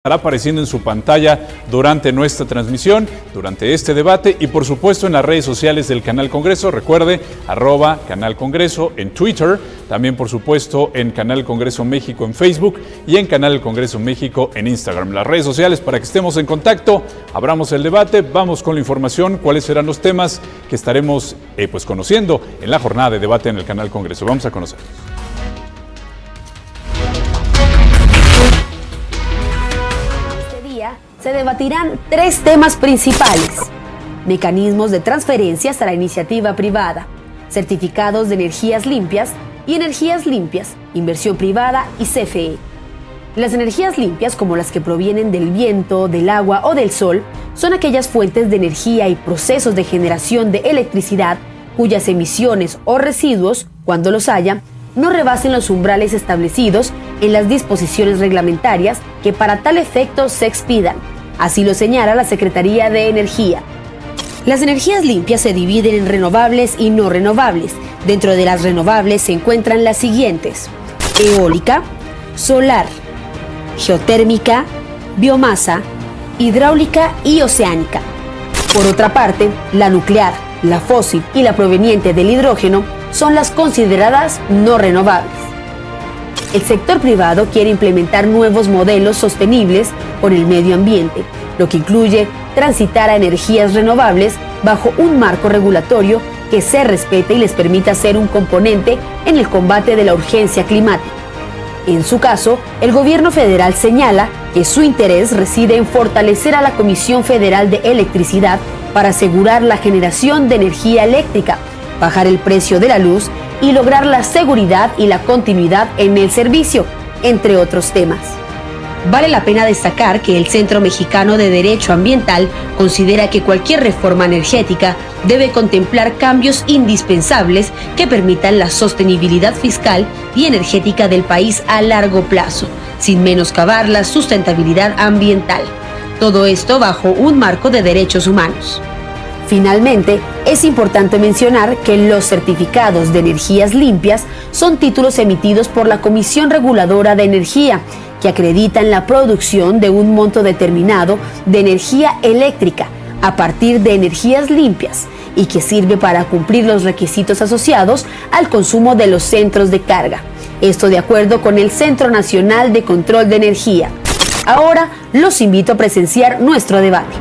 estará apareciendo en su pantalla durante nuestra transmisión, durante este debate y por supuesto en las redes sociales del Canal Congreso. Recuerde, @Canal Congreso en Twitter, también por supuesto en Canal Congreso México en Facebook y en Canal Congreso México en Instagram. Las redes sociales para que estemos en contacto, abramos el debate, vamos con la información, cuáles serán los temas que estaremos conociendo en la jornada de debate en el Canal Congreso. Vamos a conocer. Se debatirán 3 temas principales: mecanismos de transferencias a la iniciativa privada, certificados de energías limpias y energías limpias, inversión privada y CFE. Las energías limpias, como las que provienen del viento, del agua o del sol, son aquellas fuentes de energía y procesos de generación de electricidad cuyas emisiones o residuos, cuando los haya, no rebasen los umbrales establecidos en las disposiciones reglamentarias que para tal efecto se expidan. Así lo señala la Secretaría de Energía. Las energías limpias se dividen en renovables y no renovables. Dentro de las renovables se encuentran las siguientes: eólica, solar, geotérmica, biomasa, hidráulica y oceánica. Por otra parte, la nuclear, la fósil y la proveniente del hidrógeno son las consideradas no renovables. El sector privado quiere implementar nuevos modelos sostenibles con el medio ambiente, lo que incluye transitar a energías renovables bajo un marco regulatorio que se respete y les permita ser un componente en el combate de la urgencia climática. En su caso, el gobierno federal señala que su interés reside en fortalecer a la Comisión Federal de Electricidad para asegurar la generación de energía eléctrica, bajar el precio de la luz y lograr la seguridad y la continuidad en el servicio, entre otros temas. Vale la pena destacar que el Centro Mexicano de Derecho Ambiental considera que cualquier reforma energética debe contemplar cambios indispensables que permitan la sostenibilidad fiscal y energética del país a largo plazo, sin menoscabar la sustentabilidad ambiental. Todo esto bajo un marco de derechos humanos. Finalmente, es importante mencionar que los certificados de energías limpias son títulos emitidos por la Comisión Reguladora de Energía, que acreditan la producción de un monto determinado de energía eléctrica a partir de energías limpias y que sirve para cumplir los requisitos asociados al consumo de los centros de carga. Esto de acuerdo con el Centro Nacional de Control de Energía. Ahora los invito a presenciar nuestro debate.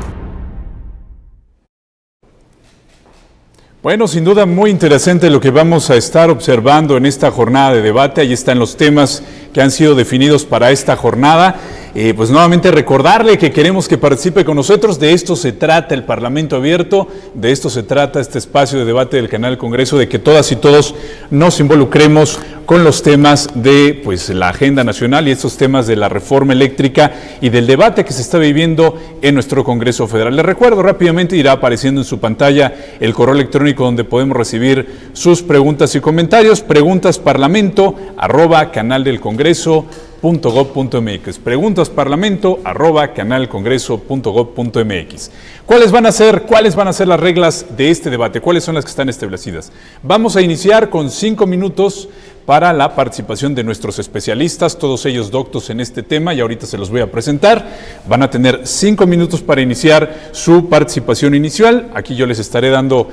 Bueno, sin duda muy interesante lo que vamos a estar observando en esta jornada de debate. Ahí están los temas que han sido definidos para esta jornada. Pues nuevamente recordarle que queremos que participe con nosotros. De esto se trata el Parlamento Abierto, de esto se trata este espacio de debate del Canal Congreso, de que todas y todos nos involucremos con los temas de la agenda nacional y estos temas de la reforma eléctrica y del debate que se está viviendo en nuestro Congreso Federal. Les recuerdo rápidamente, irá apareciendo en su pantalla el correo electrónico donde podemos recibir sus preguntas y comentarios. preguntasparlamento@canaldelcongreso.gov.mx. preguntasparlamento@canalcongreso.gov.mx. ¿Cuáles van a ser las reglas de este debate? ¿Cuáles son las que están establecidas? Vamos a iniciar con 5 minutos para la participación de nuestros especialistas, todos ellos doctos en este tema, y ahorita se los voy a presentar. Van a tener 5 minutos para iniciar su participación inicial. Aquí yo les estaré dando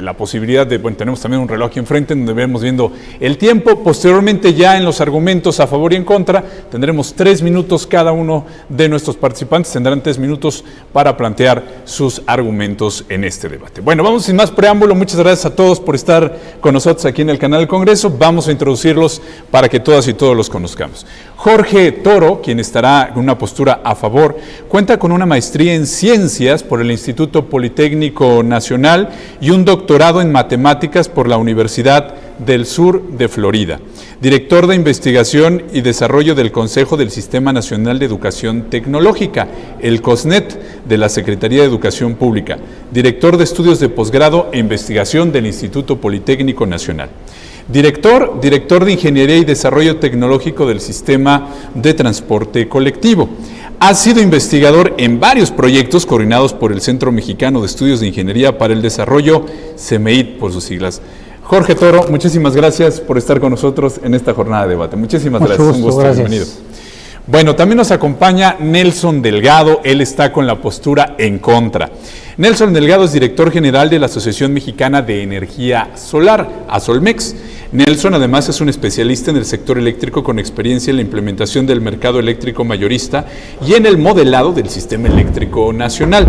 la posibilidad de, tenemos también un reloj aquí enfrente donde vemos viendo el tiempo. Posteriormente, ya en los argumentos a favor y en contra, tendremos 3 minutos cada uno de nuestros participantes, tendrán 3 minutos para plantear sus argumentos en este debate. Bueno, vamos sin más preámbulo. Muchas gracias a todos por estar con nosotros aquí en el Canal Congreso. Vamos a introducirlos para que todas y todos los conozcamos. Jorge Toro, quien estará en una postura a favor, cuenta con una maestría en ciencias por el Instituto Politécnico Nacional y un doctorado en matemáticas por la Universidad del Sur de Florida. Director de Investigación y Desarrollo del Consejo del Sistema Nacional de Educación Tecnológica, el COSNET, de la Secretaría de Educación Pública. Director de Estudios de Posgrado e Investigación del Instituto Politécnico Nacional. Director de Ingeniería y Desarrollo Tecnológico del Sistema de Transporte Colectivo. Ha sido investigador en varios proyectos coordinados por el Centro Mexicano de Estudios de Ingeniería para el Desarrollo, CEMEID por sus siglas. Jorge Toro, muchísimas gracias por estar con nosotros en esta jornada de debate. Muchísimas gracias. Un gusto, bienvenido. Bueno, también nos acompaña Nelson Delgado, él está con la postura en contra. Nelson Delgado es director general de la Asociación Mexicana de Energía Solar, ASOLMEX. Nelson además es un especialista en el sector eléctrico con experiencia en la implementación del mercado eléctrico mayorista y en el modelado del sistema eléctrico nacional.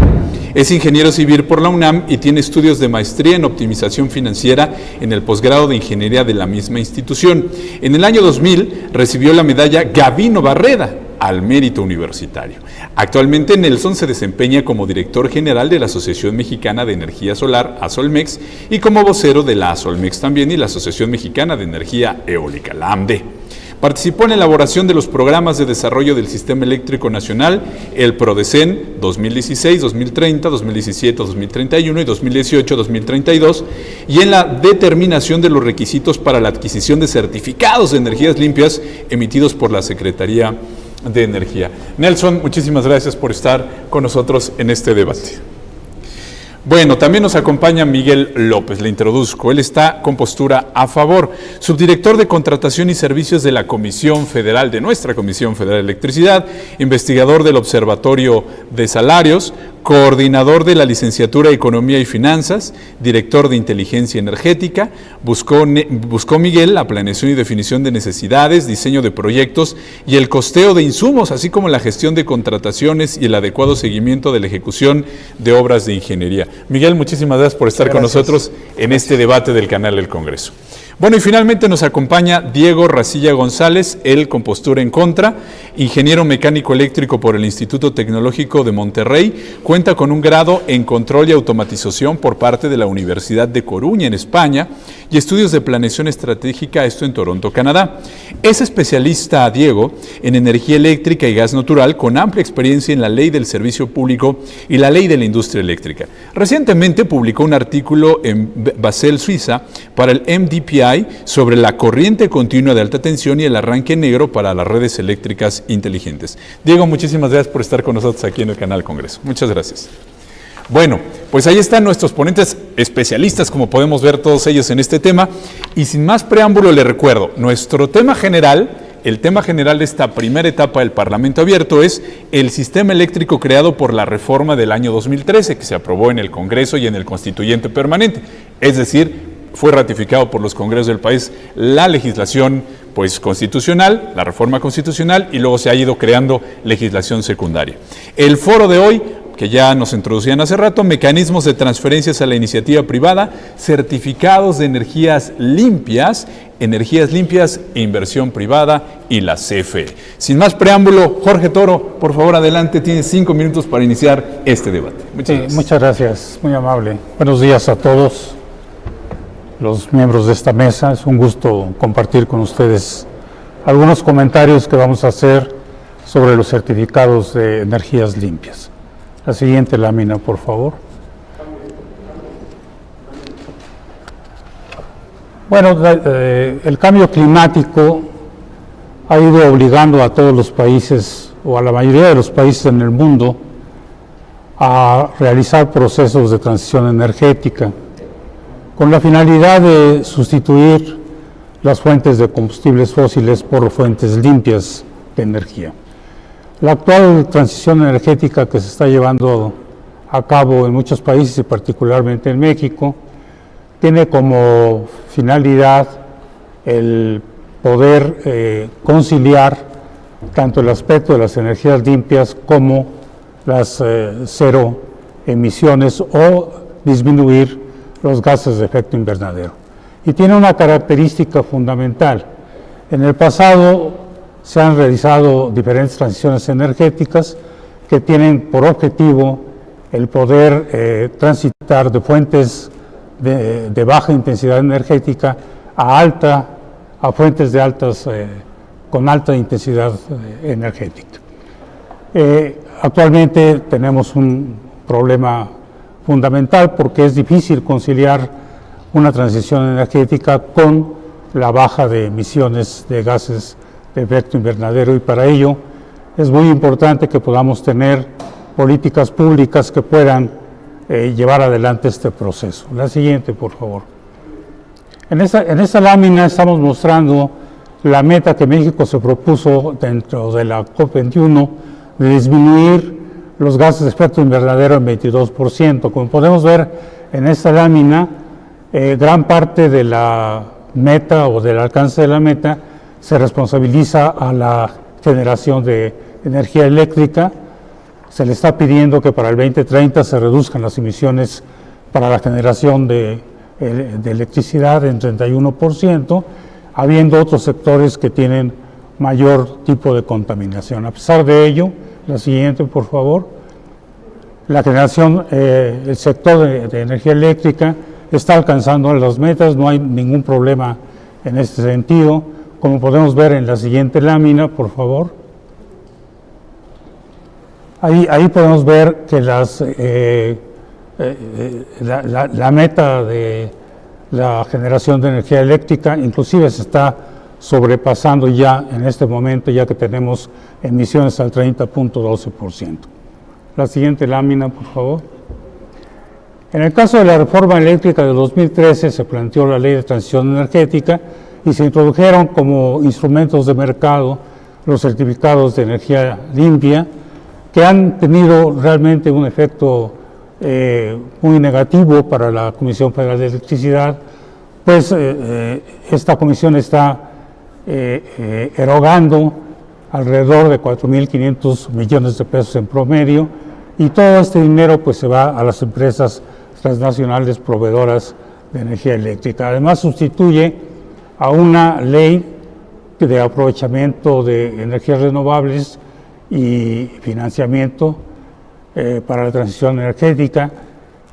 Es ingeniero civil por la UNAM y tiene estudios de maestría en optimización financiera en el posgrado de ingeniería de la misma institución. En el año 2000 recibió la medalla Gavino Barreda al mérito universitario. Actualmente Nelson se desempeña como director general de la Asociación Mexicana de Energía Solar, ASOLMEX, y como vocero de la ASOLMEX también y la Asociación Mexicana de Energía Eólica, la AMDE. Participó en la elaboración de los programas de desarrollo del Sistema Eléctrico Nacional, el PRODECEN 2016, 2030, 2017, 2031 y 2018, 2032, y en la determinación de los requisitos para la adquisición de certificados de energías limpias emitidos por la Secretaría de Energía. Nelson, muchísimas gracias por estar con nosotros en este debate. Bueno, también nos acompaña Miguel López, le introduzco. Él está con postura a favor. Subdirector de Contratación y Servicios de la Comisión Federal, de nuestra Comisión Federal de Electricidad, investigador del Observatorio de Salarios, coordinador de la Licenciatura de Economía y Finanzas, director de Inteligencia Energética. Buscó Miguel la planeación y definición de necesidades, diseño de proyectos y el costeo de insumos, así como la gestión de contrataciones y el adecuado seguimiento de la ejecución de obras de ingeniería. Miguel, muchísimas gracias por estar con nosotros en este debate del canal del Congreso. Bueno, y finalmente nos acompaña Diego Racilla González, él con postura en contra, ingeniero mecánico eléctrico por el Instituto Tecnológico de Monterrey, cuenta con un grado en control y automatización por parte de la Universidad de Coruña en España y estudios de planeación estratégica, esto en Toronto, Canadá. Es especialista, Diego, en energía eléctrica y gas natural con amplia experiencia en la Ley del Servicio Público y la Ley de la Industria Eléctrica. Recientemente publicó un artículo en Basel, Suiza, para el MDPI sobre la corriente continua de alta tensión y el arranque negro para las redes eléctricas inteligentes. Diego, muchísimas gracias por estar con nosotros aquí en el canal Congreso. Muchas gracias. Bueno, pues ahí están nuestros ponentes especialistas, como podemos ver todos ellos en este tema. Y sin más preámbulo, les recuerdo, nuestro tema general, el tema general de esta primera etapa del Parlamento Abierto es el sistema eléctrico creado por la reforma del año 2013, que se aprobó en el Congreso y en el Constituyente Permanente. Es decir, fue ratificado por los congresos del país la legislación constitucional, la reforma constitucional, y luego se ha ido creando legislación secundaria. El foro de hoy, que ya nos introducían hace rato, mecanismos de transferencias a la iniciativa privada, certificados de energías limpias, inversión privada y la CFE. Sin más preámbulo, Jorge Toro, por favor adelante, tienes 5 minutos para iniciar este debate. Muchas gracias, muy amable. Buenos días a todos los miembros de esta mesa. Es un gusto compartir con ustedes algunos comentarios que vamos a hacer sobre los certificados de energías limpias. La siguiente lámina, por favor. Bueno, el cambio climático ha ido obligando a todos los países, o a la mayoría de los países en el mundo, a realizar procesos de transición energética, con la finalidad de sustituir las fuentes de combustibles fósiles por fuentes limpias de energía. La actual transición energética que se está llevando a cabo en muchos países y particularmente en México tiene como finalidad el poder conciliar tanto el aspecto de las energías limpias como las cero emisiones o disminuir los gases de efecto invernadero. Y tiene una característica fundamental. En el pasado se han realizado diferentes transiciones energéticas que tienen por objetivo el poder transitar de fuentes de baja intensidad energética a fuentes con alta intensidad energética. Actualmente tenemos un problema fundamental porque es difícil conciliar una transición energética con la baja de emisiones de gases de efecto invernadero, y para ello es muy importante que podamos tener políticas públicas que puedan llevar adelante este proceso. La siguiente, por favor. En esta lámina estamos mostrando la meta que México se propuso dentro de la COP21 de disminuir los gases de efecto invernadero en 22%. Como podemos ver en esta lámina, gran parte de la meta o del alcance de la meta se responsabiliza a la generación de energía eléctrica. Se le está pidiendo que para el 2030 se reduzcan las emisiones para la generación de electricidad en 31%, habiendo otros sectores que tienen mayor tipo de contaminación. A pesar de ello, la siguiente, por favor. La generación, el sector de energía eléctrica está alcanzando las metas, no hay ningún problema en este sentido, como podemos ver en la siguiente lámina, por favor. Ahí podemos ver que la meta de la generación de energía eléctrica inclusive se está sobrepasando ya en este momento, ya que tenemos emisiones al 30.12%. La siguiente lámina, por favor. En el caso de la reforma eléctrica de 2013 se planteó la Ley de Transición Energética y se introdujeron como instrumentos de mercado los certificados de energía limpia, que han tenido realmente un efecto muy negativo para la Comisión Federal de Electricidad, pues esta comisión está erogando alrededor de 4.500 millones de pesos en promedio, y todo este dinero pues se va a las empresas transnacionales proveedoras de energía eléctrica. Además sustituye a una ley de aprovechamiento de energías renovables y financiamiento para la transición energética,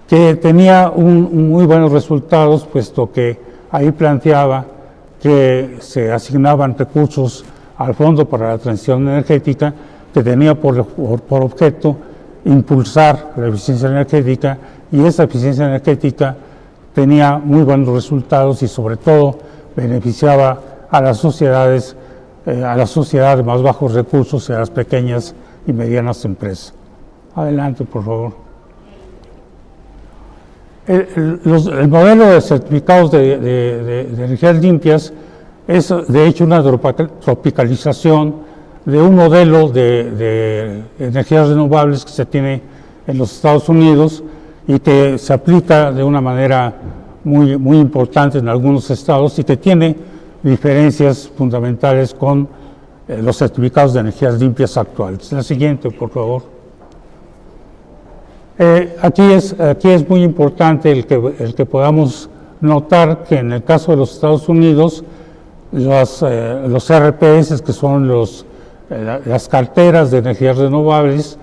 que tenía muy buenos resultados, puesto que ahí planteaba que se asignaban recursos al Fondo para la Transición Energética, que tenía por objeto impulsar la eficiencia energética, y esa eficiencia energética tenía muy buenos resultados y sobre todo beneficiaba a las sociedades, a la sociedad de más bajos recursos y a las pequeñas y medianas empresas. Adelante, por favor. El modelo de certificados de energías limpias es de hecho una tropicalización de un modelo de energías renovables que se tiene en los Estados Unidos y que se aplica de una manera muy importante en algunos estados, y que tiene diferencias fundamentales con los certificados de energías limpias actuales. La siguiente, por favor. Aquí es muy importante el que podamos notar que en el caso de los Estados Unidos, los RPS, que son las carteras de energías renovables,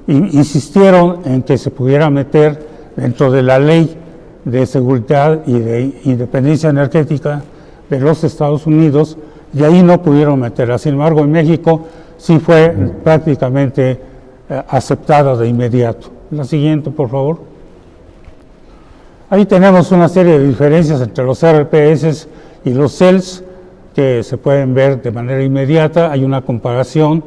insistieron en que se pudiera meter dentro de la ley de seguridad y de independencia energética de los Estados Unidos, y ahí no pudieron meterla. Sin embargo, en México sí fue prácticamente aceptada de inmediato. La siguiente, por favor. Ahí tenemos una serie de diferencias entre los RPS y los CELS que se pueden ver de manera inmediata. Hay una comparación,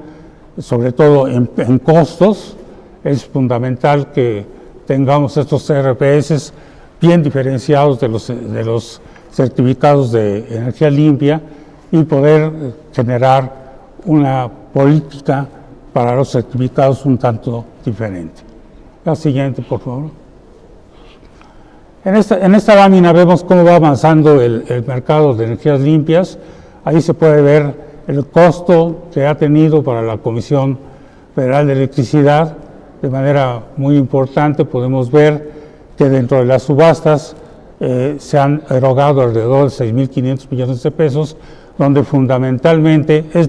sobre todo en costos. Es fundamental que tengamos estos RPS bien diferenciados de los certificados de energía limpia y poder generar una política para los certificados un tanto diferente. La siguiente, por favor. En esta lámina vemos cómo va avanzando el mercado de energías limpias. Ahí se puede ver el costo que ha tenido para la Comisión Federal de Electricidad. De manera muy importante podemos ver que dentro de las subastas se han erogado alrededor de 6.500 millones de pesos, donde fundamentalmente es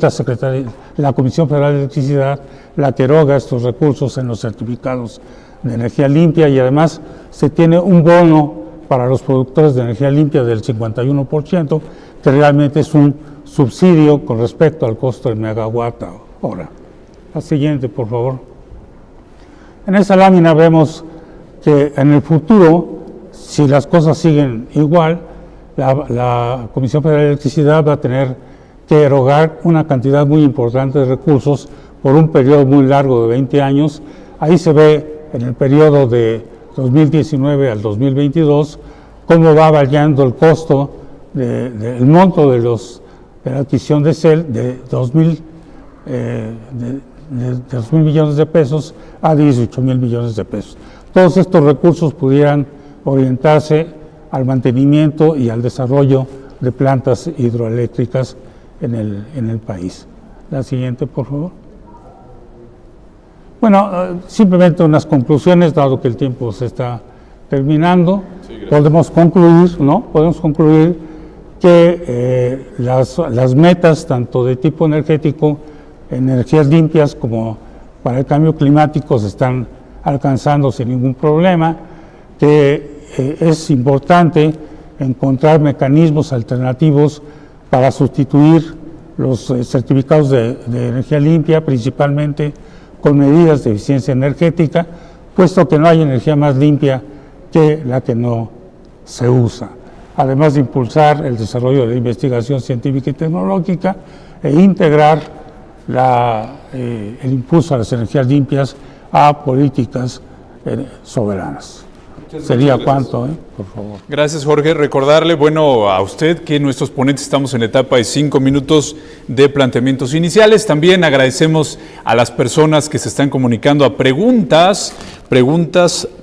la Comisión Federal de Electricidad la que eroga estos recursos en los certificados de energía limpia, y además se tiene un bono para los productores de energía limpia del 51%, que realmente es un subsidio con respecto al costo del megawatt hora. La siguiente, por favor. En esta lámina vemos que en el futuro, si las cosas siguen igual, la Comisión Federal de Electricidad va a tener que erogar una cantidad muy importante de recursos por un periodo muy largo de 20 años. Ahí se ve en el periodo de 2019 al 2022 cómo va variando el costo del monto de de la adquisición de CEL de 2.000 millones de pesos a 18.000 millones de pesos. Todos estos recursos pudieran orientarse al mantenimiento y al desarrollo de plantas hidroeléctricas en el país. La siguiente, por favor. Bueno, simplemente unas conclusiones, dado que el tiempo se está terminando. Sí, podemos concluir, ¿no? Podemos concluir que las metas, tanto de tipo energético, energías limpias, como para el cambio climático, se están alcanzando sin ningún problema, que es importante encontrar mecanismos alternativos para sustituir los certificados de energía limpia, principalmente con medidas de eficiencia energética, puesto que no hay energía más limpia que la que no se usa. Además de impulsar el desarrollo de la investigación científica y tecnológica e integrar el impulso a las energías limpias a políticas soberanas. Sería cuánto, por favor. Gracias, Jorge. Recordarle, a usted que nuestros ponentes estamos en la etapa de 5 minutos de planteamientos iniciales. También agradecemos a las personas que se están comunicando a preguntas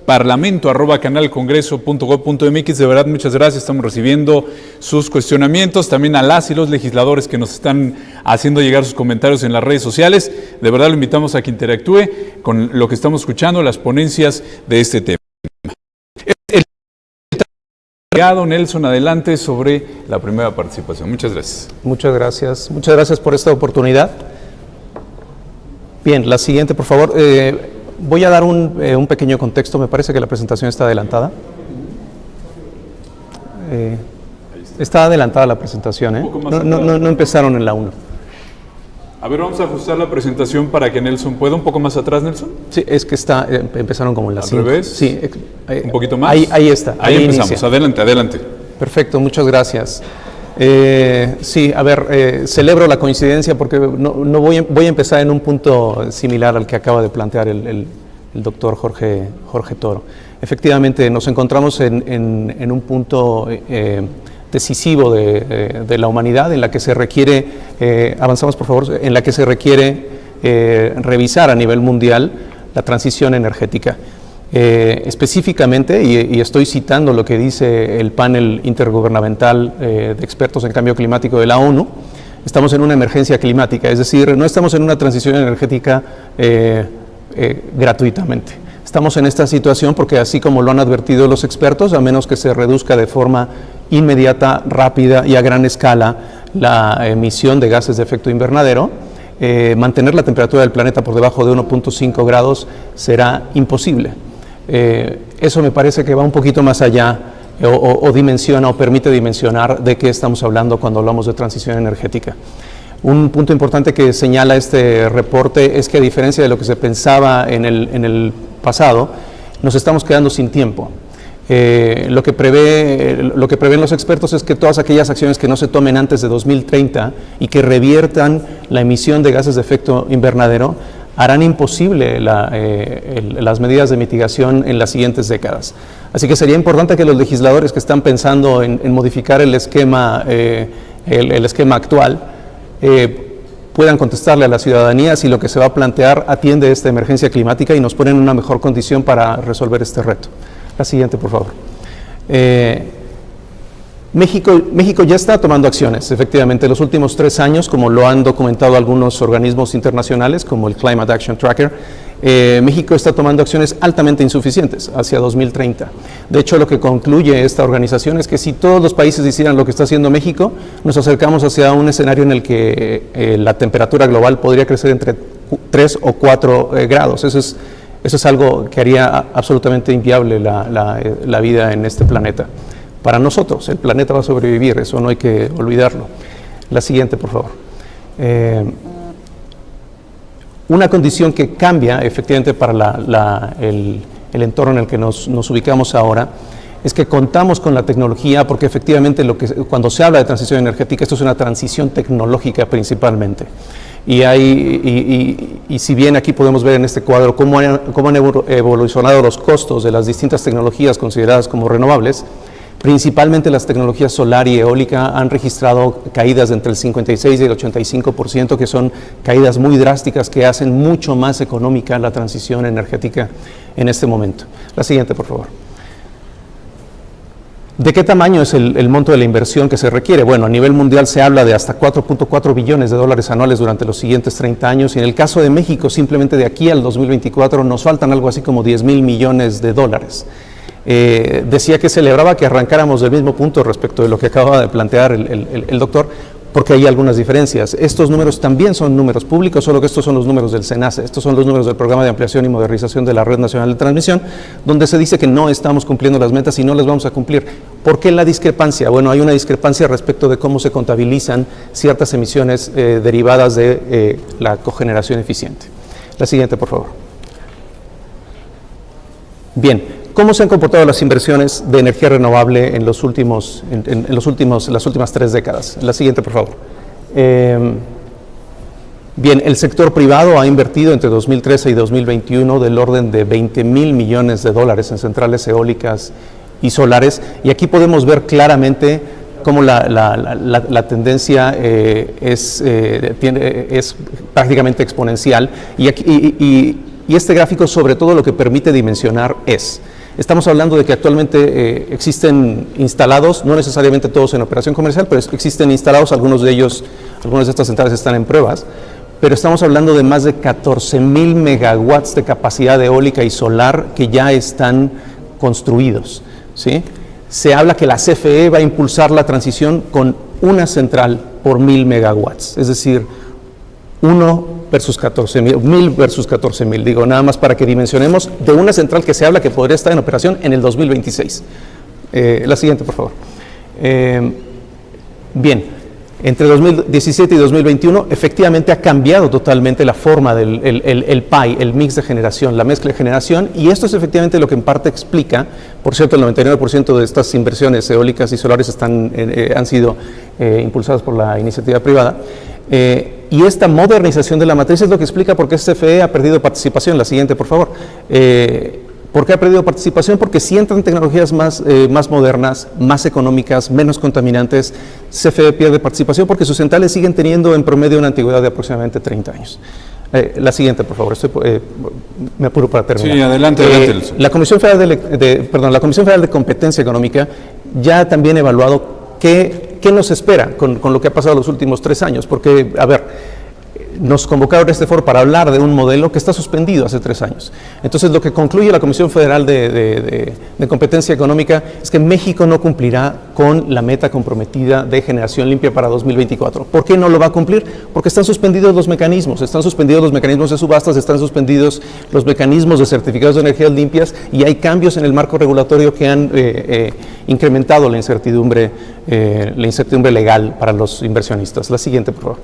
parlamento@canalcongreso.gov.mx. De verdad, muchas gracias. Estamos recibiendo sus cuestionamientos. También a las y los legisladores que nos están haciendo llegar sus comentarios en las redes sociales. De verdad, lo invitamos a que interactúe con lo que estamos escuchando, las ponencias de este tema. Don Nelson, adelante sobre la primera participación. Muchas gracias. Muchas gracias por esta oportunidad. Bien, la siguiente, por favor. Voy a dar un pequeño contexto. Me parece que la presentación está adelantada. Está adelantada la presentación, ¿eh? No empezaron en la 1. A ver, vamos a ajustar la presentación para que Nelson pueda. ¿Un poco más atrás, Nelson? Sí, es que empezaron como en la 5. ¿Al revés? Sí. ¿Un poquito más? Ahí está. Ahí empezamos. Inicia. Adelante. Perfecto, muchas gracias. Sí, a ver, celebro la coincidencia porque no voy a empezar en un punto similar al que acaba de plantear el doctor Jorge Toro. Efectivamente, nos encontramos en un punto decisivo de la humanidad en la que se requiere, avanzamos por favor, en la que se requiere revisar a nivel mundial la transición energética. Específicamente, y estoy citando lo que dice el panel intergubernamental de expertos en cambio climático de la ONU, estamos en una emergencia climática, es decir, no estamos en una transición energética gratuitamente. Estamos en esta situación porque, así como lo han advertido los expertos, a menos que se reduzca de forma inmediata, rápida y a gran escala la emisión de gases de efecto invernadero, mantener la temperatura del planeta por debajo de 1.5 grados será imposible. Eso me parece que va un poquito más allá o dimensiona o permite dimensionar de qué estamos hablando cuando hablamos de transición energética. Un punto importante que señala este reporte es que, a diferencia de lo que se pensaba en el pasado, nos estamos quedando sin tiempo. Lo que prevén los expertos es que todas aquellas acciones que no se tomen antes de 2030 y que reviertan la emisión de gases de efecto invernadero harán imposible las medidas de mitigación en las siguientes décadas. Así que sería importante que los legisladores que están pensando en modificar el esquema actual puedan contestarle a la ciudadanía si lo que se va a plantear atiende esta emergencia climática y nos pone en una mejor condición para resolver este reto. La siguiente, por favor. México ya está tomando acciones, efectivamente. En los últimos 3 años, como lo han documentado algunos organismos internacionales, como el Climate Action Tracker, México está tomando acciones altamente insuficientes hacia 2030. De hecho, lo que concluye esta organización es que si todos los países hicieran lo que está haciendo México, nos acercamos hacia un escenario en el que la temperatura global podría crecer entre 3 o 4 grados. Eso es algo que haría absolutamente inviable la vida en este planeta. Para nosotros, el planeta va a sobrevivir, eso no hay que olvidarlo. La siguiente, por favor. Una condición que cambia efectivamente para el entorno en el que nos ubicamos ahora es que contamos con la tecnología, porque efectivamente cuando se habla de transición energética, esto es una transición tecnológica principalmente. Y si bien aquí podemos ver en este cuadro cómo han evolucionado los costos de las distintas tecnologías consideradas como renovables, Principalmente las tecnologías solar y eólica han registrado caídas de entre el 56 y el 85%, que son caídas muy drásticas que hacen mucho más económica la transición energética en este momento. La siguiente, por favor. ¿De qué tamaño es el monto de la inversión que se requiere? Bueno, a nivel mundial se habla de hasta 4.4 billones de dólares anuales durante los siguientes 30 años y en el caso de México, simplemente de aquí al 2024 nos faltan algo así como 10,000 millones de dólares. Decía que celebraba que arrancáramos del mismo punto respecto de lo que acababa de plantear el doctor, porque hay algunas diferencias. Estos números también son números públicos, solo que estos son los números del SENACE, estos son los números del Programa de Ampliación y Modernización de la Red Nacional de Transmisión, donde se dice que no estamos cumpliendo las metas y no las vamos a cumplir. ¿Por qué la discrepancia? Bueno, hay una discrepancia respecto de cómo se contabilizan ciertas emisiones derivadas de la cogeneración eficiente. La siguiente, por favor. Bien. ¿Cómo se han comportado las inversiones de energía renovable en las últimas 3 décadas? La siguiente, por favor. Bien, el sector privado ha invertido entre 2013 y 2021 del orden de 20,000 millones de dólares en centrales eólicas y solares, y aquí podemos ver claramente cómo la tendencia es prácticamente exponencial, y este gráfico sobre todo lo que permite dimensionar estamos hablando de que actualmente existen instalados, no necesariamente todos en operación comercial, pero existen instalados, algunas de estas centrales están en pruebas, pero estamos hablando de más de 14,000 megawatts de capacidad eólica y solar que ya están construidos, ¿sí? Se habla que la CFE va a impulsar la transición con una central por 1,000 megawatts, es decir, 1 versus 14,000, 1,000 versus 14,000, digo, nada más para que dimensionemos de una central que se habla que podría estar en operación en el 2026. La siguiente, por favor. Bien, entre 2017 y 2021 efectivamente ha cambiado totalmente la forma del el PAI, el mix de generación, la mezcla de generación, y esto es efectivamente lo que en parte explica, por cierto, el 99% de estas inversiones eólicas y solares han sido impulsadas por la iniciativa privada. Y esta modernización de la matriz es lo que explica por qué CFE ha perdido participación. La siguiente, por favor. ¿Por qué ha perdido participación? Porque si entran tecnologías más modernas, más económicas, menos contaminantes, CFE pierde participación porque sus centrales siguen teniendo en promedio una antigüedad de aproximadamente 30 años. La siguiente, por favor. Me apuro para terminar. Sí, adelante. La Comisión Federal la Comisión Federal de Competencia Económica ya ha también evaluado ¿Qué nos espera con lo que ha pasado los últimos 3 años? Porque, a ver, nos convocaron a este foro para hablar de un modelo que está suspendido hace 3 años. Entonces, lo que concluye la Comisión Federal de Competencia Económica es que México no cumplirá con la meta comprometida de generación limpia para 2024. ¿Por qué no lo va a cumplir? Porque están suspendidos los mecanismos de subastas, están suspendidos los mecanismos de certificados de energías limpias, y hay cambios en el marco regulatorio que han incrementado la incertidumbre legal para los inversionistas. La siguiente, por favor.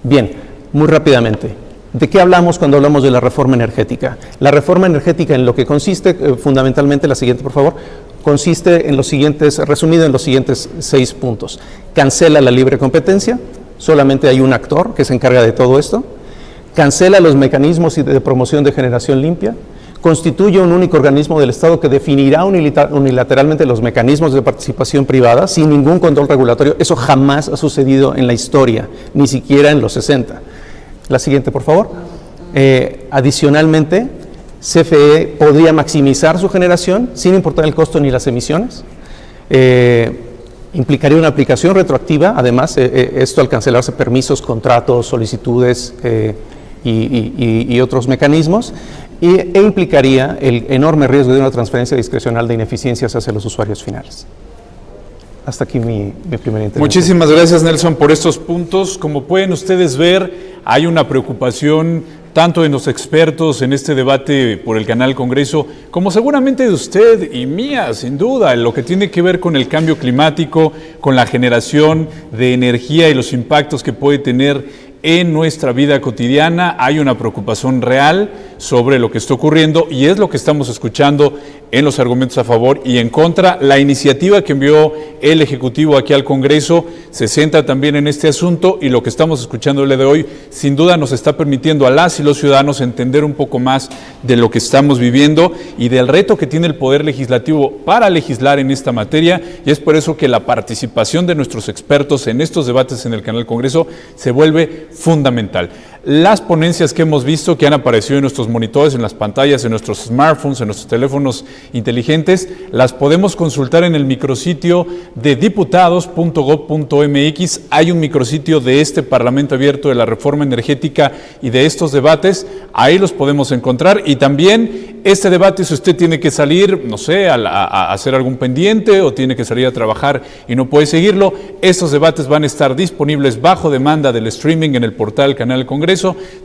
Bien, muy rápidamente. ¿De qué hablamos cuando hablamos de la reforma energética? La reforma energética en lo que consiste, fundamentalmente, la siguiente, por favor, consiste en resumido en los siguientes 6 puntos. Cancela la libre competencia, solamente hay un actor que se encarga de todo esto. Cancela los mecanismos de promoción de generación limpia. Constituye un único organismo del Estado que definirá unilateralmente los mecanismos de participación privada sin ningún control regulatorio. Eso jamás ha sucedido en la historia, ni siquiera en los 60. La siguiente, por favor. Adicionalmente, CFE podría maximizar su generación sin importar el costo ni las emisiones. Implicaría una aplicación retroactiva, además, esto al cancelarse permisos, contratos, solicitudes y otros mecanismos. E implicaría el enorme riesgo de una transferencia discrecional de ineficiencias hacia los usuarios finales. Hasta aquí mi primera intervención. Muchísimas gracias, Nelson, por estos puntos. Como pueden ustedes ver, hay una preocupación tanto de los expertos en este debate por el Canal Congreso, como seguramente de usted y mía, sin duda, en lo que tiene que ver con el cambio climático, con la generación de energía y los impactos que puede tener en nuestra vida cotidiana. Hay una preocupación real sobre lo que está ocurriendo, y es lo que estamos escuchando en los argumentos a favor y en contra. La iniciativa que envió el Ejecutivo aquí al Congreso se centra también en este asunto, y lo que estamos escuchando el día de hoy sin duda nos está permitiendo a las y los ciudadanos entender un poco más de lo que estamos viviendo y del reto que tiene el Poder Legislativo para legislar en esta materia, y es por eso que la participación de nuestros expertos en estos debates en el canal Congreso se vuelve fundamental. Las ponencias que hemos visto, que han aparecido en nuestros monitores, en las pantallas, en nuestros smartphones, en nuestros teléfonos inteligentes, las podemos consultar en el micrositio de diputados.gov.mx. Hay un micrositio de este Parlamento Abierto de la Reforma Energética y de estos debates, ahí los podemos encontrar. Y también este debate, si usted tiene que salir, no sé, a hacer algún pendiente o tiene que salir a trabajar y no puede seguirlo, estos debates van a estar disponibles bajo demanda del streaming en el portal Canal Congreso,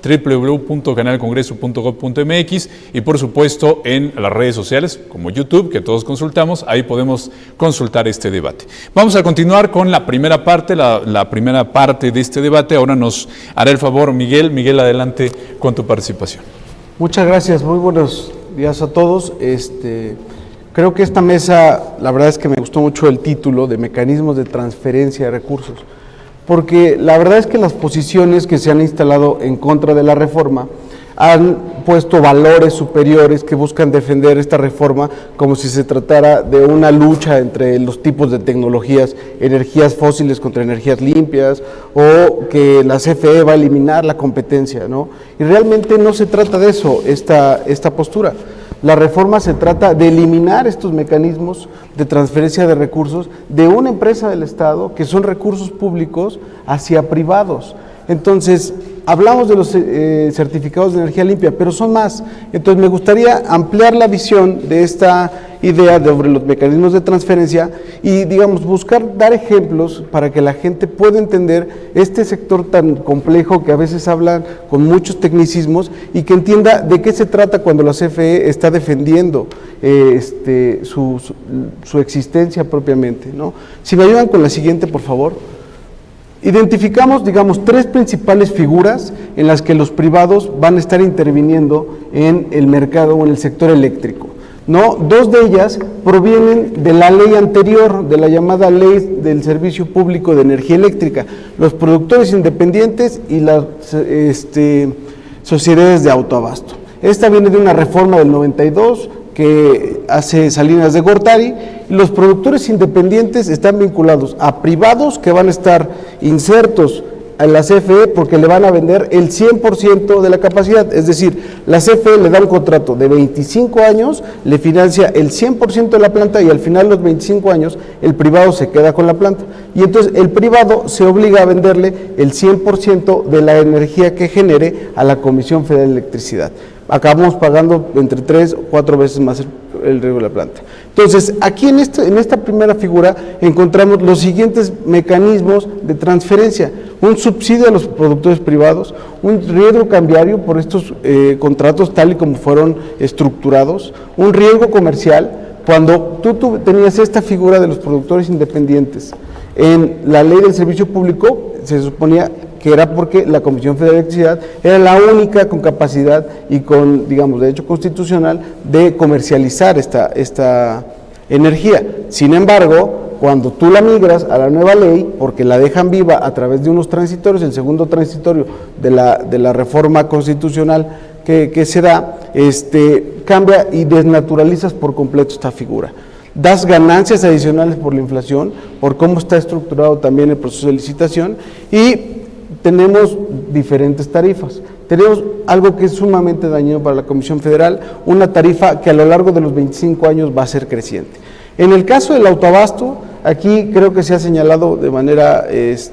www.canalcongreso.gov.mx, y por supuesto en las redes sociales como YouTube, que todos consultamos. Ahí podemos consultar este debate. Vamos a continuar con la primera parte, la primera parte de este debate. Ahora nos hará el favor Miguel. Miguel, adelante con tu participación. Muchas gracias, muy buenos días a todos. Creo que esta mesa, la verdad es que me gustó mucho el título de Mecanismos de Transferencia de Recursos, porque la verdad es que las posiciones que se han instalado en contra de la reforma han puesto valores superiores que buscan defender esta reforma como si se tratara de una lucha entre los tipos de tecnologías, energías fósiles contra energías limpias, o que la CFE va a eliminar la competencia, ¿no? Y realmente no se trata de eso, esta postura. La reforma se trata de eliminar estos mecanismos de transferencia de recursos de una empresa del Estado, que son recursos públicos, hacia privados. Entonces, hablamos de los certificados de energía limpia, pero son más. Entonces, me gustaría ampliar la visión de esta idea sobre los mecanismos de transferencia y, digamos, buscar dar ejemplos para que la gente pueda entender este sector tan complejo que a veces hablan con muchos tecnicismos, y que entienda de qué se trata cuando la CFE está defendiendo su existencia propiamente, ¿no? Si me ayudan con la siguiente, por favor. Identificamos, digamos, tres principales figuras en las que los privados van a estar interviniendo en el mercado o en el sector eléctrico, ¿no? Dos de ellas provienen de la ley anterior, de la llamada Ley del Servicio Público de Energía Eléctrica, los productores independientes y las sociedades de autoabasto. Esta viene de una reforma del 92 que hace Salinas de Gortari. Los productores independientes están vinculados a privados que van a estar insertos a la CFE porque le van a vender el 100% de la capacidad, es decir, la CFE le da un contrato de 25 años, le financia el 100% de la planta, y al final de los 25 años el privado se queda con la planta, y entonces el privado se obliga a venderle el 100% de la energía que genere a la Comisión Federal de Electricidad. Acabamos pagando entre 3 o 4 veces más el riesgo de la planta. Entonces, aquí en esta primera figura encontramos los siguientes mecanismos de transferencia: un subsidio a los productores privados, un riesgo cambiario por estos contratos tal y como fueron estructurados, un riesgo comercial. Cuando tú tenías esta figura de los productores independientes en la Ley del Servicio Público, se suponía que era porque la Comisión Federal de Electricidad era la única con capacidad y con, digamos, derecho constitucional de comercializar esta energía. Sin embargo, cuando tú la migras a la nueva ley, porque la dejan viva a través de unos transitorios, el segundo transitorio de la reforma constitucional que se da, cambia y desnaturalizas por completo esta figura. Das ganancias adicionales por la inflación, por cómo está estructurado también el proceso de licitación, y tenemos diferentes tarifas. Tenemos algo que es sumamente dañino para la Comisión Federal, una tarifa que a lo largo de los 25 años va a ser creciente. En el caso del autoabasto, aquí creo que se ha señalado de manera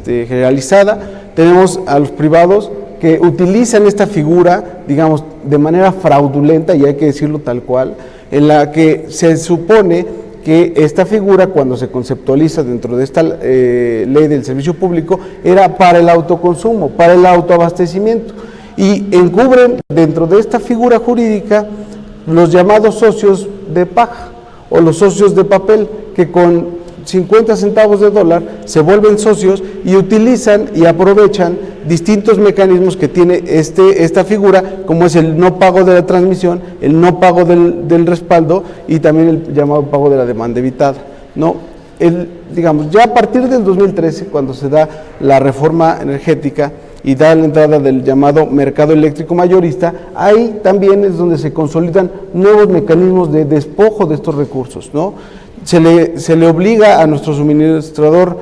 generalizada, tenemos a los privados que utilizan esta figura, digamos, de manera fraudulenta, y hay que decirlo tal cual, en la que se supone que esta figura, cuando se conceptualiza dentro de esta ley del servicio público, era para el autoconsumo, para el autoabastecimiento, y encubren dentro de esta figura jurídica los llamados socios de paja o los socios de papel, que con 50 centavos de dólar se vuelven socios y utilizan y aprovechan distintos mecanismos que tiene esta figura, como es el no pago de la transmisión, el no pago del respaldo y también el llamado pago de la demanda evitada, ¿no? Digamos, ya a partir del 2013, cuando se da la reforma energética y da la entrada del llamado mercado eléctrico mayorista, ahí también es donde se consolidan nuevos mecanismos de despojo de estos recursos, ¿no? Se le obliga a nuestro suministrador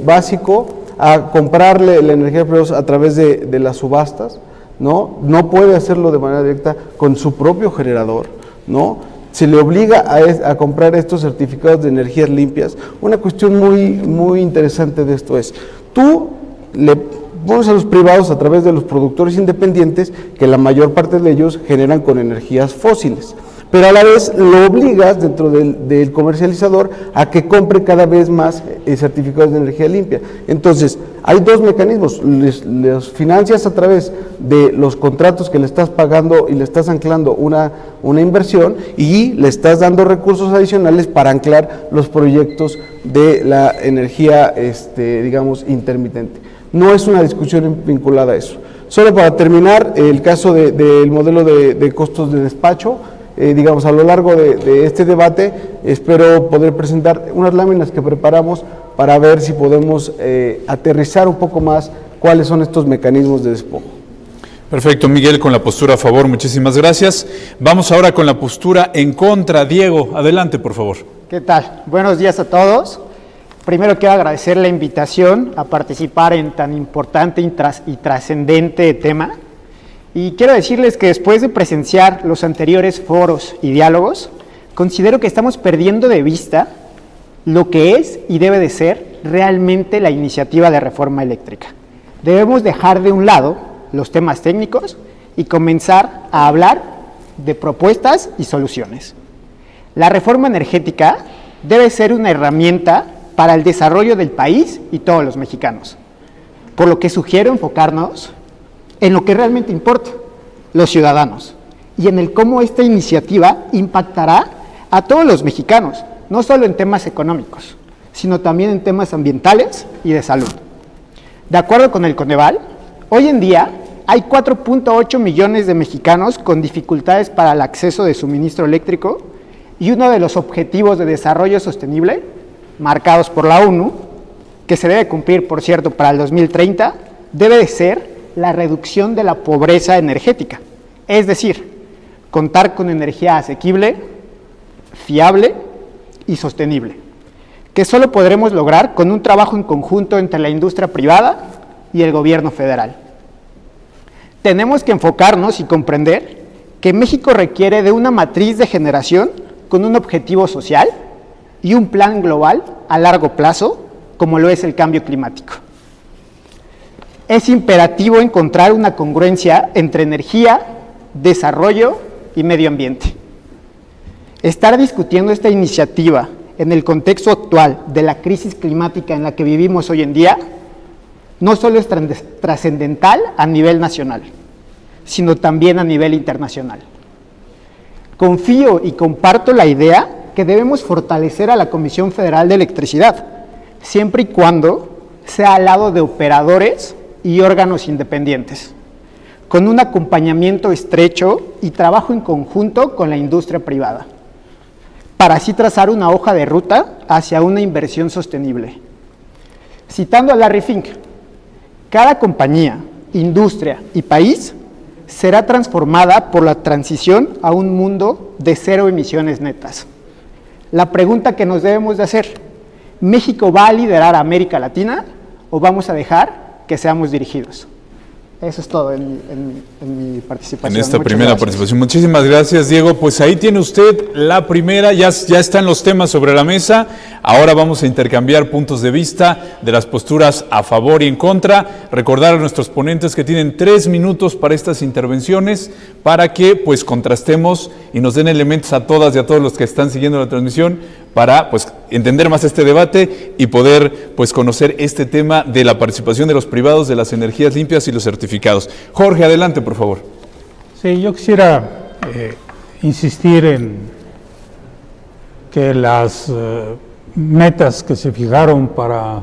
básico a comprarle la energía a través de las subastas, ¿no? No puede hacerlo de manera directa con su propio generador, ¿no? Se le obliga a comprar estos certificados de energías limpias. Una cuestión muy interesante de esto es, tú le pones a los privados a través de los productores independientes, que la mayor parte de ellos generan con energías fósiles, pero a la vez lo obligas dentro del comercializador a que compre cada vez más certificados de energía limpia. Entonces, hay dos mecanismos: les financias a través de los contratos que le estás pagando y le estás anclando una inversión, y le estás dando recursos adicionales para anclar los proyectos de la energía, digamos, intermitente. No es una discusión vinculada a eso. Solo para terminar, el caso del modelo de costos de despacho, digamos, a lo largo de este debate, espero poder presentar unas láminas que preparamos para ver si podemos aterrizar un poco más cuáles son estos mecanismos de despojo. Perfecto, Miguel, con la postura a favor, muchísimas gracias. Vamos ahora con la postura en contra. Diego, adelante, por favor. ¿Qué tal? Buenos días a todos. Primero quiero agradecer la invitación a participar en tan importante y trascendente tema. Y quiero decirles que después de presenciar los anteriores foros y diálogos, considero que estamos perdiendo de vista lo que es y debe de ser realmente la iniciativa de reforma eléctrica. Debemos dejar de un lado los temas técnicos y comenzar a hablar de propuestas y soluciones. La reforma energética debe ser una herramienta para el desarrollo del país y todos los mexicanos, por lo que sugiero enfocarnos en lo que realmente importa, los ciudadanos, y en el cómo esta iniciativa impactará a todos los mexicanos, no solo en temas económicos, sino también en temas ambientales y de salud. De acuerdo con el Coneval, hoy en día hay 4.8 millones de mexicanos con dificultades para el acceso de suministro eléctrico, y uno de los objetivos de desarrollo sostenible, marcados por la ONU, que se debe cumplir, por cierto, para el 2030, debe de ser la reducción de la pobreza energética, es decir, contar con energía asequible, fiable y sostenible, que solo podremos lograr con un trabajo en conjunto entre la industria privada y el gobierno federal. Tenemos que enfocarnos y comprender que México requiere de una matriz de generación con un objetivo social y un plan global a largo plazo, como lo es el cambio climático. Es imperativo encontrar una congruencia entre energía, desarrollo y medio ambiente. Estar discutiendo esta iniciativa en el contexto actual de la crisis climática en la que vivimos hoy en día, no solo es trascendental a nivel nacional, sino también a nivel internacional. Confío y comparto la idea que debemos fortalecer a la Comisión Federal de Electricidad, siempre y cuando sea al lado de operadores y órganos independientes, con un acompañamiento estrecho y trabajo en conjunto con la industria privada, para así trazar una hoja de ruta hacia una inversión sostenible. Citando a Larry Fink, cada compañía, industria y país será transformada por la transición a un mundo de cero emisiones netas. La pregunta que nos debemos de hacer: ¿México va a liderar a América Latina o vamos a dejar que seamos dirigidos? Eso es todo en mi participación. En esta Muchas primera gracias. participación. Muchísimas gracias, Diego. Pues ahí tiene usted la primera, ya están los temas sobre la mesa. Ahora vamos a intercambiar puntos de vista de las posturas a favor y en contra. Recordar a nuestros ponentes que tienen 3 minutos para estas intervenciones, para que pues contrastemos y nos den elementos a todas y a todos los que están siguiendo la transmisión para pues entender más este debate y poder pues conocer este tema de la participación de los privados, de las energías limpias y los certificados. Jorge, adelante, por favor. Sí, yo quisiera insistir en que las metas que se fijaron para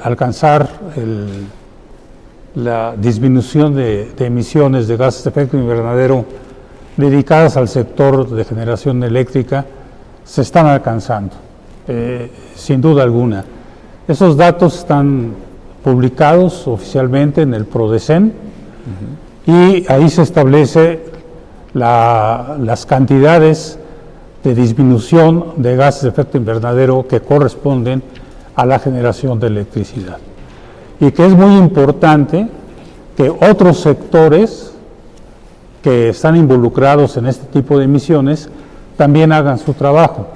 alcanzar la disminución de emisiones de gases de efecto invernadero dedicadas al sector de generación eléctrica se están alcanzando, sin duda alguna. Esos datos están publicados oficialmente en el PRODECEN y ahí se establece las cantidades de disminución de gases de efecto invernadero que corresponden a la generación de electricidad. Y que es muy importante que otros sectores que están involucrados en este tipo de emisiones también hagan su trabajo.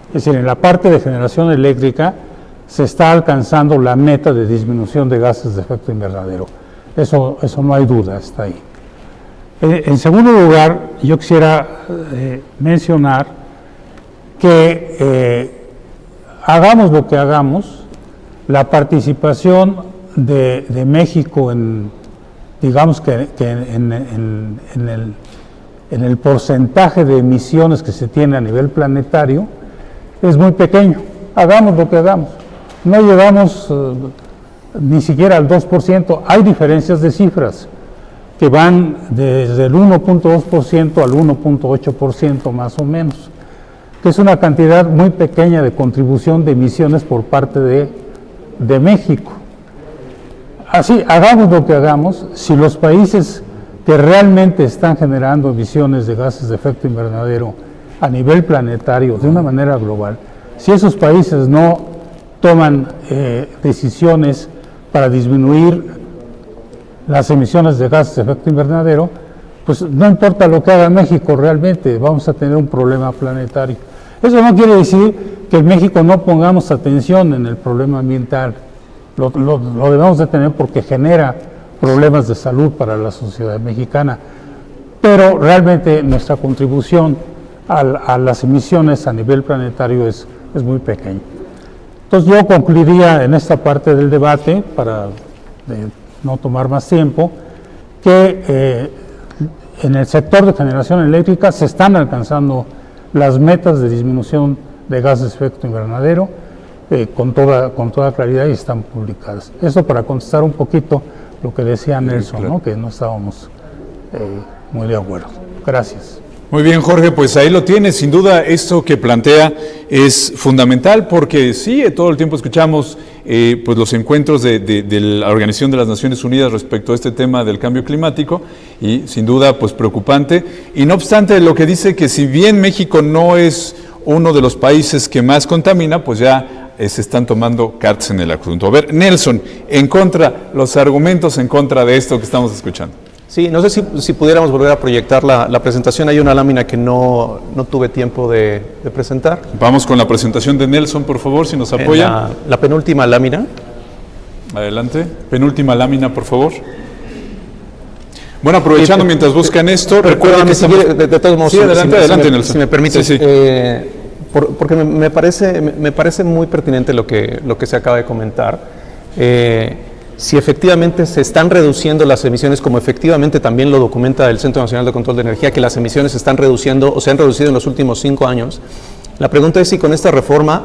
Es decir, en la parte de generación eléctrica se está alcanzando la meta de disminución de gases de efecto invernadero. Eso no hay duda, está ahí. En segundo lugar, yo quisiera mencionar que hagamos lo que hagamos, la participación de México en, digamos que en el porcentaje de emisiones que se tiene a nivel planetario es muy pequeño. Hagamos lo que hagamos. No llegamos ni siquiera al 2%. Hay diferencias de cifras que van desde el 1.2% al 1.8% más o menos, que es una cantidad muy pequeña de contribución de emisiones por parte de México. Así, hagamos lo que hagamos, si los países que realmente están generando emisiones de gases de efecto invernadero a nivel planetario de una manera global, si esos países no toman decisiones para disminuir las emisiones de gases de efecto invernadero, pues no importa lo que haga México, realmente vamos a tener un problema planetario. Eso no quiere decir que en México no pongamos atención en el problema ambiental. Lo debemos de tener porque genera problemas de salud para la sociedad mexicana, pero realmente nuestra contribución a las emisiones a nivel planetario es muy pequeña. Entonces yo concluiría en esta parte del debate, para no tomar más tiempo, que en el sector de generación eléctrica se están alcanzando las metas de disminución de gases de efecto invernadero con toda claridad y están publicadas. Eso para contestar un poquito lo que decía Nelson, ¿no? Que no estábamos muy de acuerdo. Gracias. Muy bien, Jorge, pues ahí lo tienes. Sin duda, esto que plantea es fundamental porque sí, todo el tiempo escuchamos pues los encuentros de la Organización de las Naciones Unidas respecto a este tema del cambio climático y sin duda, pues preocupante. Y no obstante, lo que dice que si bien México no es uno de los países que más contamina, pues ya se están tomando cartas en el asunto. A ver, Nelson, los argumentos en contra de esto que estamos escuchando. Sí, no sé si pudiéramos volver a proyectar la presentación. Hay una lámina que no tuve tiempo de presentar. Vamos con la presentación de Nelson, por favor, si nos apoya. La penúltima lámina. Adelante, penúltima lámina, por favor. Bueno, aprovechando mientras buscan esto, recuerden que estamos... de todos modos, sí, adelante, Nelson. Si me permite. Sí. Porque me parece muy pertinente lo que se acaba de comentar. Si efectivamente se están reduciendo las emisiones, como efectivamente también lo documenta el Centro Nacional de Control de Energía, que las emisiones se están reduciendo o se han reducido en los últimos 5 años, la pregunta es si con esta reforma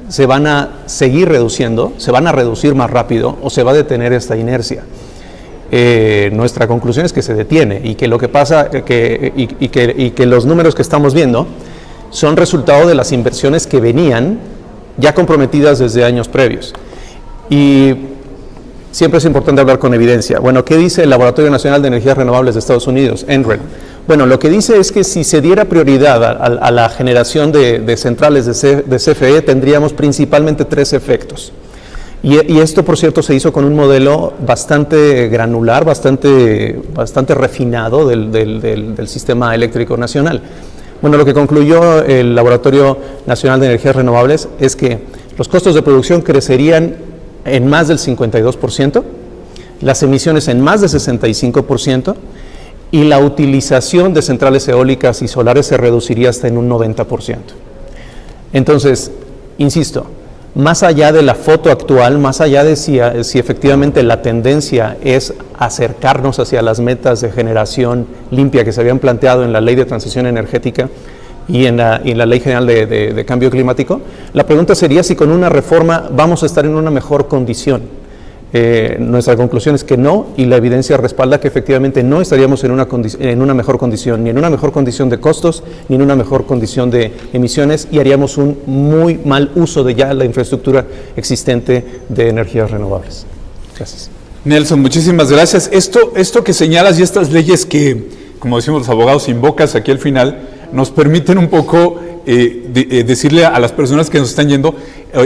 se van a seguir reduciendo, se van a reducir más rápido o se va a detener esta inercia. Nuestra conclusión es que se detiene y que lo que pasa, que los números que estamos viendo son resultado de las inversiones que venían ya comprometidas desde años previos. Y siempre es importante hablar con evidencia. Bueno, ¿qué dice el Laboratorio Nacional de Energías Renovables de Estados Unidos, NREL? Bueno, lo que dice es que si se diera prioridad a la generación de centrales de CFE, tendríamos principalmente 3 efectos. Y esto, por cierto, se hizo con un modelo bastante granular, bastante refinado del sistema eléctrico nacional. Bueno, lo que concluyó el Laboratorio Nacional de Energías Renovables es que los costos de producción crecerían en más del 52%, las emisiones en más del 65% y la utilización de centrales eólicas y solares se reduciría hasta en un 90%. Entonces, insisto, más allá de la foto actual, más allá de si efectivamente la tendencia es acercarnos hacia las metas de generación limpia que se habían planteado en la Ley de Transición Energética, y en la Ley General de Cambio Climático. La pregunta sería si con una reforma vamos a estar en una mejor condición. Nuestra conclusión es que no, y la evidencia respalda que efectivamente no estaríamos en una mejor condición, ni en una mejor condición de costos, ni en una mejor condición de emisiones, y haríamos un muy mal uso de ya la infraestructura existente de energías renovables. Gracias. Nelson, muchísimas gracias. Esto que señalas y estas leyes que, como decimos los abogados, invocas aquí al final, nos permiten un poco decirle a las personas que nos están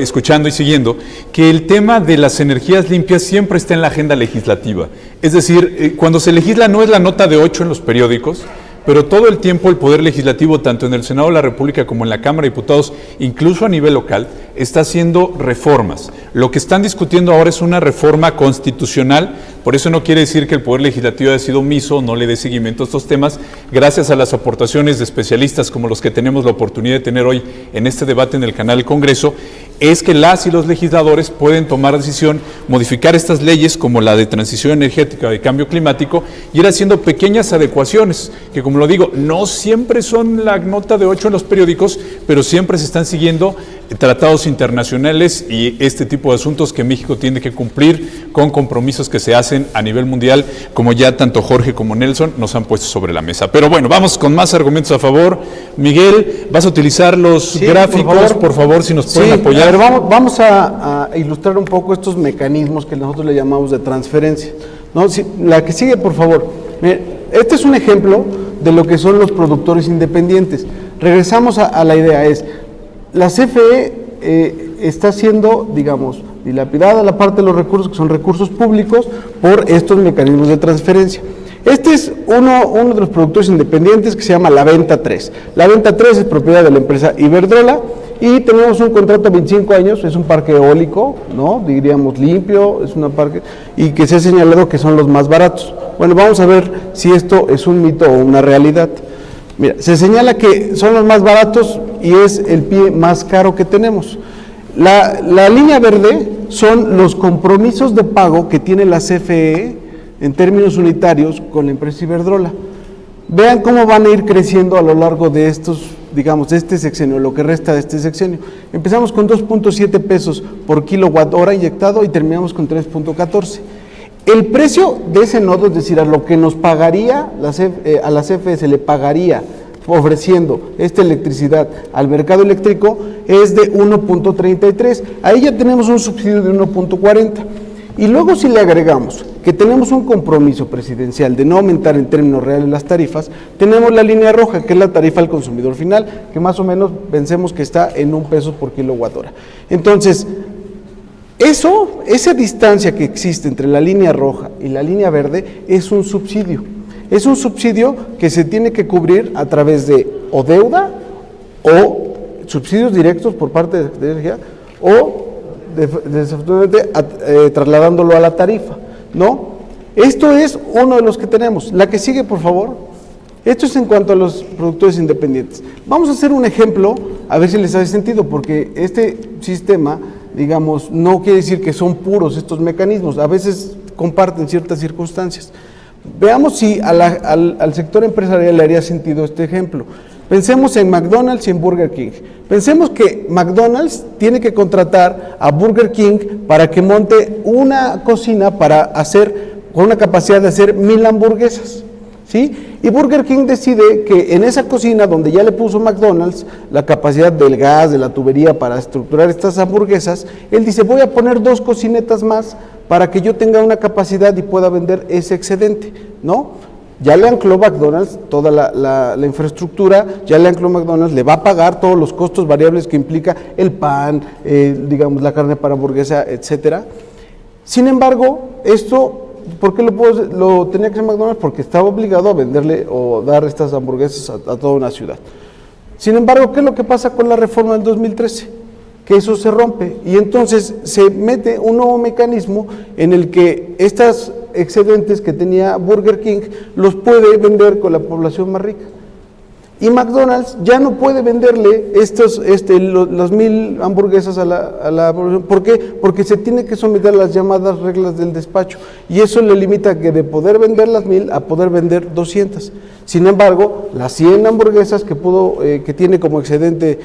escuchando y siguiendo, que el tema de las energías limpias siempre está en la agenda legislativa. Es decir, cuando se legisla no es la nota de 8 en los periódicos, pero todo el tiempo el Poder Legislativo, tanto en el Senado de la República como en la Cámara de Diputados, incluso a nivel local, está haciendo reformas. Lo que están discutiendo ahora es una reforma constitucional, por eso no quiere decir que el Poder Legislativo haya sido omiso, no le dé seguimiento a estos temas, gracias a las aportaciones de especialistas como los que tenemos la oportunidad de tener hoy en este debate en el canal del Congreso, es que las y los legisladores pueden tomar decisión, modificar estas leyes como la de transición energética, de cambio climático, y ir haciendo pequeñas adecuaciones, que como lo digo, no siempre son la nota de 8 en los periódicos, pero siempre se están siguiendo tratados internacionales y este tipo de asuntos que México tiene que cumplir con compromisos que se hacen a nivel mundial, como ya tanto Jorge como Nelson nos han puesto sobre la mesa. Pero bueno, vamos con más argumentos a favor. Miguel, ¿vas a utilizar los gráficos? Por favor, si nos pueden apoyar. A ver, vamos a ilustrar un poco estos mecanismos que nosotros le llamamos de transferencia, ¿no? La que sigue, por favor. Este es un ejemplo de lo que son los productores independientes. Regresamos a la idea, la CFE está siendo, digamos, dilapidada la parte de los recursos, que son recursos públicos, por estos mecanismos de transferencia. Este es uno de los productores independientes que se llama La Venta 3. La Venta 3 es propiedad de la empresa Iberdrola y tenemos un contrato a 25 años, es un parque eólico, ¿no? Diríamos limpio, es un parque, y que se ha señalado que son los más baratos. Bueno, vamos a ver si esto es un mito o una realidad. Mira, se señala que son los más baratos y es el pie más caro que tenemos. La línea verde son los compromisos de pago que tiene la CFE en términos unitarios con la empresa Iberdrola. Vean cómo van a ir creciendo a lo largo de estos, digamos, de este sexenio, lo que resta de este sexenio. Empezamos con 2.7 pesos por kilowatt hora inyectado y terminamos con 3.14. El precio de ese nodo, es decir, a lo que nos pagaría a la CFE se le pagaría ofreciendo esta electricidad al mercado eléctrico, es de 1.33. Ahí ya tenemos un subsidio de 1.40. Y luego si le agregamos que tenemos un compromiso presidencial de no aumentar en términos reales las tarifas, tenemos la línea roja, que es la tarifa al consumidor final, que más o menos pensemos que está en 1 peso por kilowatt hora. Entonces, esa distancia que existe entre la línea roja y la línea verde es un subsidio. Es un subsidio que se tiene que cubrir a través de o deuda o subsidios directos por parte de energía o desafortunadamente trasladándolo a la tarifa, ¿no? Esto es uno de los que tenemos. La que sigue, por favor. Esto es en cuanto a los productores independientes. Vamos a hacer un ejemplo, a ver si les hace sentido, porque este sistema, digamos, no quiere decir que son puros estos mecanismos, a veces comparten ciertas circunstancias. Veamos si al sector empresarial le haría sentido este ejemplo. Pensemos en McDonald's y en Burger King. Pensemos que McDonald's tiene que contratar a Burger King para que monte una cocina con una capacidad de hacer 1000 hamburguesas, ¿sí? Y Burger King decide que en esa cocina donde ya le puso McDonald's la capacidad del gas, de la tubería para estructurar estas hamburguesas, él dice, voy a poner 2 cocinetas más para que yo tenga una capacidad y pueda vender ese excedente, ¿no? Ya le ancló McDonald's toda la infraestructura, ya le ancló McDonald's, le va a pagar todos los costos variables que implica el pan, digamos, la carne para hamburguesa, etcétera. Sin embargo, esto, ¿por qué lo tenía que hacer McDonald's? Porque estaba obligado a venderle o dar estas hamburguesas a toda una ciudad. Sin embargo, ¿qué es lo que pasa con la reforma del 2013? Que eso se rompe y entonces se mete un nuevo mecanismo en el que estos excedentes que tenía Burger King los puede vender con la población más rica. Y McDonald's ya no puede venderle las 1000 hamburguesas a la población. ¿Por qué? Porque se tiene que someter a las llamadas reglas del despacho. Y eso le limita que de poder vender las 1000 a poder vender 200. Sin embargo, las 100 hamburguesas que tiene como excedente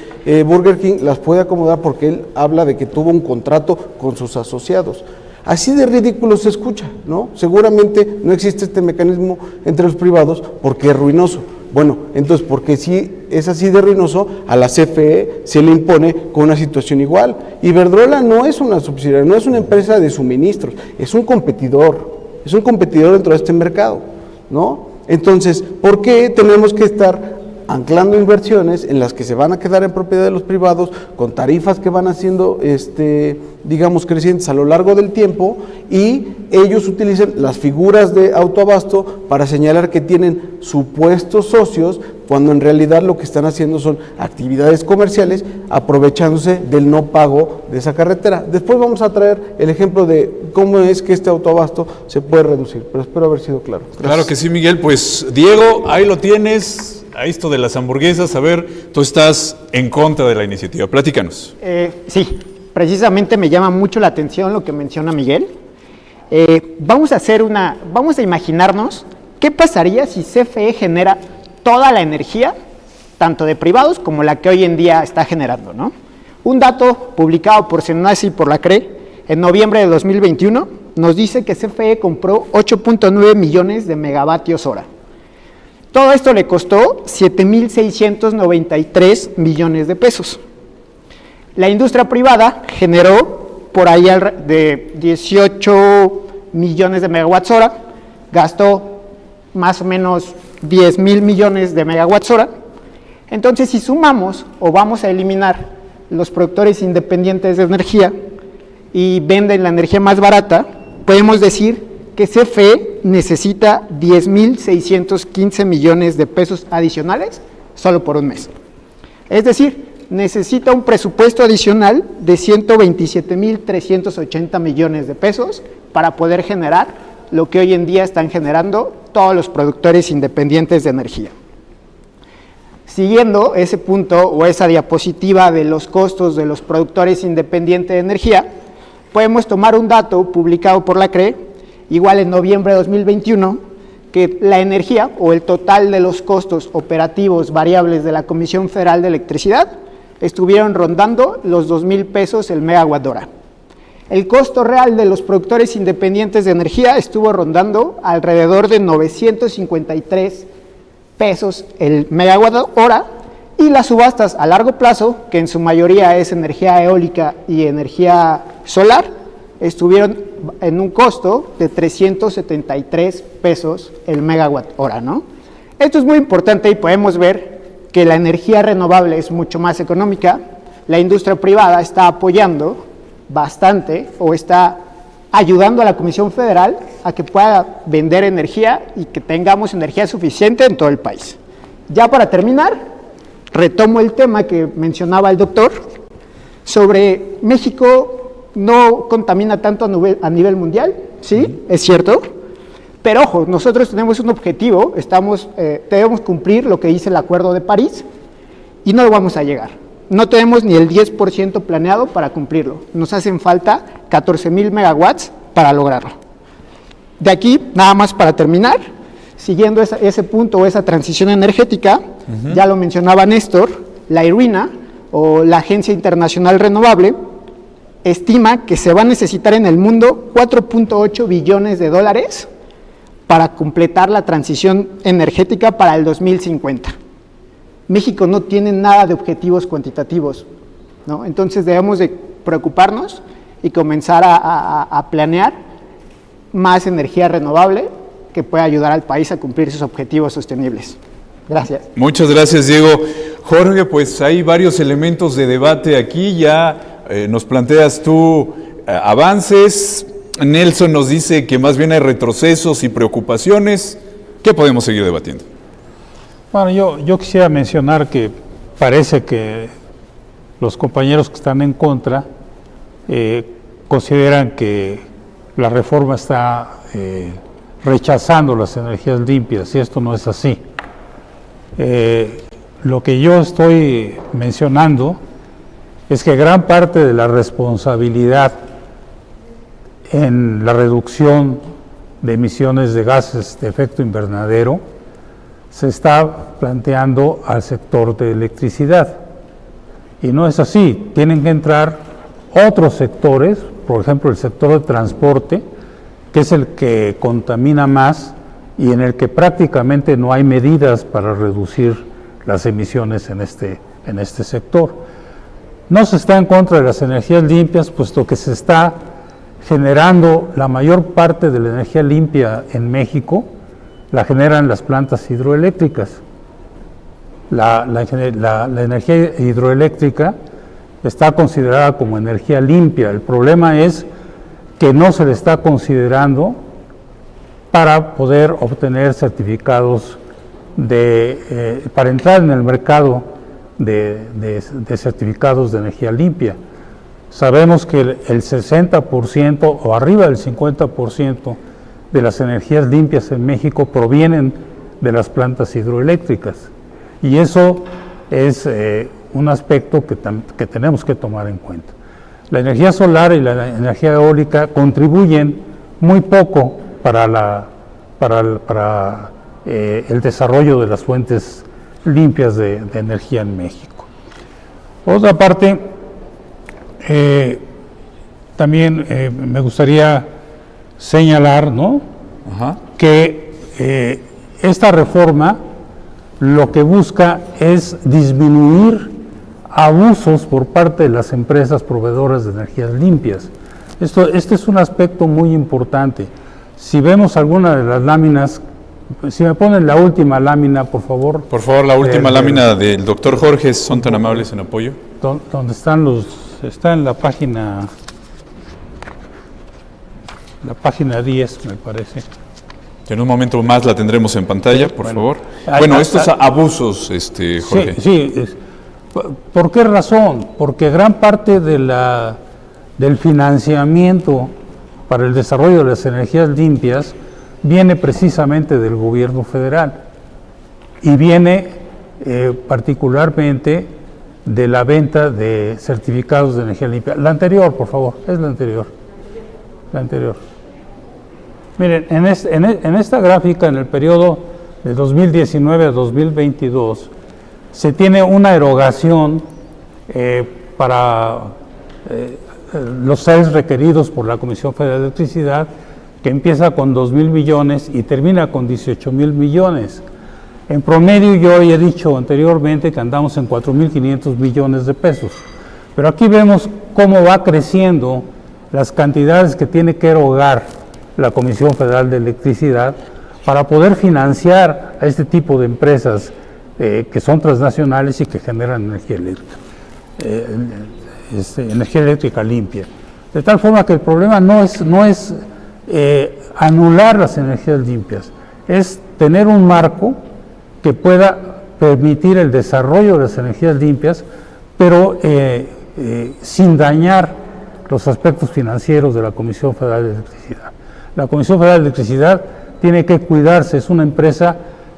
Burger King, las puede acomodar porque él habla de que tuvo un contrato con sus asociados. Así de ridículo se escucha, ¿no? Seguramente no existe este mecanismo entre los privados porque es ruinoso. Bueno, entonces, porque si es así de ruinoso, a la CFE se le impone con una situación igual. Iberdrola no es una subsidiaria, no es una empresa de suministros, es un competidor dentro de este mercado, ¿no? Entonces, ¿por qué tenemos que estar anclando inversiones en las que se van a quedar en propiedad de los privados, con tarifas que van haciendo, digamos, crecientes a lo largo del tiempo, y ellos utilizan las figuras de autoabasto para señalar que tienen supuestos socios, cuando en realidad lo que están haciendo son actividades comerciales, aprovechándose del no pago de esa carretera? Después vamos a traer el ejemplo de cómo es que este autoabasto se puede reducir, pero espero haber sido claro. Gracias. Claro que sí, Miguel. Pues, Diego, ahí lo tienes. A esto de las hamburguesas, a ver, tú estás en contra de la iniciativa, platícanos. Sí, precisamente me llama mucho la atención lo que menciona Miguel. Vamos a imaginarnos qué pasaría si CFE genera toda la energía, tanto de privados como la que hoy en día está generando, ¿no? Un dato publicado por Senasi y por la CRE en noviembre de 2021 nos dice que CFE compró 8.9 millones de megavatios hora. Todo esto le costó 7.693 millones de pesos. La industria privada generó por ahí de 18 millones de megawatts hora, gastó más o menos 10,000 millones de megawatts hora. Entonces, si sumamos o vamos a eliminar los productores independientes de energía y venden la energía más barata, podemos decir que CFE necesita 10,615 millones de pesos adicionales solo por un mes. Es decir, necesita un presupuesto adicional de 127,380 millones de pesos para poder generar lo que hoy en día están generando todos los productores independientes de energía. Siguiendo ese punto o esa diapositiva de los costos de los productores independientes de energía, podemos tomar un dato publicado por la CRE, igual en noviembre de 2021, que la energía o el total de los costos operativos variables de la Comisión Federal de Electricidad estuvieron rondando los 2,000 pesos el megawatt hora. El costo real de los productores independientes de energía estuvo rondando alrededor de 953 pesos el megawatt hora, y las subastas a largo plazo, que en su mayoría es energía eólica y energía solar, estuvieron en un costo de 373 pesos el megawatt hora, ¿no? Esto es muy importante y podemos ver que la energía renovable es mucho más económica. La industria privada está apoyando bastante o está ayudando a la Comisión Federal a que pueda vender energía y que tengamos energía suficiente en todo el país. Ya para terminar, retomo el tema que mencionaba el doctor sobre México. No contamina tanto a nivel mundial, ¿sí? Es cierto, pero ojo, nosotros tenemos un objetivo, debemos cumplir lo que dice el Acuerdo de París y no lo vamos a llegar. No tenemos ni el 10% planeado para cumplirlo, nos hacen falta 14,000 megawatts para lograrlo. De aquí, nada más para terminar, siguiendo ese punto o esa transición energética, ya lo mencionaba Néstor, la IRENA o la Agencia Internacional Renovable estima que se va a necesitar en el mundo 4.8 billones de dólares para completar la transición energética para el 2050. México no tiene nada de objetivos cuantitativos, ¿no? Entonces debemos de preocuparnos y comenzar a planear más energía renovable que pueda ayudar al país a cumplir sus objetivos sostenibles. Gracias. Muchas gracias, Diego. Jorge, pues hay varios elementos de debate aquí, ya nos planteas tú avances, Nelson nos dice que más bien hay retrocesos y preocupaciones. ¿Qué podemos seguir debatiendo? Bueno, yo quisiera mencionar que parece que los compañeros que están en contra consideran que la reforma está rechazando las energías limpias, y esto no es así. lo que yo estoy mencionando es que gran parte de la responsabilidad en la reducción de emisiones de gases de efecto invernadero se está planteando al sector de electricidad. Y no es así, tienen que entrar otros sectores, por ejemplo el sector de transporte, que es el que contamina más y en el que prácticamente no hay medidas para reducir las emisiones en este sector. No se está en contra de las energías limpias, puesto que se está generando la mayor parte de la energía limpia en México, la generan las plantas hidroeléctricas. La energía hidroeléctrica está considerada como energía limpia. El problema es que no se le está considerando para poder obtener certificados para entrar en el mercado de certificados de energía limpia. Sabemos que el 60% o arriba del 50% de las energías limpias en México provienen de las plantas hidroeléctricas. Y eso es un aspecto que tenemos que tomar en cuenta. La energía solar y la energía eólica contribuyen muy poco para el desarrollo de las fuentes limpias de energía en México. Por otra parte, también me gustaría señalar, ¿no?, que esta reforma lo que busca es disminuir abusos por parte de las empresas proveedoras de energías limpias. Este es un aspecto muy importante. Si vemos alguna de las láminas, si me ponen la última lámina, por favor. Por favor, la última lámina del doctor Jorge, son tan amables en apoyo. Donde están está en la página 10, me parece. En un momento más la tendremos en pantalla, por favor. Bueno, estos abusos, Jorge. Sí. ¿Por qué razón? Porque gran parte del financiamiento para el desarrollo de las energías limpias viene precisamente del gobierno federal y viene particularmente de la venta de certificados de energía limpia. La anterior, por favor, es la anterior. La anterior. Miren, en esta gráfica, en el periodo de 2019 a 2022, se tiene una erogación para los CES requeridos por la Comisión Federal de Electricidad, que empieza con 2,000 millones y termina con 18,000 millones. En promedio, yo ya he dicho anteriormente que andamos en 4,500 millones de pesos. Pero aquí vemos cómo va creciendo las cantidades que tiene que erogar la Comisión Federal de Electricidad para poder financiar a este tipo de empresas que son transnacionales y que generan energía eléctrica, energía eléctrica limpia. De tal forma que el problema no es anular las energías limpias, es tener un marco que pueda permitir el desarrollo de las energías limpias, pero sin dañar los aspectos financieros de la Comisión Federal de Electricidad. La Comisión Federal de Electricidad tiene que cuidarse, es una empresa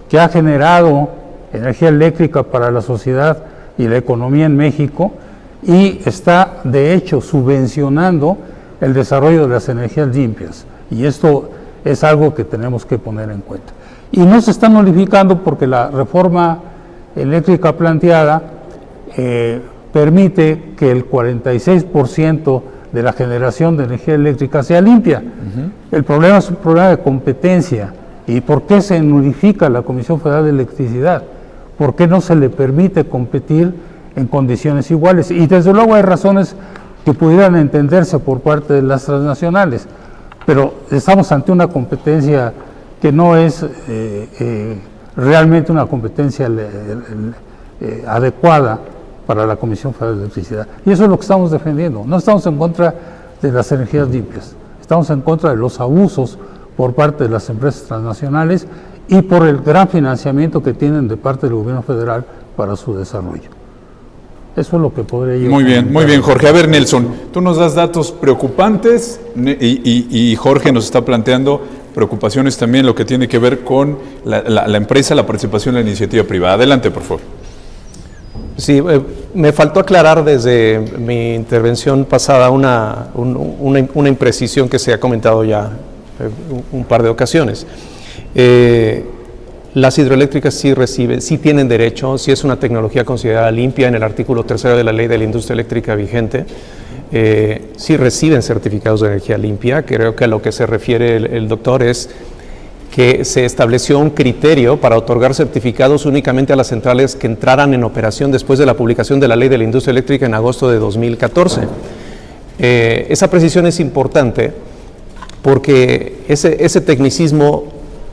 que ha generado energía eléctrica para la sociedad y la economía en México y está de hecho subvencionando el desarrollo de las energías limpias, y esto es algo que tenemos que poner en cuenta. Y no se está nulificando porque la reforma eléctrica planteada permite que el 46% de la generación de energía eléctrica sea limpia. El problema es un problema de competencia. ¿Y por qué se nulifica la Comisión Federal de Electricidad? ¿Por qué no se le permite competir en condiciones iguales? Y desde luego hay razones que pudieran entenderse por parte de las transnacionales, pero estamos ante una competencia que no es realmente una competencia adecuada para la Comisión Federal de Electricidad. Y eso es lo que estamos defendiendo. No estamos en contra de las energías limpias, estamos en contra de los abusos por parte de las empresas transnacionales y por el gran financiamiento que tienen de parte del gobierno federal para su desarrollo. Eso es lo que podría yo comentar. Muy bien, Jorge. A ver, Nelson, tú nos das datos preocupantes y Jorge nos está planteando preocupaciones también, lo que tiene que ver con la empresa, la participación en la iniciativa privada. Adelante, por favor. Sí, me faltó aclarar desde mi intervención pasada una imprecisión que se ha comentado ya un par de ocasiones. Las hidroeléctricas sí tienen derecho, sí es una tecnología considerada limpia en el artículo 3 de la Ley de la Industria Eléctrica vigente. Sí reciben certificados de energía limpia. Creo que a lo que se refiere el doctor es que se estableció un criterio para otorgar certificados únicamente a las centrales que entraran en operación después de la publicación de la Ley de la Industria Eléctrica en agosto de 2014. Esa precisión es importante porque ese tecnicismo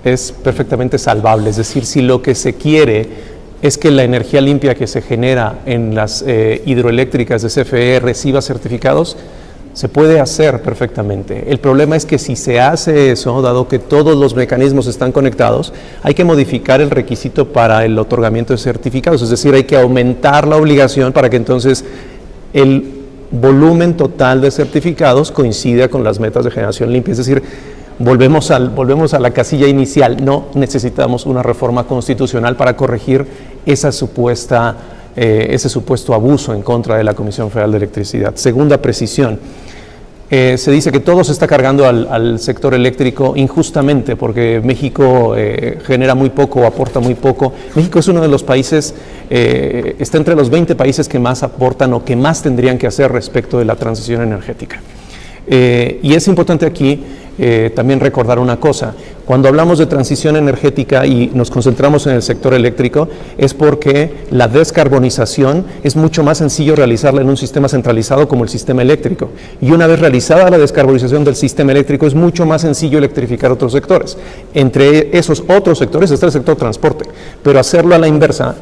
es perfectamente salvable, es decir, si lo que se quiere es que la energía limpia que se genera en las hidroeléctricas de CFE reciba certificados, se puede hacer perfectamente. El problema es que si se hace eso, dado que todos los mecanismos están conectados, hay que modificar el requisito para el otorgamiento de certificados, es decir, hay que aumentar la obligación para que entonces el volumen total de certificados coincida con las metas de generación limpia, es decir, volvemos a la casilla inicial, no necesitamos una reforma constitucional para corregir ese supuesto abuso en contra de la Comisión Federal de Electricidad. Segunda precisión, se dice que todo se está cargando al sector eléctrico injustamente porque México genera muy poco, aporta muy poco. México es uno de los países, está entre los 20 países que más aportan o que más tendrían que hacer respecto de la transición energética. Y es importante aquí también recordar una cosa, cuando hablamos de transición energética y nos concentramos en el sector eléctrico, es porque la descarbonización es mucho más sencillo realizarla en un sistema centralizado como el sistema eléctrico. Y una vez realizada la descarbonización del sistema eléctrico, es mucho más sencillo electrificar otros sectores. Entre esos otros sectores está el sector transporte, pero hacerlo a la inversa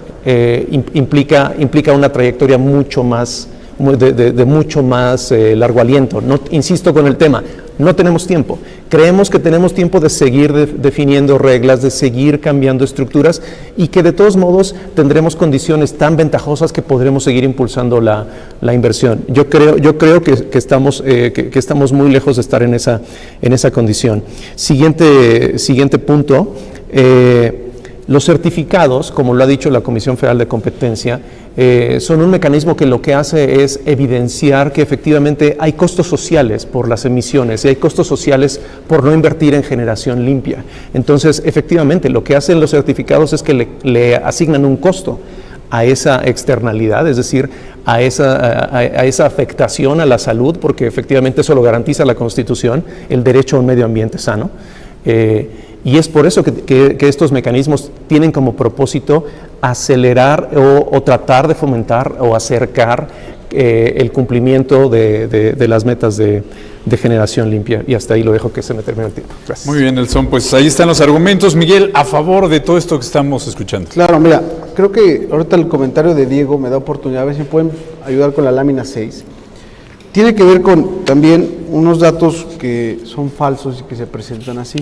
implica una trayectoria mucho más de mucho más largo aliento. No, insisto con el tema, no tenemos tiempo. Creemos que tenemos tiempo de seguir definiendo reglas, de seguir cambiando estructuras y que de todos modos tendremos condiciones tan ventajosas que podremos seguir impulsando la inversión. Yo creo que estamos muy lejos de estar en esa condición. Siguiente punto. Los certificados, como lo ha dicho la Comisión Federal de Competencia, son un mecanismo que lo que hace es evidenciar que efectivamente hay costos sociales por las emisiones y hay costos sociales por no invertir en generación limpia. Entonces, efectivamente, lo que hacen los certificados es que le asignan un costo a esa externalidad, es decir, a esa afectación a la salud, porque efectivamente eso lo garantiza la Constitución, el derecho a un medio ambiente sano. Y es por eso que estos mecanismos tienen como propósito acelerar o tratar de fomentar o acercar el cumplimiento de las metas de generación limpia. Y hasta ahí lo dejo, que se me termine el tiempo. Gracias. Muy bien, Nelson, pues ahí están los argumentos. Miguel, a favor de todo esto que estamos escuchando. Claro, mira, creo que ahorita el comentario de Diego me da oportunidad, a ver si pueden ayudar con la lámina 6. Tiene que ver con también unos datos que son falsos y que se presentan así,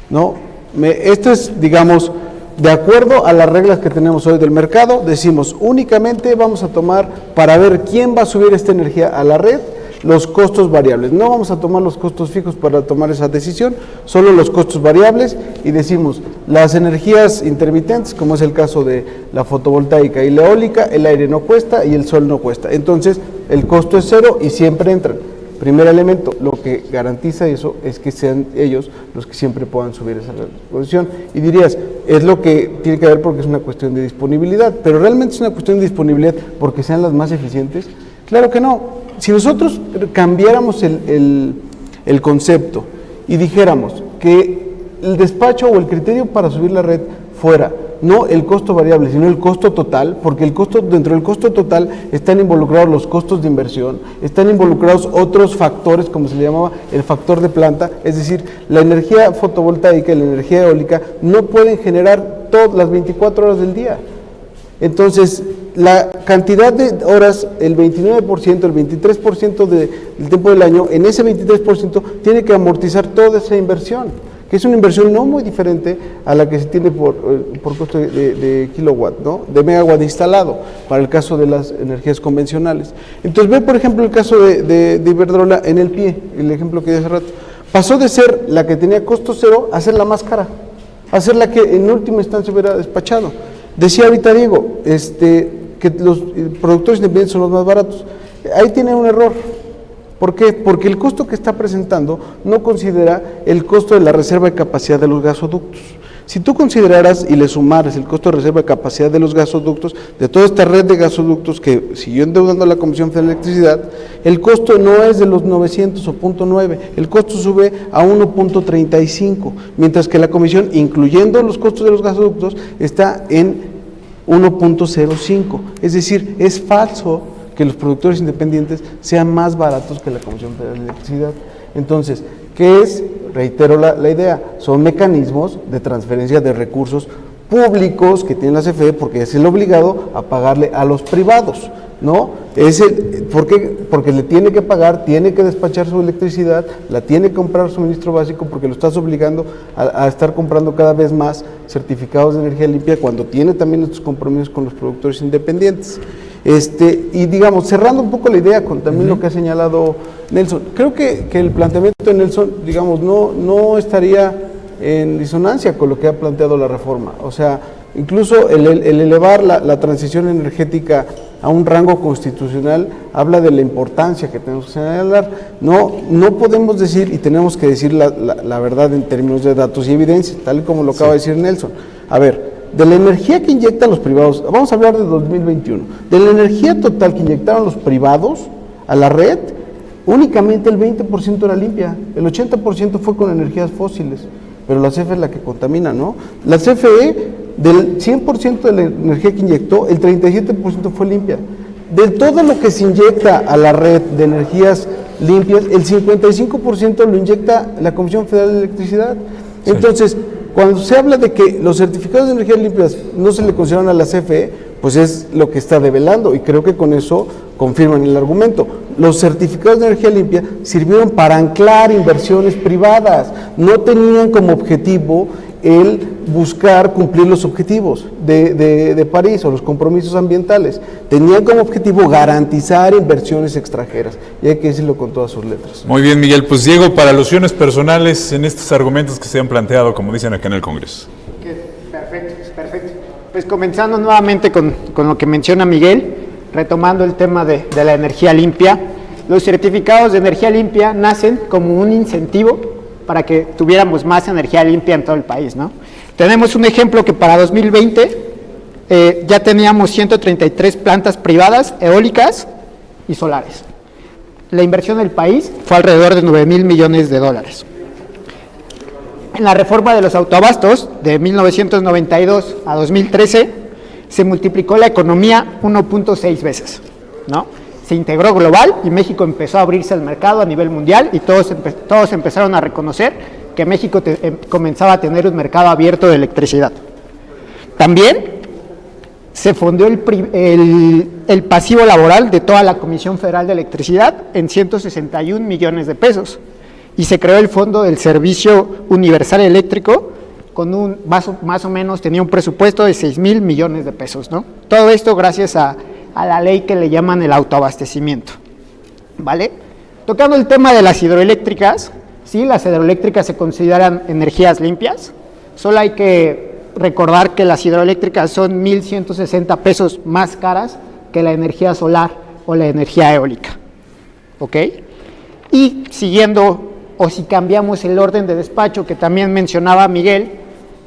¿no? Esto es, digamos, de acuerdo a las reglas que tenemos hoy del mercado, decimos únicamente vamos a tomar para ver quién va a subir esta energía a la red, los costos variables. No vamos a tomar los costos fijos para tomar esa decisión, solo los costos variables, y decimos las energías intermitentes, como es el caso de la fotovoltaica y la eólica, el aire no cuesta y el sol no cuesta. Entonces, el costo es cero y siempre entran. Primer elemento, lo que garantiza eso es que sean ellos los que siempre puedan subir esa posición. Y dirías, es lo que tiene que ver porque es una cuestión de disponibilidad, pero realmente es una cuestión de disponibilidad porque sean las más eficientes. Claro que no. Si nosotros cambiáramos el concepto y dijéramos que el despacho o el criterio para subir la red fuera no el costo variable, sino el costo total, porque dentro del costo total están involucrados los costos de inversión, están involucrados otros factores, como se le llamaba el factor de planta, es decir, la energía fotovoltaica y la energía eólica no pueden generar todas las 24 horas del día. Entonces, la cantidad de horas, el 29%, el 23% del tiempo del año, en ese 23% tiene que amortizar toda esa inversión, que es una inversión no muy diferente a la que se tiene por costo de kilowatt, ¿no? De megawatt instalado, para el caso de las energías convencionales. Entonces, ve por ejemplo el caso de Iberdrola en el pie, el ejemplo que di hace rato. Pasó de ser la que tenía costo cero a ser la más cara, a ser la que en última instancia hubiera despachado. Decía ahorita Diego, que que los productores independientes son los más baratos. Ahí tiene un error. ¿Por qué? Porque el costo que está presentando no considera el costo de la reserva de capacidad de los gasoductos. Si tú consideraras y le sumaras el costo de reserva de capacidad de los gasoductos, de toda esta red de gasoductos que siguió endeudando a la Comisión Federal de Electricidad, el costo no es de los 900 o 0.9, el costo sube a 1.35, mientras que la Comisión, incluyendo los costos de los gasoductos, está en 1.05. Es decir, es falso que los productores independientes sean más baratos que la Comisión Federal de Electricidad. Entonces, ¿qué es? Reitero la idea, son mecanismos de transferencia de recursos públicos que tiene la CFE porque es el obligado a pagarle a los privados, ¿no? ¿Por qué? Porque le tiene que pagar, tiene que despachar su electricidad, la tiene que comprar suministro básico porque lo estás obligando a estar comprando cada vez más certificados de energía limpia cuando tiene también estos compromisos con los productores independientes. Y digamos, cerrando un poco la idea con también lo que ha señalado Nelson, creo que el planteamiento de Nelson, digamos, no estaría en disonancia con lo que ha planteado la reforma. O sea, incluso el elevar la transición energética a un rango constitucional habla de la importancia que tenemos que señalar. No podemos decir, y tenemos que decir la verdad en términos de datos y evidencias, tal y como lo acaba de decir Nelson. A ver, de la energía que inyectan los privados, vamos a hablar de 2021, de la energía total que inyectaron los privados a la red, únicamente el 20% era limpia, el 80% fue con energías fósiles, pero la CFE es la que contamina, ¿no? La CFE, del 100% de la energía que inyectó, el 37% fue limpia. De todo lo que se inyecta a la red de energías limpias, el 55% lo inyecta la Comisión Federal de Electricidad. Entonces, cuando se habla de que los certificados de energías limpias no se le consideran a la CFE, pues es lo que está develando y creo que con eso confirman el argumento. Los certificados de energía limpia sirvieron para anclar inversiones privadas, no tenían como objetivo el buscar cumplir los objetivos de París o los compromisos ambientales, tenían como objetivo garantizar inversiones extranjeras, y hay que decirlo con todas sus letras. Muy bien, Miguel. Pues Diego, para alusiones personales en estos argumentos que se han planteado, como dicen acá en el Congreso. Perfecto. Pues comenzando nuevamente con lo que menciona Miguel, retomando el tema de la energía limpia, los certificados de energía limpia nacen como un incentivo para que tuviéramos más energía limpia en todo el país, ¿no? Tenemos un ejemplo que para 2020 ya teníamos 133 plantas privadas, eólicas y solares. La inversión del país fue alrededor de 9,000 millones de dólares. En la reforma de los autoabastos de 1992 a 2013 se multiplicó la economía 1.6 veces, ¿no? Se integró global y México empezó a abrirse al mercado a nivel mundial y todos empezaron a reconocer que México comenzaba a tener un mercado abierto de electricidad. También se fundó el pasivo laboral de toda la Comisión Federal de Electricidad en 161 millones de pesos y se creó el Fondo del Servicio Universal Eléctrico con más o menos tenía un presupuesto de 6,000 millones de pesos, ¿no? Todo esto gracias a la ley que le llaman el autoabastecimiento, ¿vale? Tocando el tema de las hidroeléctricas, sí, las hidroeléctricas se consideran energías limpias, solo hay que recordar que las hidroeléctricas son 1,160 pesos más caras que la energía solar o la energía eólica, ¿ok? Y siguiendo, o si cambiamos el orden de despacho que también mencionaba Miguel,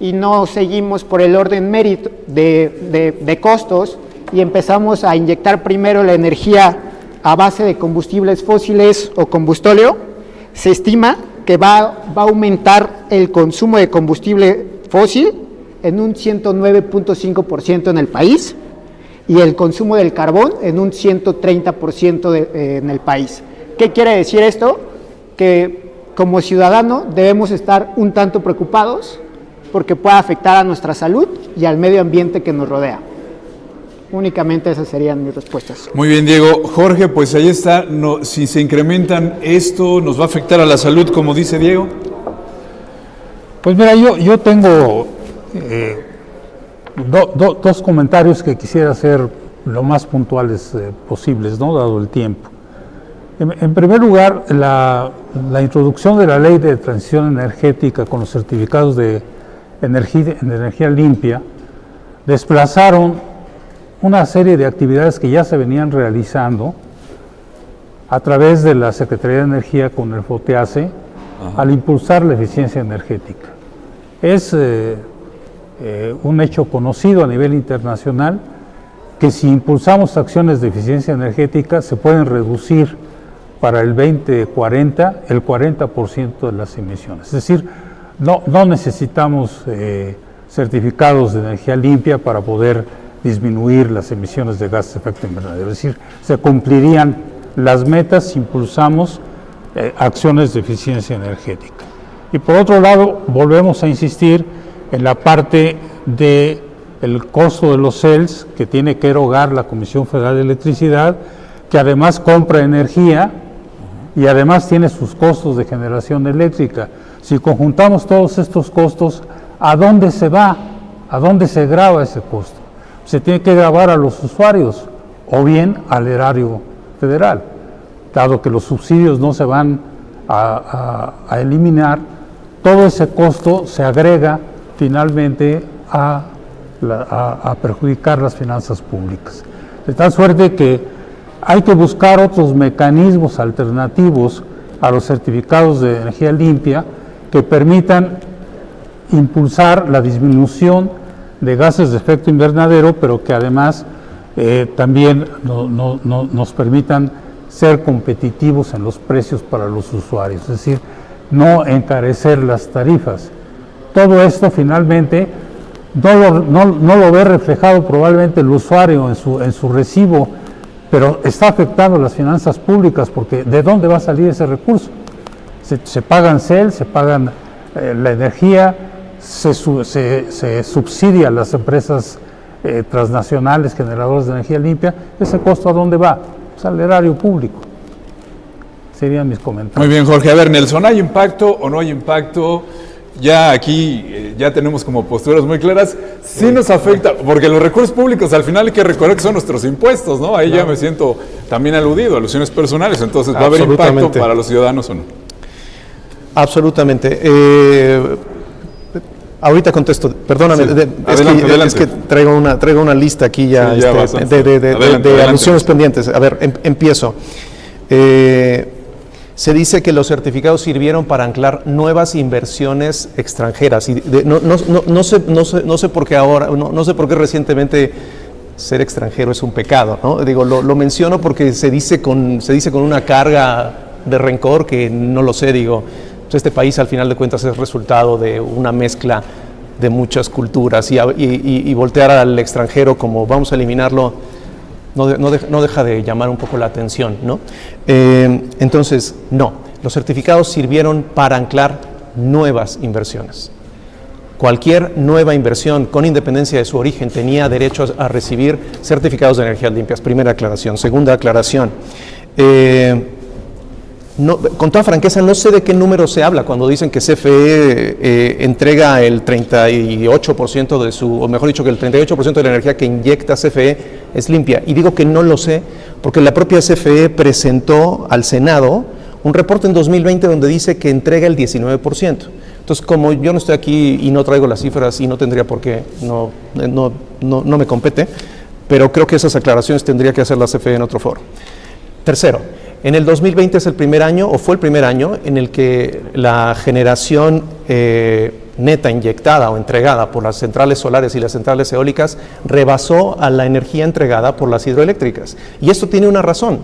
y no seguimos por el orden mérito de costos, y empezamos a inyectar primero la energía a base de combustibles fósiles o combustóleo, se estima que va a aumentar el consumo de combustible fósil en un 109.5% en el país y el consumo del carbón en un 130% en el país. ¿Qué quiere decir esto? Que como ciudadano debemos estar un tanto preocupados porque puede afectar a nuestra salud y al medio ambiente que nos rodea. Únicamente esas serían mis respuestas. Muy bien, Diego. Jorge, pues ahí está. Si se incrementan esto, ¿nos va a afectar a la salud, como dice Diego? Pues mira, yo tengo dos comentarios que quisiera hacer lo más puntuales posibles, ¿no? Dado el tiempo. En primer lugar, la introducción de la ley de transición energética con los certificados de energía limpia desplazaron una serie de actividades que ya se venían realizando a través de la Secretaría de Energía con el FOTEACE al impulsar la eficiencia energética. Es un hecho conocido a nivel internacional que si impulsamos acciones de eficiencia energética se pueden reducir para el 2040 el 40% de las emisiones. Es decir, no necesitamos certificados de energía limpia para poder disminuir las emisiones de gases de efecto invernadero. Es decir, se cumplirían las metas si impulsamos acciones de eficiencia energética. Y por otro lado, volvemos a insistir en la parte del costo de los CELS que tiene que erogar la Comisión Federal de Electricidad, que además compra energía y además tiene sus costos de generación eléctrica. Si conjuntamos todos estos costos, ¿a dónde se va? ¿A dónde se grava ese costo? Se tiene que gravar a los usuarios o bien al erario federal. Dado que los subsidios no se van a eliminar, todo ese costo se agrega finalmente a perjudicar las finanzas públicas. De tal suerte que hay que buscar otros mecanismos alternativos a los certificados de energía limpia que permitan impulsar la disminución de gases de efecto invernadero, pero que además también nos permitan ser competitivos en los precios para los usuarios, es decir, no encarecer las tarifas. Todo esto finalmente no lo ve reflejado probablemente el usuario en su recibo, pero está afectando las finanzas públicas, porque ¿de dónde va a salir ese recurso? Se pagan CEL, se pagan la energía, se subsidia a las empresas transnacionales generadoras de energía limpia. ¿Ese costo a dónde va? Pues al erario público. Serían mis comentarios. Muy bien, Jorge. A ver, Nelson, ¿hay impacto o no hay impacto? Ya aquí ya tenemos como posturas muy claras. Sí nos afecta, porque los recursos públicos al final hay que recordar que son nuestros impuestos, ¿no? Ahí ya me siento también alusiones personales. Entonces, ¿va a haber impacto para los ciudadanos o no? Absolutamente. Ahorita contesto, perdóname, adelante. Es que traigo una lista aquí ya, sí, ya de alusiones pendientes. A ver, empiezo. Se dice que los certificados sirvieron para anclar nuevas inversiones extranjeras. Y no sé por qué ahora, no sé por qué recientemente ser extranjero es un pecado, ¿no? Digo, lo menciono porque se dice con una carga de rencor que no lo sé, digo. Este país al final de cuentas es resultado de una mezcla de muchas culturas y voltear al extranjero como vamos a eliminarlo no deja de llamar un poco la atención, ¿no? Entonces, no, los certificados sirvieron para anclar nuevas inversiones. Cualquier nueva inversión, con independencia de su origen, tenía derecho a recibir certificados de energías limpias. Primera aclaración. Segunda aclaración. Con toda franqueza, no sé de qué número se habla cuando dicen que CFE entrega el 38% de su, o mejor dicho, que el 38% de la energía que inyecta CFE es limpia. Y digo que no lo sé porque la propia CFE presentó al Senado un reporte en 2020 donde dice que entrega el 19%. Entonces, como yo no estoy aquí y no traigo las cifras y no tendría por qué, no me compete, pero creo que esas aclaraciones tendría que hacer la CFE en otro foro. Tercero, en el 2020 es el primer año, o fue el primer año, en el que la generación neta inyectada o entregada por las centrales solares y las centrales eólicas rebasó a la energía entregada por las hidroeléctricas. Y esto tiene una razón,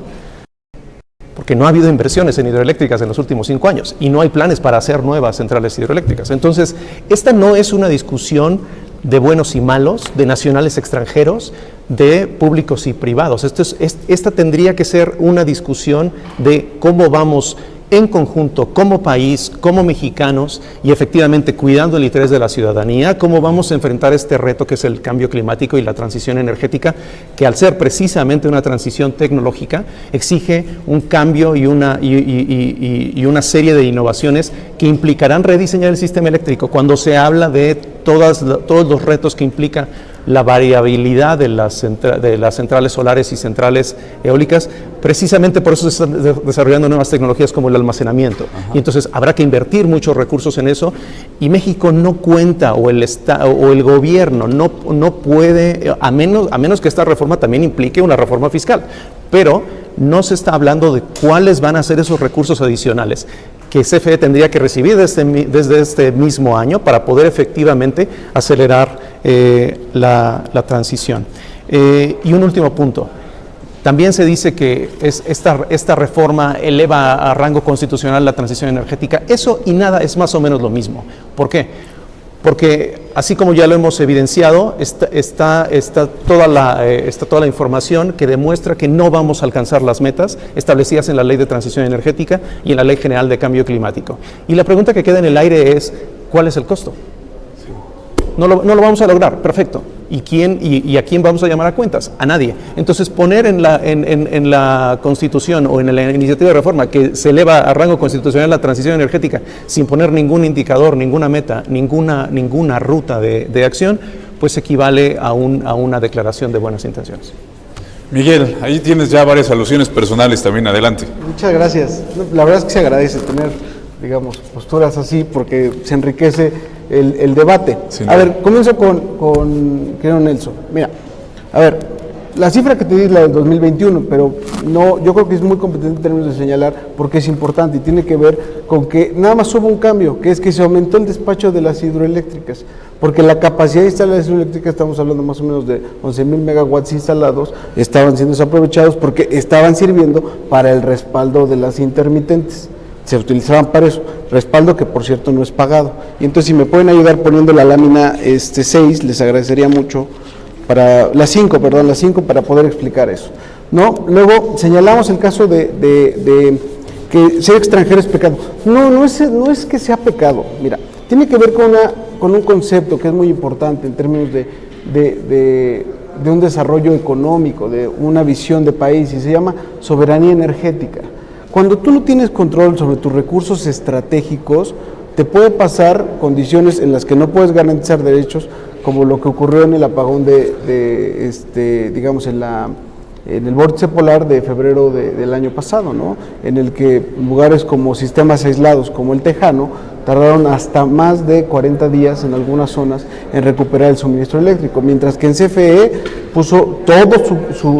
porque no ha habido inversiones en hidroeléctricas en los últimos 5 años y no hay planes para hacer nuevas centrales hidroeléctricas. Entonces, esta no es una discusión de buenos y malos, de nacionales extranjeros, de públicos y privados. Esta tendría que ser una discusión de cómo vamos en conjunto, como país, como mexicanos, y efectivamente cuidando el interés de la ciudadanía, cómo vamos a enfrentar este reto que es el cambio climático y la transición energética, que al ser precisamente una transición tecnológica, exige un cambio y una serie de innovaciones que implicarán rediseñar el sistema eléctrico. Cuando se habla de todos los retos que implica la variabilidad de las centrales solares y centrales eólicas. Precisamente por eso se están desarrollando nuevas tecnologías como el almacenamiento. Y entonces habrá que invertir muchos recursos en eso, y México no cuenta, o el gobierno no puede, a menos que esta reforma también implique una reforma fiscal, pero no se está hablando de cuáles van a ser esos recursos adicionales que CFE tendría que recibir desde este mismo año para poder efectivamente acelerar la transición. Y un último punto. También se dice que esta reforma eleva a rango constitucional la transición energética. Eso y nada es más o menos lo mismo. ¿Por qué? Porque así como ya lo hemos evidenciado, está toda la información que demuestra que no vamos a alcanzar las metas establecidas en la Ley de Transición Energética y en la Ley General de Cambio Climático. Y la pregunta que queda en el aire es, ¿cuál es el costo? No lo vamos a lograr, perfecto. ¿Y a quién vamos a llamar a cuentas? A nadie. Entonces, poner en la Constitución o en la iniciativa de reforma que se eleva a rango constitucional la transición energética sin poner ningún indicador, ninguna meta, ninguna ruta de acción, pues equivale a una declaración de buenas intenciones. Miguel, ahí tienes ya varias alusiones personales también, adelante. Muchas gracias. La verdad es que se agradece tener, digamos, posturas así porque se enriquece el debate. A ver, comienzo con querido Nelson. Mira, a ver, la cifra que te di es la del 2021, pero no, yo creo que es muy competente en términos de señalar porque es importante y tiene que ver con que nada más hubo un cambio, que es que se aumentó el despacho de las hidroeléctricas, porque la capacidad de instalar las hidroeléctricas, estamos hablando más o menos de 11,000 megawatts instalados, estaban siendo desaprovechados porque estaban sirviendo para el respaldo de las intermitentes. Se utilizaban para eso, respaldo que por cierto no es pagado. Y entonces si me pueden ayudar poniendo la lámina 6, les agradecería mucho, para la 5 para poder explicar eso. ¿No? Luego señalamos el caso de que ser extranjero es pecado. No es que sea pecado, mira, tiene que ver con un concepto que es muy importante en términos de un desarrollo económico, de una visión de país, y se llama soberanía energética. Cuando tú no tienes control sobre tus recursos estratégicos, te puede pasar condiciones en las que no puedes garantizar derechos, como lo que ocurrió en el apagón digamos, en el vórtice polar de febrero del año pasado, ¿no? En el que lugares como sistemas aislados, como el Tejano, tardaron hasta más de 40 días en algunas zonas en recuperar el suministro eléctrico, mientras que en CFE puso todo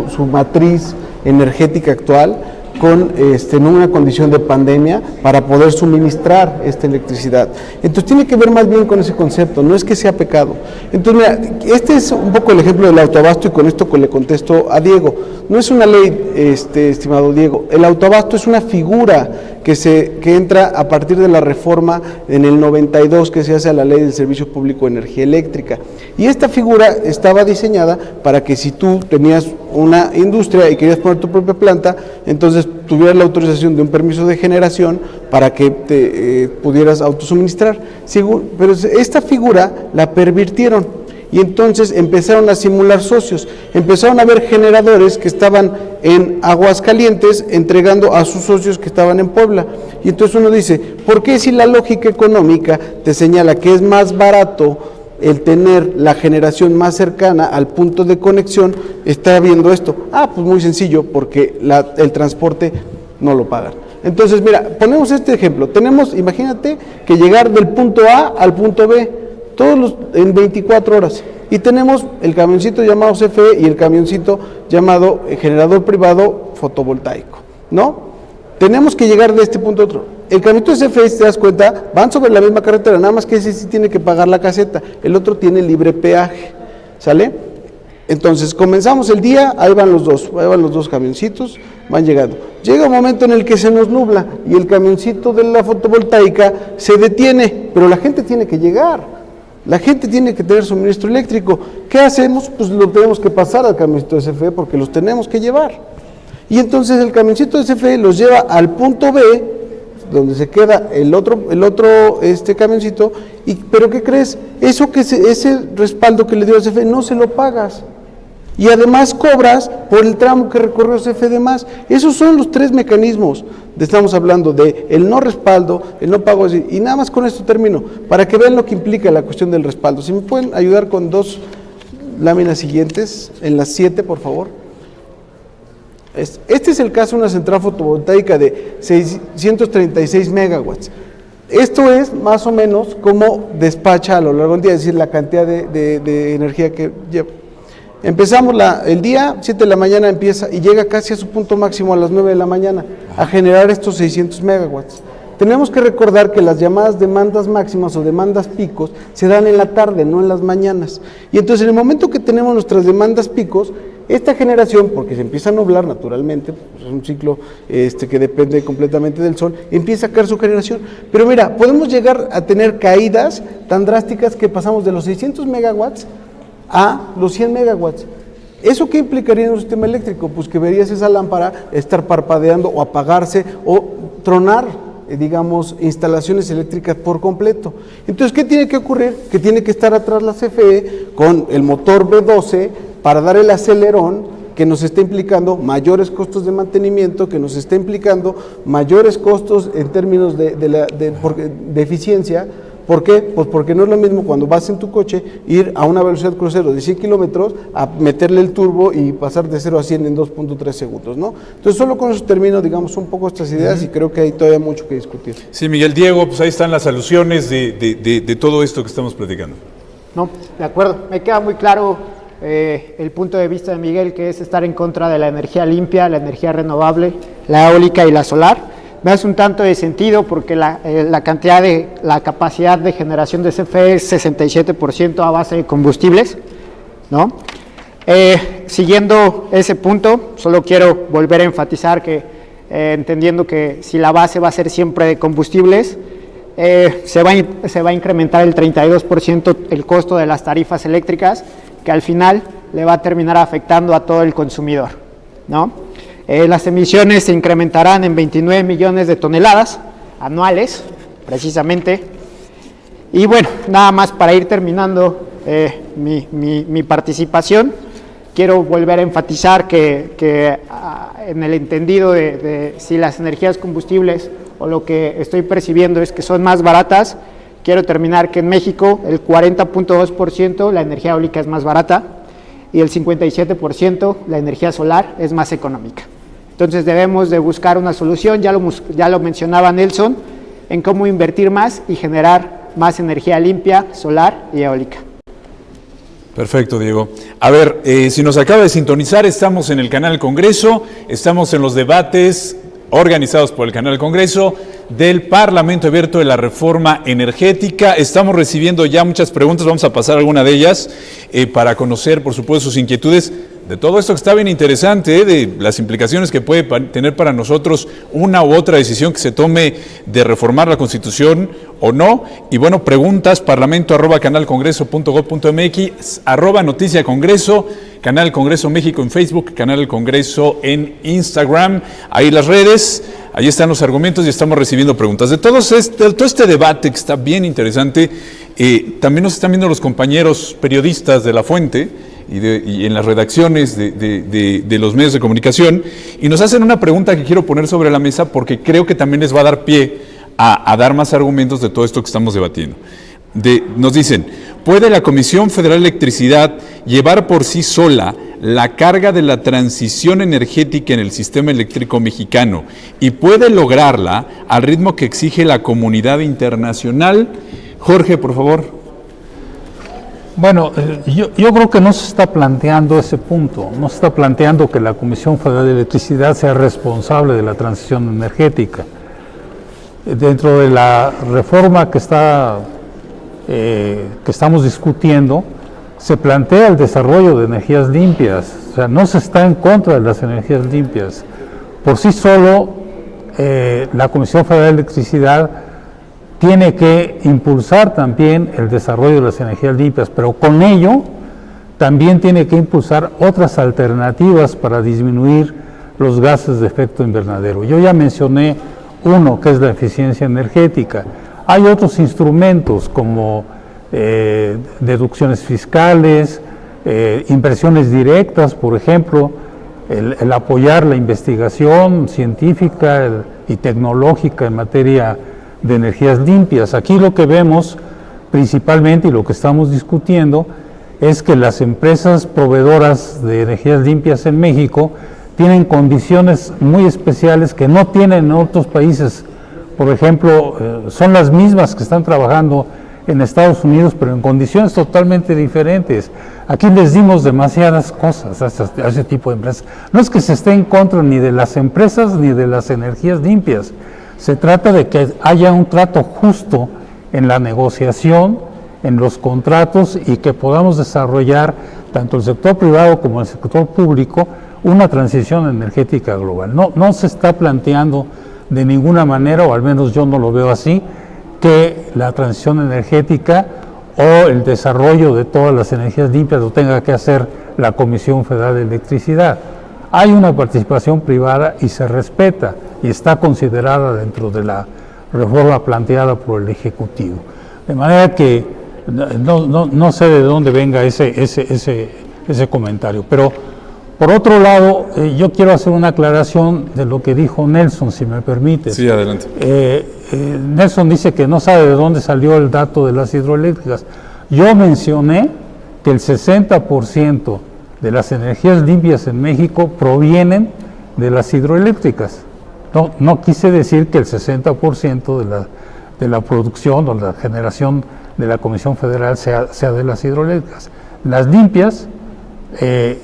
su matriz energética actual en una condición de pandemia para poder suministrar esta electricidad. Entonces tiene que ver más bien con ese concepto, no es que sea pecado. Entonces mira, este es un poco el ejemplo del autoabasto y con esto le contesto a Diego. No es una ley, estimado Diego, el autoabasto es una figura que entra a partir de la reforma en el 92 que se hace a la Ley del Servicio Público de Energía Eléctrica. Y esta figura estaba diseñada para que si tú tenías una industria y querías poner tu propia planta, entonces tuvieras la autorización de un permiso de generación para que te pudieras autosuministrar. Pero esta figura la pervirtieron. Y entonces empezaron a simular socios, empezaron a ver generadores que estaban en Aguascalientes entregando a sus socios que estaban en Puebla. Y entonces uno dice, ¿por qué si la lógica económica te señala que es más barato el tener la generación más cercana al punto de conexión, está viendo esto? Pues muy sencillo, porque el transporte no lo pagan. Entonces, mira, ponemos este ejemplo. Imagínate que llegar del punto A al punto B, en 24 horas. Y tenemos el camioncito llamado CFE y el camioncito llamado generador privado fotovoltaico, ¿no? Tenemos que llegar de este punto a otro. El camioncito de CFE, si te das cuenta, van sobre la misma carretera, nada más que ese sí tiene que pagar la caseta, el otro tiene libre peaje, ¿sale? Entonces comenzamos el día, ahí van los dos camioncitos, van llegando. Llega un momento en el que se nos nubla y el camioncito de la fotovoltaica se detiene, pero la gente tiene que llegar. La gente tiene que tener suministro eléctrico. ¿Qué hacemos? Pues lo tenemos que pasar al camioncito de CFE porque los tenemos que llevar. Y entonces el camioncito de CFE los lleva al punto B, donde se queda el otro camioncito. ¿Pero qué crees? Ese respaldo que le dio a CFE no se lo pagas. Y además cobras por el tramo que recorrió CFE de más. Esos son los tres mecanismos. Estamos hablando de el no respaldo, el no pago, y nada más con esto termino, para que vean lo que implica la cuestión del respaldo. Si me pueden ayudar con dos láminas siguientes, en las 7, por favor. Este es el caso de una central fotovoltaica de 636 megawatts. Esto es más o menos como despacha a lo largo del día, es decir, la cantidad de energía que lleva. Empezamos el día, 7 de la mañana empieza y llega casi a su punto máximo a las 9 de la mañana a generar estos 600 megawatts. Tenemos que recordar que las llamadas demandas máximas o demandas picos se dan en la tarde, no en las mañanas. Y entonces en el momento que tenemos nuestras demandas picos, esta generación, porque se empieza a nublar naturalmente, pues es un ciclo que depende completamente del sol, empieza a caer su generación. Pero mira, podemos llegar a tener caídas tan drásticas que pasamos de los 600 megawatts a los 100 megawatts. ¿Eso qué implicaría en un sistema eléctrico? Pues que verías esa lámpara estar parpadeando o apagarse o tronar, digamos, instalaciones eléctricas por completo. Entonces, ¿qué tiene que ocurrir? Que tiene que estar atrás la CFE con el motor B12 para dar el acelerón que nos está implicando mayores costos de mantenimiento, que nos está implicando mayores costos en términos de eficiencia. ¿Por qué? Pues porque no es lo mismo cuando vas en tu coche ir a una velocidad crucero de 100 kilómetros a meterle el turbo y pasar de 0 a 100 en 2.3 segundos, ¿no? Entonces solo con eso termino, digamos, un poco estas ideas y creo que hay todavía mucho que discutir. Sí, Miguel, Diego, pues ahí están las alusiones de todo esto que estamos platicando. No, de acuerdo. Me queda muy claro el punto de vista de Miguel, que es estar en contra de la energía limpia, la energía renovable, la eólica y la solar. Me hace un tanto de sentido porque la capacidad de generación de CFE es 67% a base de combustibles, ¿no? Siguiendo ese punto, solo quiero volver a enfatizar que entendiendo que si la base va a ser siempre de combustibles, se va a incrementar el 32% el costo de las tarifas eléctricas, que al final le va a terminar afectando a todo el consumidor, ¿no? Las emisiones se incrementarán en 29 millones de toneladas anuales, precisamente. Y bueno, nada más para ir terminando mi participación, quiero volver a enfatizar que en el entendido de si las energías combustibles o lo que estoy percibiendo es que son más baratas, quiero terminar que en México el 40.2% la energía eólica es más barata y el 57% la energía solar es más económica. Entonces debemos de buscar una solución, ya lo mencionaba Nelson, en cómo invertir más y generar más energía limpia, solar y eólica. Perfecto, Diego. A ver, si nos acaba de sintonizar, estamos en el canal Congreso, estamos en los debates organizados por el canal Congreso del Parlamento Abierto de la Reforma Energética. Estamos recibiendo ya muchas preguntas, vamos a pasar alguna de ellas para conocer, por supuesto, sus inquietudes de todo esto que está bien interesante, de las implicaciones que puede tener para nosotros una u otra decisión que se tome de reformar la Constitución o no. Y bueno, preguntas, parlamento@canalcongreso.gov.mx, @noticiacongreso, Canal Congreso México en Facebook, Canal Congreso en Instagram, ahí las redes, ahí están los argumentos y estamos recibiendo preguntas. De todo este debate que está bien interesante, también nos están viendo los compañeros periodistas de La Fuente y en las redacciones de los medios de comunicación, y nos hacen una pregunta que quiero poner sobre la mesa porque creo que también les va a dar pie a dar más argumentos de todo esto que estamos debatiendo. Nos dicen, ¿puede la Comisión Federal de Electricidad llevar por sí sola la carga de la transición energética en el sistema eléctrico mexicano y puede lograrla al ritmo que exige la comunidad internacional? Jorge, por favor. Bueno, yo creo que no se está planteando ese punto, no se está planteando que la Comisión Federal de Electricidad sea responsable de la transición energética. Dentro de la reforma que estamos discutiendo, se plantea el desarrollo de energías limpias, o sea, no se está en contra de las energías limpias. Por sí solo, la Comisión Federal de Electricidad tiene que impulsar también el desarrollo de las energías limpias, pero con ello también tiene que impulsar otras alternativas para disminuir los gases de efecto invernadero. Yo ya mencioné uno, que es la eficiencia energética. Hay otros instrumentos como deducciones fiscales, inversiones directas, por ejemplo, el apoyar la investigación científica y tecnológica en materia de energías limpias. Aquí lo que vemos principalmente y lo que estamos discutiendo es que las empresas proveedoras de energías limpias en México tienen condiciones muy especiales que no tienen en otros países. Por ejemplo, son las mismas que están trabajando en Estados Unidos, pero en condiciones totalmente diferentes. Aquí les dimos demasiadas cosas a ese tipo de empresas. No es que se esté en contra ni de las empresas ni de las energías limpias. Se trata de que haya un trato justo en la negociación, en los contratos, y que podamos desarrollar, tanto el sector privado como el sector público, una transición energética global. No se está planteando de ninguna manera, o al menos yo no lo veo así, que la transición energética o el desarrollo de todas las energías limpias lo tenga que hacer la Comisión Federal de Electricidad. Hay una participación privada y se respeta y está considerada dentro de la reforma planteada por el Ejecutivo. De manera que no sé de dónde venga ese comentario, pero por otro lado, yo quiero hacer una aclaración de lo que dijo Nelson, si me permite. Sí, adelante. Nelson dice que no sabe de dónde salió el dato de las hidroeléctricas. Yo mencioné que el 60% de las energías limpias en México provienen de las hidroeléctricas. No quise decir que el 60% de la producción o la generación de la Comisión Federal sea de las hidroeléctricas. Las limpias, el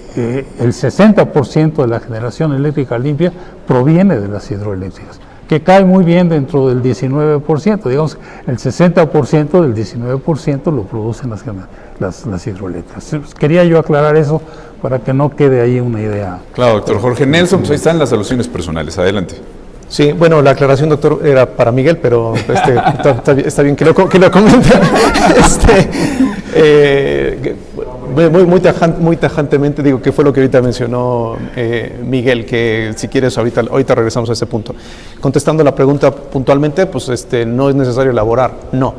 60% de la generación eléctrica limpia proviene de las hidroeléctricas, que cae muy bien dentro del 19%. Digamos, el 60% del 19% lo producen las hidroeléctricas. Quería yo aclarar eso para que no quede ahí una idea. Claro, doctor Jorge. Nelson, pues ahí están las alusiones personales. Adelante. Sí, bueno, la aclaración, doctor, era para Miguel, pero está bien que lo comente. Muy tajantemente digo que fue lo que ahorita mencionó Miguel, que si quieres ahorita regresamos a ese punto. Contestando la pregunta puntualmente, pues no es necesario elaborar. No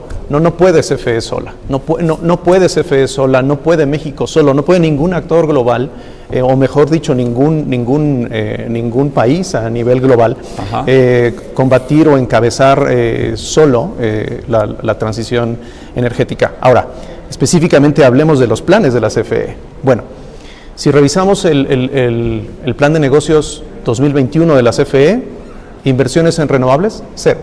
puede CFE sola, no puede CFE sola, no puede México solo, no puede ningún actor global, o mejor dicho, ningún país a nivel global, combatir o encabezar solo la transición energética. Ahora, específicamente hablemos de los planes de la CFE. Bueno, si revisamos el plan de negocios 2021 de la CFE, inversiones en renovables, cero.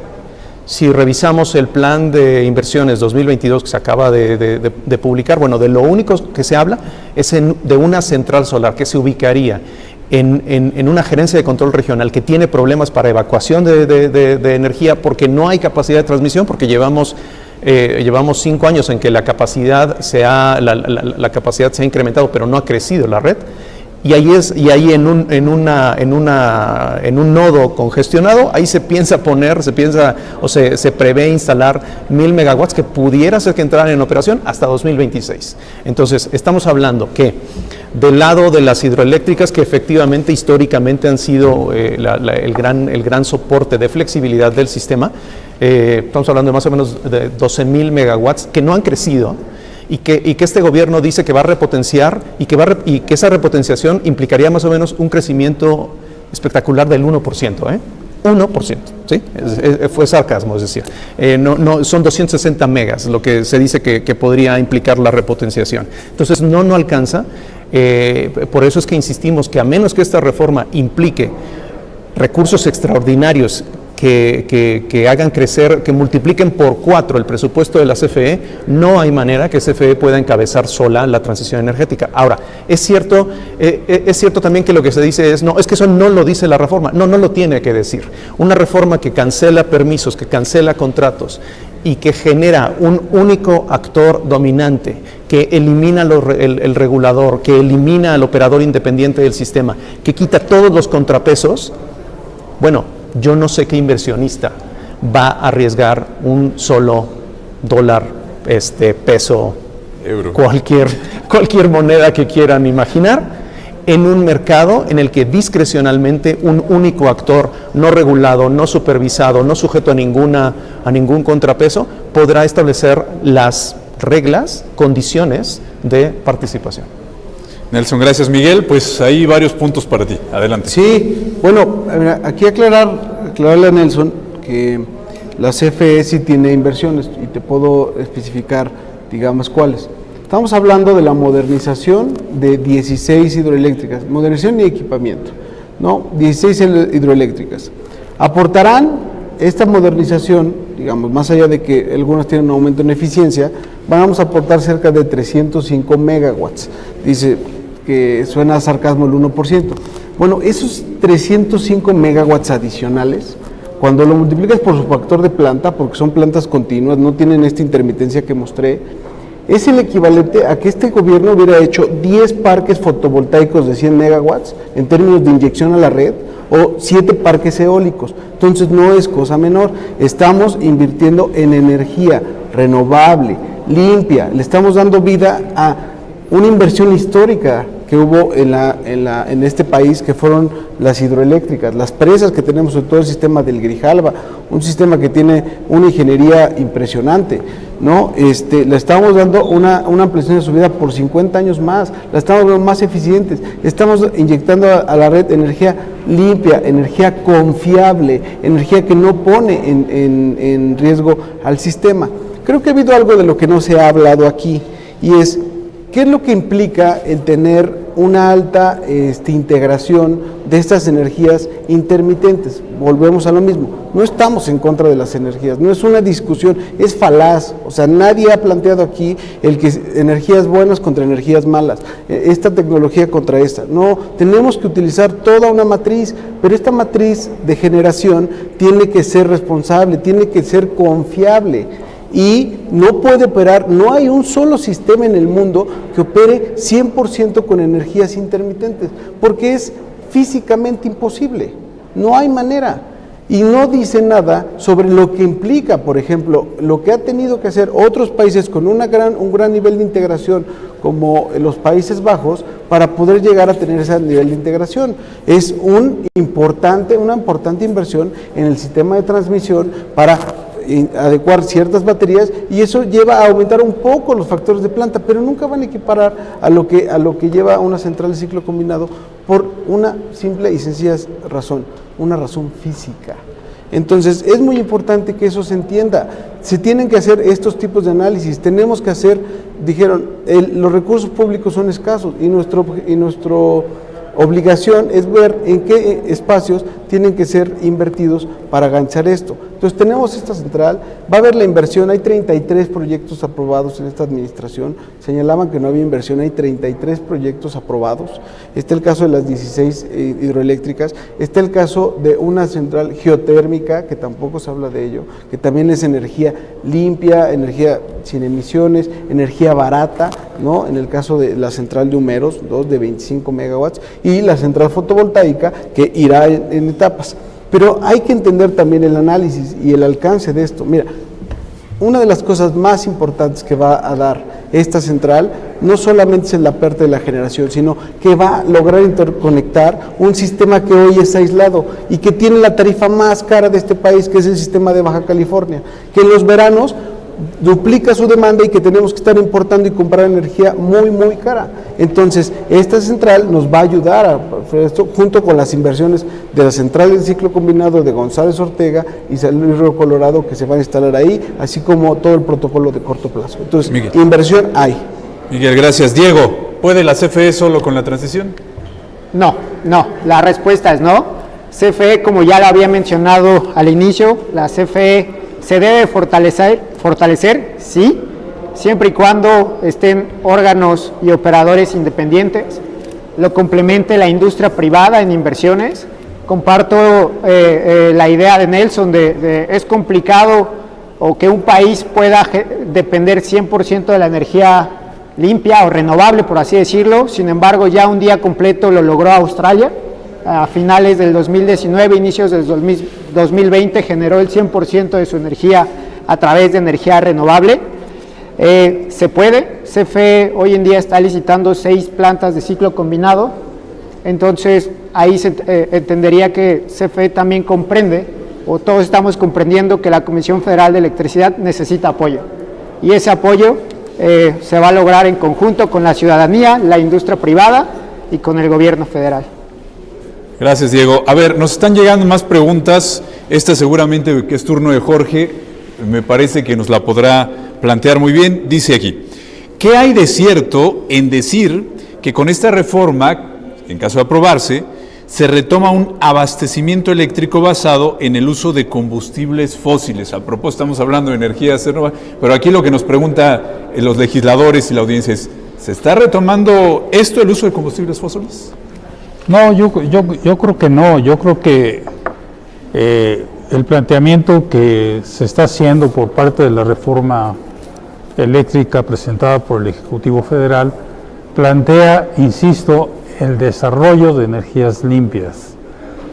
Si revisamos el plan de inversiones 2022 que se acaba de publicar, bueno, de lo único que se habla es de una central solar que se ubicaría en una gerencia de control regional que tiene problemas para evacuación de energía porque no hay capacidad de transmisión, porque llevamos 5 años en que la capacidad se ha incrementado, pero no ha crecido la red. Y ahí en un nodo congestionado, ahí se prevé instalar 1000 megawatts que pudiera ser que entraran en operación hasta 2026. Entonces, estamos hablando que del lado de las hidroeléctricas, que efectivamente históricamente han sido el gran soporte de flexibilidad del sistema, estamos hablando de más o menos de 12,000 megawatts que no han crecido, y que este gobierno dice que va a repotenciar y que esa repotenciación implicaría más o menos un crecimiento espectacular del 1%, 1%, ¿sí? Fue sarcasmo, es decir, son 260 megas lo que se dice que podría implicar la repotenciación. Entonces no alcanza, por eso es que insistimos que a menos que esta reforma implique recursos extraordinarios que hagan crecer, que multipliquen por 4 el presupuesto de la CFE, no hay manera que CFE pueda encabezar sola la transición energética. Ahora, es cierto también que lo que se dice es que eso no lo dice la reforma. No lo tiene que decir. Una reforma que cancela permisos, que cancela contratos y que genera un único actor dominante, que elimina el regulador, que elimina al operador independiente del sistema, que quita todos los contrapesos, bueno, yo no sé qué inversionista va a arriesgar un solo dólar, peso, euro, cualquier moneda que quieran imaginar, en un mercado en el que discrecionalmente un único actor no regulado, no supervisado, no sujeto a ningún contrapeso, podrá establecer las reglas, condiciones de participación. Nelson, gracias. Miguel, pues hay varios puntos para ti. Adelante. Sí, bueno, aquí aclararle a Nelson que la CFE sí tiene inversiones y te puedo especificar, digamos, cuáles. Estamos hablando de la modernización de 16 hidroeléctricas, modernización y equipamiento, ¿no? 16 hidroeléctricas. Aportarán esta modernización, digamos, más allá de que algunas tienen un aumento en eficiencia, vamos a aportar cerca de 305 megawatts. Dice que suena a sarcasmo el 1%. Bueno, esos 305 megawatts adicionales, cuando lo multiplicas por su factor de planta, porque son plantas continuas, no tienen esta intermitencia que mostré, es el equivalente a que este gobierno hubiera hecho 10 parques fotovoltaicos de 100 megawatts en términos de inyección a la red, o 7 parques eólicos. Entonces no es cosa menor, estamos invirtiendo en energía renovable, limpia, le estamos dando vida a una inversión histórica que hubo en este país, que fueron las hidroeléctricas, las presas que tenemos, sobre todo el sistema del Grijalba, un sistema que tiene una ingeniería impresionante, ¿no? Le estamos dando una ampliación de su vida por 50 años más, la estamos dando más eficientes, estamos inyectando a la red energía limpia, energía confiable, energía que no pone en riesgo al sistema. Creo que ha habido algo de lo que no se ha hablado aquí, y es ¿qué es lo que implica el tener una alta integración de estas energías intermitentes? Volvemos a lo mismo, no estamos en contra de las energías, no es una discusión, es falaz, o sea, nadie ha planteado aquí el que energías buenas contra energías malas, esta tecnología contra esta, no, tenemos que utilizar toda una matriz, pero esta matriz de generación tiene que ser responsable, tiene que ser confiable, y no puede operar, no hay un solo sistema en el mundo que opere 100% con energías intermitentes, porque es físicamente imposible, no hay manera, y no dice nada sobre lo que implica, por ejemplo, lo que ha tenido que hacer otros países con un gran nivel de integración, como los Países Bajos, para poder llegar a tener ese nivel de integración. Es una importante inversión en el sistema de transmisión para adecuar ciertas baterías, y eso lleva a aumentar un poco los factores de planta, pero nunca van a equiparar a lo que lleva una central de ciclo combinado, por una simple y sencilla razón, una razón física. Entonces es muy importante que eso se entienda. Se tienen que hacer estos tipos de análisis, tenemos que hacer, dijeron, los recursos públicos son escasos, y nuestro obligación es ver en qué espacios tienen que ser invertidos para aganchar esto. Entonces tenemos esta central, va a haber la inversión, hay 33 proyectos aprobados en esta administración, señalaban que no había inversión, hay 33 proyectos aprobados, está el caso de las 16 hidroeléctricas, está el caso de una central geotérmica, que tampoco se habla de ello, que también es energía limpia, energía sin emisiones, energía barata, ¿no? En el caso de la central de Humeros, 2 de 25 megawatts, y la central fotovoltaica, que irá en etapas. Pero hay que entender también el análisis y el alcance de esto. Mira, una de las cosas más importantes que va a dar esta central no solamente es la pérdida de la generación, sino que va a lograr interconectar un sistema que hoy es aislado y que tiene la tarifa más cara de este país, que es el sistema de Baja California, que en los veranos duplica su demanda y que tenemos que estar importando y comprar energía muy, muy cara. Entonces, esta central nos va a ayudar a esto, junto con las inversiones de la central de ciclo combinado de González Ortega y San Luis Río Colorado, que se van a instalar ahí, así como todo el protocolo de corto plazo. Entonces, Miguel, inversión hay. Miguel, gracias. Diego, ¿puede la CFE solo con la transición? No, la respuesta es no. CFE, como ya lo había mencionado al inicio, la CFE se debe fortalecer, sí, siempre y cuando estén órganos y operadores independientes, lo complemente la industria privada en inversiones. Comparto la idea de Nelson de es complicado o que un país pueda depender 100% de la energía limpia o renovable, por así decirlo. Sin embargo, ya un día completo lo logró Australia. A finales del 2019, inicios del 2020, generó el 100% de su energía a través de energía renovable. Se puede. CFE hoy en día está licitando 6 plantas de ciclo combinado, entonces ahí se entendería que CFE también comprende, o todos estamos comprendiendo, que la Comisión Federal de Electricidad necesita apoyo, y ese apoyo se va a lograr en conjunto con la ciudadanía, la industria privada y con el gobierno federal. Gracias, Diego. A ver, nos están llegando más preguntas. Esta seguramente que es turno de Jorge, me parece que nos la podrá plantear muy bien. Dice aquí, ¿Qué hay de cierto en decir que con esta reforma, en caso de aprobarse, se retoma un abastecimiento eléctrico basado en el uso de combustibles fósiles? A propósito, estamos hablando de energías renovables, pero aquí lo que nos preguntan los legisladores y la audiencia es, ¿se está retomando esto, el uso de combustibles fósiles? No, yo creo que no. Yo creo que el planteamiento que se está haciendo por parte de la reforma eléctrica presentada por el Ejecutivo Federal plantea, insisto, el desarrollo de energías limpias.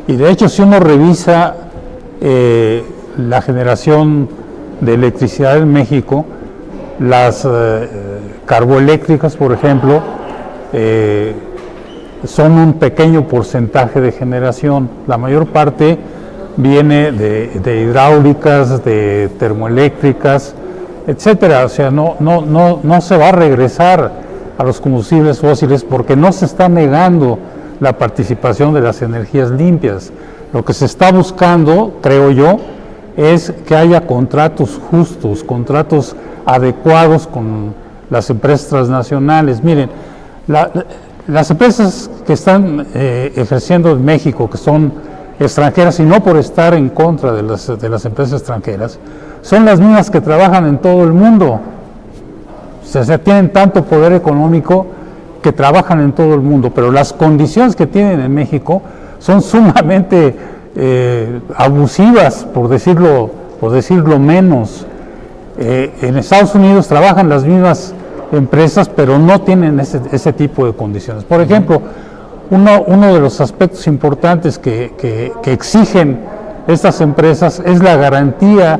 Y de hecho, si uno revisa la generación de electricidad en México, las carboeléctricas, por ejemplo, son un pequeño porcentaje de generación. La mayor parte viene de hidráulicas, de termoeléctricas, etcétera. O sea, no se va a regresar a los combustibles fósiles porque no se está negando la participación de las energías limpias. Lo que se está buscando, creo yo, es que haya contratos justos, contratos adecuados con las empresas transnacionales. Miren, las empresas que están ejerciendo en México, que son extranjeras, y no por estar en contra de las empresas extranjeras, son las mismas que trabajan en todo el mundo. O sea, tienen tanto poder económico que trabajan en todo el mundo, pero las condiciones que tienen en México son sumamente abusivas, por decirlo menos. En Estados Unidos trabajan las mismas empresas, pero no tienen ese tipo de condiciones. Por ejemplo, uno de los aspectos importantes que exigen estas empresas es la garantía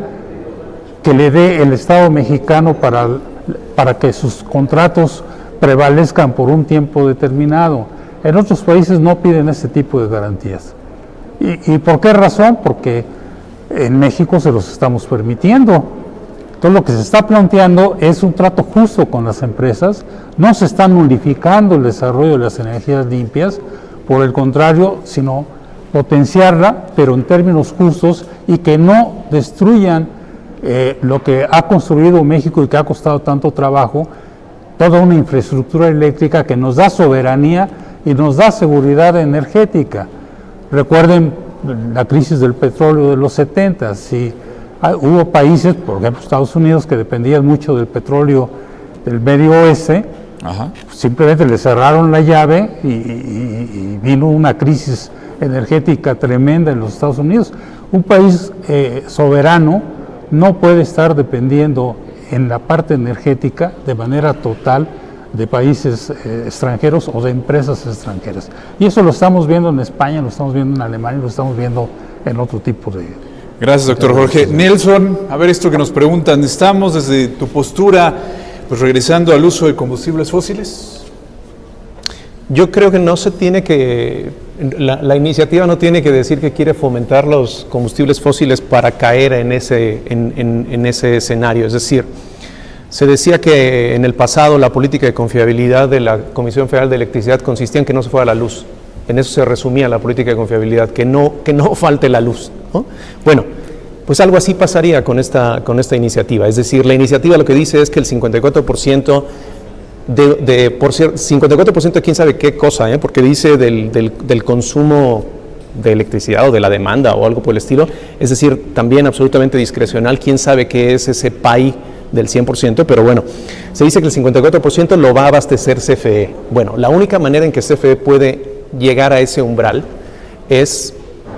que le dé el Estado mexicano para que sus contratos prevalezcan por un tiempo determinado. En otros países no piden ese tipo de garantías. ¿Y por qué razón? Porque en México se los estamos permitiendo. Entonces lo que se está planteando es un trato justo con las empresas, no se está nulificando el desarrollo de las energías limpias, por el contrario, sino potenciarla, pero en términos justos y que no destruyan lo que ha construido México y que ha costado tanto trabajo, toda una infraestructura eléctrica que nos da soberanía y nos da seguridad energética. Recuerden la crisis del petróleo de los 70, si hubo países, por ejemplo Estados Unidos, que dependían mucho del petróleo del Medio Oeste. Ajá. Simplemente le cerraron la llave y vino una crisis energética tremenda en los Estados Unidos. Un país soberano no puede estar dependiendo en la parte energética de manera total de países extranjeros o de empresas extranjeras. Y eso lo estamos viendo en España, lo estamos viendo en Alemania, lo estamos viendo en otro tipo de... Gracias, doctor Jorge. Nelson, a ver esto que nos preguntan, ¿estamos desde tu postura pues regresando al uso de combustibles fósiles? Yo creo que no se tiene que... La iniciativa no tiene que decir que quiere fomentar los combustibles fósiles para caer en ese escenario. Es decir, se decía que en el pasado la política de confiabilidad de la Comisión Federal de Electricidad consistía en que no se fuera la luz. En eso se resumía la política de confiabilidad, que no falte la luz, ¿no? Bueno, pues algo así pasaría con esta iniciativa. Es decir, la iniciativa lo que dice es que el 54% por cierto, 54% de quién sabe qué cosa, porque dice del consumo de electricidad o de la demanda o algo por el estilo, es decir, también absolutamente discrecional, quién sabe qué es ese PAI del 100%, pero bueno, se dice que el 54% lo va a abastecer CFE. Bueno, la única manera en que CFE puede llegar a ese umbral es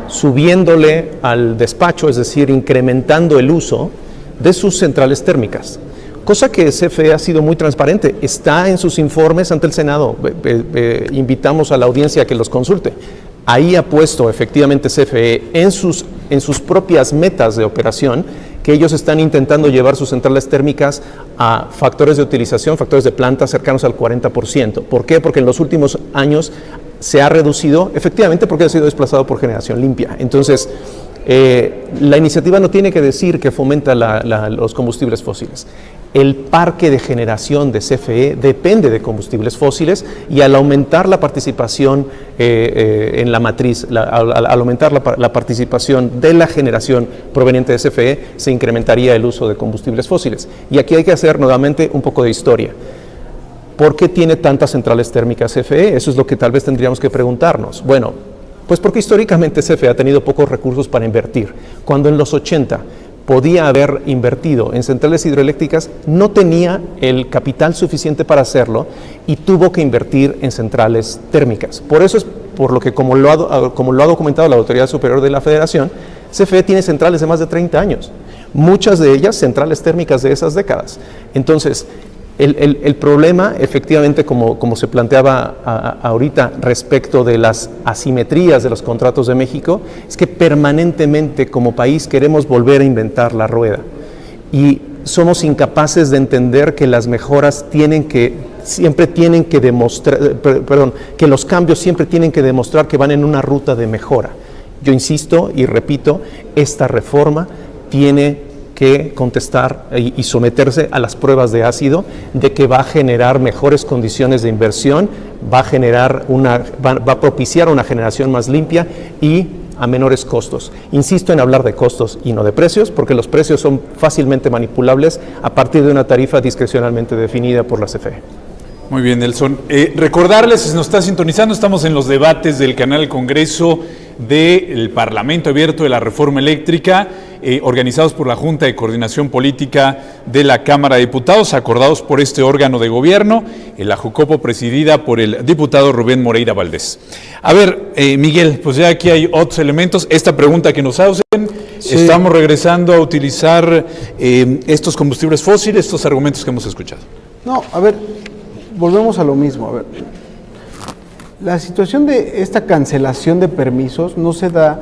subiéndole al despacho, es decir, incrementando el uso de sus centrales térmicas. Cosa que CFE ha sido muy transparente, está en sus informes ante el Senado, invitamos a la audiencia a que los consulte. Ahí ha puesto efectivamente CFE en sus propias metas de operación que ellos están intentando llevar sus centrales térmicas a factores de utilización, factores de planta cercanos al 40%. ¿Por qué? Porque en los últimos años se ha reducido, efectivamente porque ha sido desplazado por generación limpia. Entonces, la iniciativa no tiene que decir que fomenta los combustibles fósiles. El parque de generación de CFE depende de combustibles fósiles y al aumentar la participación en la matriz, al aumentar la participación de la generación proveniente de CFE, se incrementaría el uso de combustibles fósiles. Y aquí hay que hacer nuevamente un poco de historia. ¿Por qué tiene tantas centrales térmicas CFE? Eso es lo que tal vez tendríamos que preguntarnos. Bueno, pues porque históricamente CFE ha tenido pocos recursos para invertir. Cuando en los 80 podía haber invertido en centrales hidroeléctricas, no tenía el capital suficiente para hacerlo y tuvo que invertir en centrales térmicas. Por eso es por lo que, como lo ha documentado la Autoridad Superior de la Federación, CFE tiene centrales de más de 30 años, muchas de ellas centrales térmicas de esas décadas. Entonces, el problema, efectivamente, como se planteaba ahorita respecto de las asimetrías de los contratos de México, es que permanentemente como país queremos volver a inventar la rueda y somos incapaces de entender que las mejoras siempre tienen que demostrar, que los cambios siempre tienen que demostrar que van en una ruta de mejora. Yo insisto y repito, esta reforma tiene que contestar y someterse a las pruebas de ácido de que va a generar mejores condiciones de inversión, va a propiciar una generación más limpia y a menores costos. Insisto en hablar de costos y no de precios, porque los precios son fácilmente manipulables a partir de una tarifa discrecionalmente definida por la CFE. Muy bien, Nelson. Recordarles, si nos está sintonizando, estamos en los debates del canal Congreso del Parlamento Abierto de la Reforma Eléctrica, organizados por la Junta de Coordinación Política de la Cámara de Diputados, acordados por este órgano de gobierno, la JUCOPO, presidida por el diputado Rubén Moreira Valdés. A ver, Miguel, pues ya aquí hay otros elementos. Esta pregunta que nos hacen, sí. ¿Estamos regresando a utilizar estos combustibles fósiles, estos argumentos que hemos escuchado? No, a ver, volvemos a lo mismo. A ver, la situación de esta cancelación de permisos no se da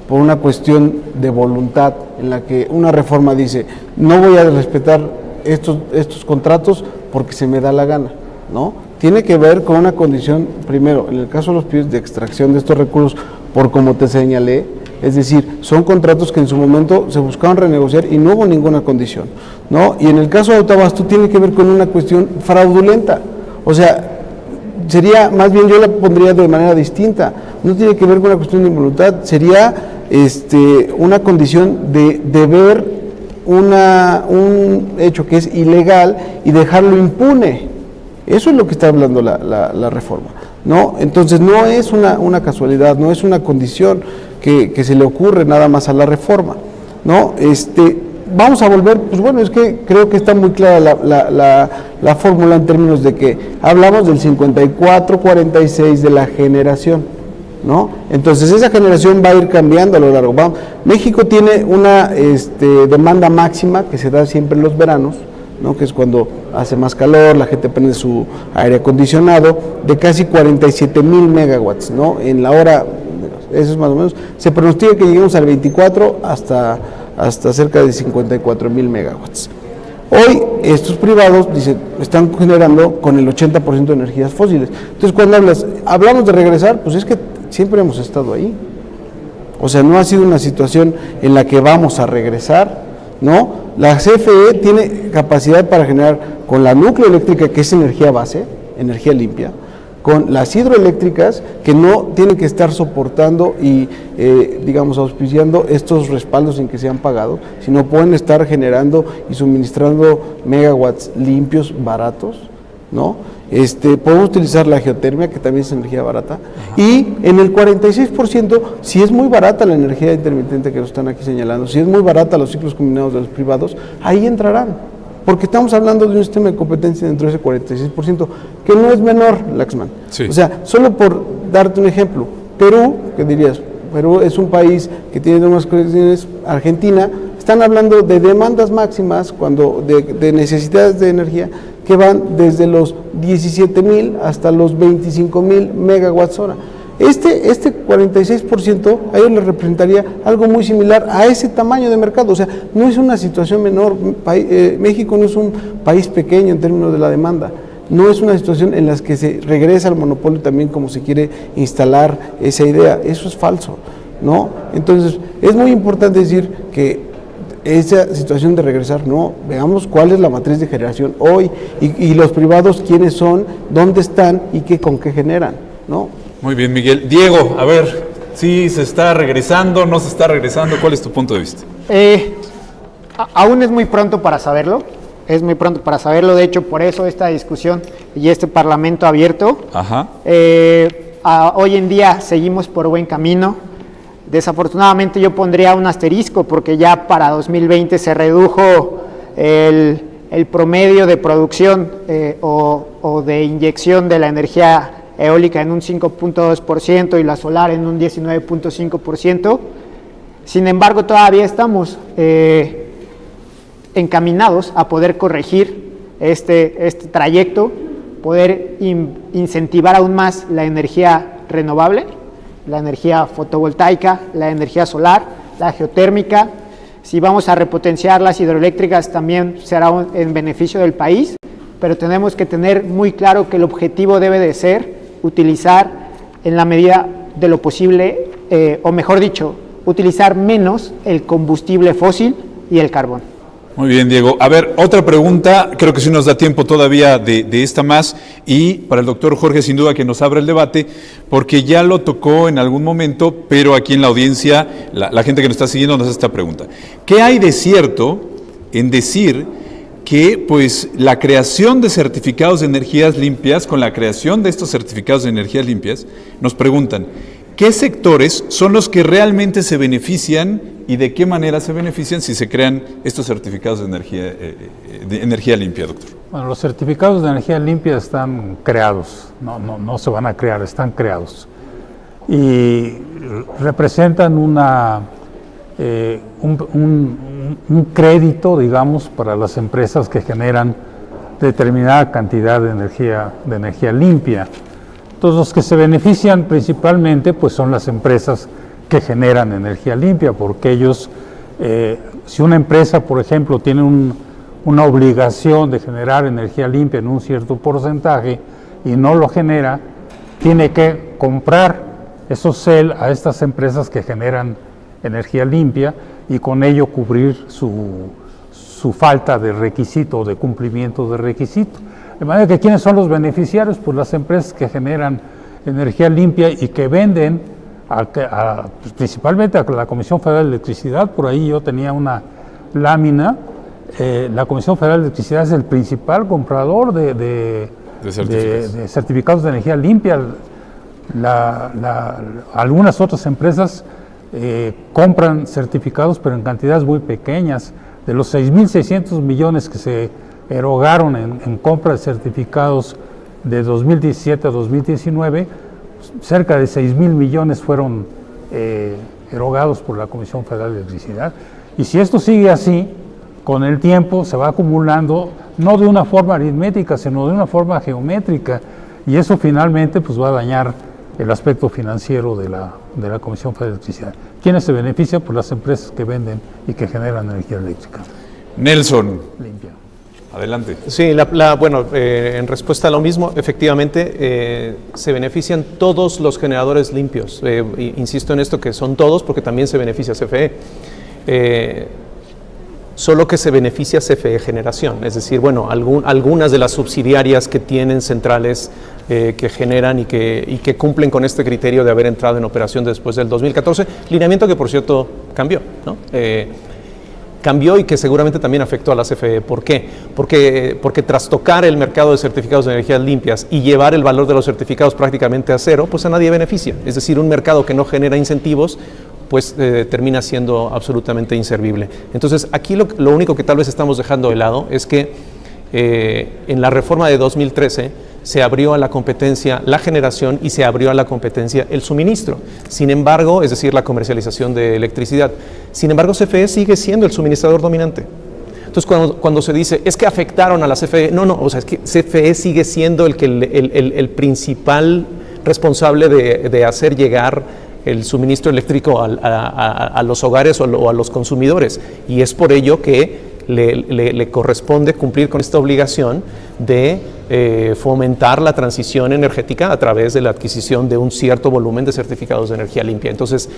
por una cuestión de voluntad en la que una reforma dice no voy a respetar estos contratos porque se me da la gana, ¿no? Tiene que ver con una condición, primero, en el caso de los pies de extracción de estos recursos, por como te señalé, es decir, son contratos que en su momento se buscaron renegociar y no hubo ninguna condición, ¿no? Y en el caso de Autoabasto tiene que ver con una cuestión fraudulenta, o sea, sería, más bien yo la pondría de manera distinta, no tiene que ver con una cuestión de voluntad, sería una condición de ver un hecho que es ilegal y dejarlo impune. Eso es lo que está hablando la reforma, ¿no? Entonces no es una casualidad, no es una condición que se le ocurre nada más a la reforma, ¿no? Vamos a volver, pues bueno, es que creo que está muy clara la fórmula en términos de que hablamos del 54-46 de la generación, ¿no? Entonces esa generación va a ir cambiando a lo largo. México tiene una demanda máxima que se da siempre en los veranos, ¿no? Que es cuando hace más calor, la gente prende su aire acondicionado, de casi 47,000 megawatts, ¿no? En la hora, eso es más o menos, se pronostica que lleguemos al 24 hasta cerca de 54,000 megawatts. Hoy estos privados están generando con el 80% de energías fósiles. Entonces cuando hablamos de regresar, pues es que siempre hemos estado ahí. O sea, no ha sido una situación en la que vamos a regresar, ¿no? La CFE tiene capacidad para generar con la nucleoeléctrica, que es energía base, energía limpia, con las hidroeléctricas que no tienen que estar soportando y, auspiciando estos respaldos sin que sean pagados, sino pueden estar generando y suministrando megawatts limpios, baratos, ¿no? Podemos utilizar la geotermia, que también es energía barata, y en el 46%, si es muy barata la energía intermitente que nos están aquí señalando, si es muy barata los ciclos combinados de los privados, ahí entrarán, porque estamos hablando de un sistema de competencia dentro de ese 46%, que no es menor, Laxman. Sí. O sea, solo por darte un ejemplo, Perú, ¿qué dirías? Perú es un país que tiene unas condiciones, Argentina, están hablando de demandas máximas, de necesidades de energía, que van desde los 17,000 hasta los 25,000 megawatts hora. Este 46% a ellos les representaría algo muy similar a ese tamaño de mercado, o sea, no es una situación menor. México no es un país pequeño en términos de la demanda, no es una situación en la que se regresa al monopolio también como se quiere instalar esa idea, eso es falso, ¿no? Entonces, es muy importante decir que esa situación de regresar, no, veamos cuál es la matriz de generación hoy y los privados quiénes son, dónde están y con qué generan, ¿no? Muy bien, Miguel. Diego, a ver, ¿sí se está regresando, no se está regresando? ¿Cuál es tu punto de vista? Aún es muy pronto para saberlo. es muy pronto para saberlo. De hecho, por eso esta discusión y este Parlamento abierto. Ajá. Hoy en día seguimos por buen camino. Desafortunadamente yo pondría un asterisco porque ya para 2020 se redujo el promedio de producción o de inyección de la energía eólica en un 5.2% y la solar en un 19.5%. Sin embargo, todavía estamos encaminados a poder corregir este trayecto, poder incentivar aún más la energía renovable, la energía fotovoltaica, la energía solar, la geotérmica. Si vamos a repotenciar las hidroeléctricas también será en beneficio del país, pero tenemos que tener muy claro que el objetivo debe de ser utilizar en la medida de lo posible, o mejor dicho, utilizar menos el combustible fósil y el carbón. Muy bien, Diego. A ver, otra pregunta, creo que sí nos da tiempo todavía de esta más, y para el doctor Jorge, sin duda que nos abra el debate, porque ya lo tocó en algún momento, pero aquí en la audiencia, la gente que nos está siguiendo nos hace esta pregunta. ¿Qué hay de cierto en decir que pues la creación de certificados de energías limpias, con la creación de estos certificados de energías limpias, nos preguntan, ¿qué sectores son los que realmente se benefician y de qué manera se benefician si se crean estos certificados de energía limpia, doctor? Bueno, los certificados de energía limpia están creados, no se van a crear, están creados. Y representan un crédito, digamos, para las empresas que generan determinada cantidad de energía limpia. Entonces, los que se benefician principalmente pues son las empresas que generan energía limpia, porque ellos, si una empresa, por ejemplo, tiene una obligación de generar energía limpia en un cierto porcentaje y no lo genera, tiene que comprar esos CEL a estas empresas que generan energía limpia y con ello cubrir su falta de requisito, de cumplimiento de requisito. De manera que, ¿quiénes son los beneficiarios? Pues las empresas que generan energía limpia y que venden pues principalmente a la Comisión Federal de Electricidad. Por ahí yo tenía una lámina. La Comisión Federal de Electricidad es el principal comprador de certificados de energía limpia. Algunas otras empresas compran certificados, pero en cantidades muy pequeñas. De los 6.600 millones que se erogaron en compra de certificados de 2017 a 2019, cerca de 6.000 millones fueron erogados por la Comisión Federal de Electricidad. Y si esto sigue así, con el tiempo se va acumulando, no de una forma aritmética, sino de una forma geométrica, y eso finalmente pues va a dañar el aspecto financiero de la Comisión Federal de Electricidad. ¿Quiénes se benefician? Pues las empresas que venden y que generan energía eléctrica. Nelson. Limpia. Adelante. Sí, bueno, en respuesta a lo mismo, efectivamente se benefician todos los generadores limpios. Insisto en esto que son todos porque también se beneficia CFE. Solo que se beneficia CFE Generación, es decir, bueno, algunas de las subsidiarias que tienen centrales que generan y que cumplen con este criterio de haber entrado en operación después del 2014, lineamiento que por cierto cambió, ¿no? Cambió y que seguramente también afectó a la CFE. ¿Por qué? Porque tras tocar el mercado de certificados de energías limpias y llevar el valor de los certificados prácticamente a cero, pues a nadie beneficia. Es decir, un mercado que no genera incentivos, pues termina siendo absolutamente inservible. Entonces, aquí lo único que tal vez estamos dejando de lado es que en la reforma de 2013 se abrió a la competencia la generación y se abrió a la competencia el suministro. Sin embargo, es decir, la comercialización de electricidad. Sin embargo, CFE sigue siendo el suministrador dominante. Entonces, cuando se dice, es que afectaron a la CFE, no, o sea, es que CFE sigue siendo el principal responsable de hacer llegar el suministro eléctrico a los hogares o a los consumidores. Y es por ello que le corresponde cumplir con esta obligación de fomentar la transición energética a través de la adquisición de un cierto volumen de certificados de energía limpia. Entonces,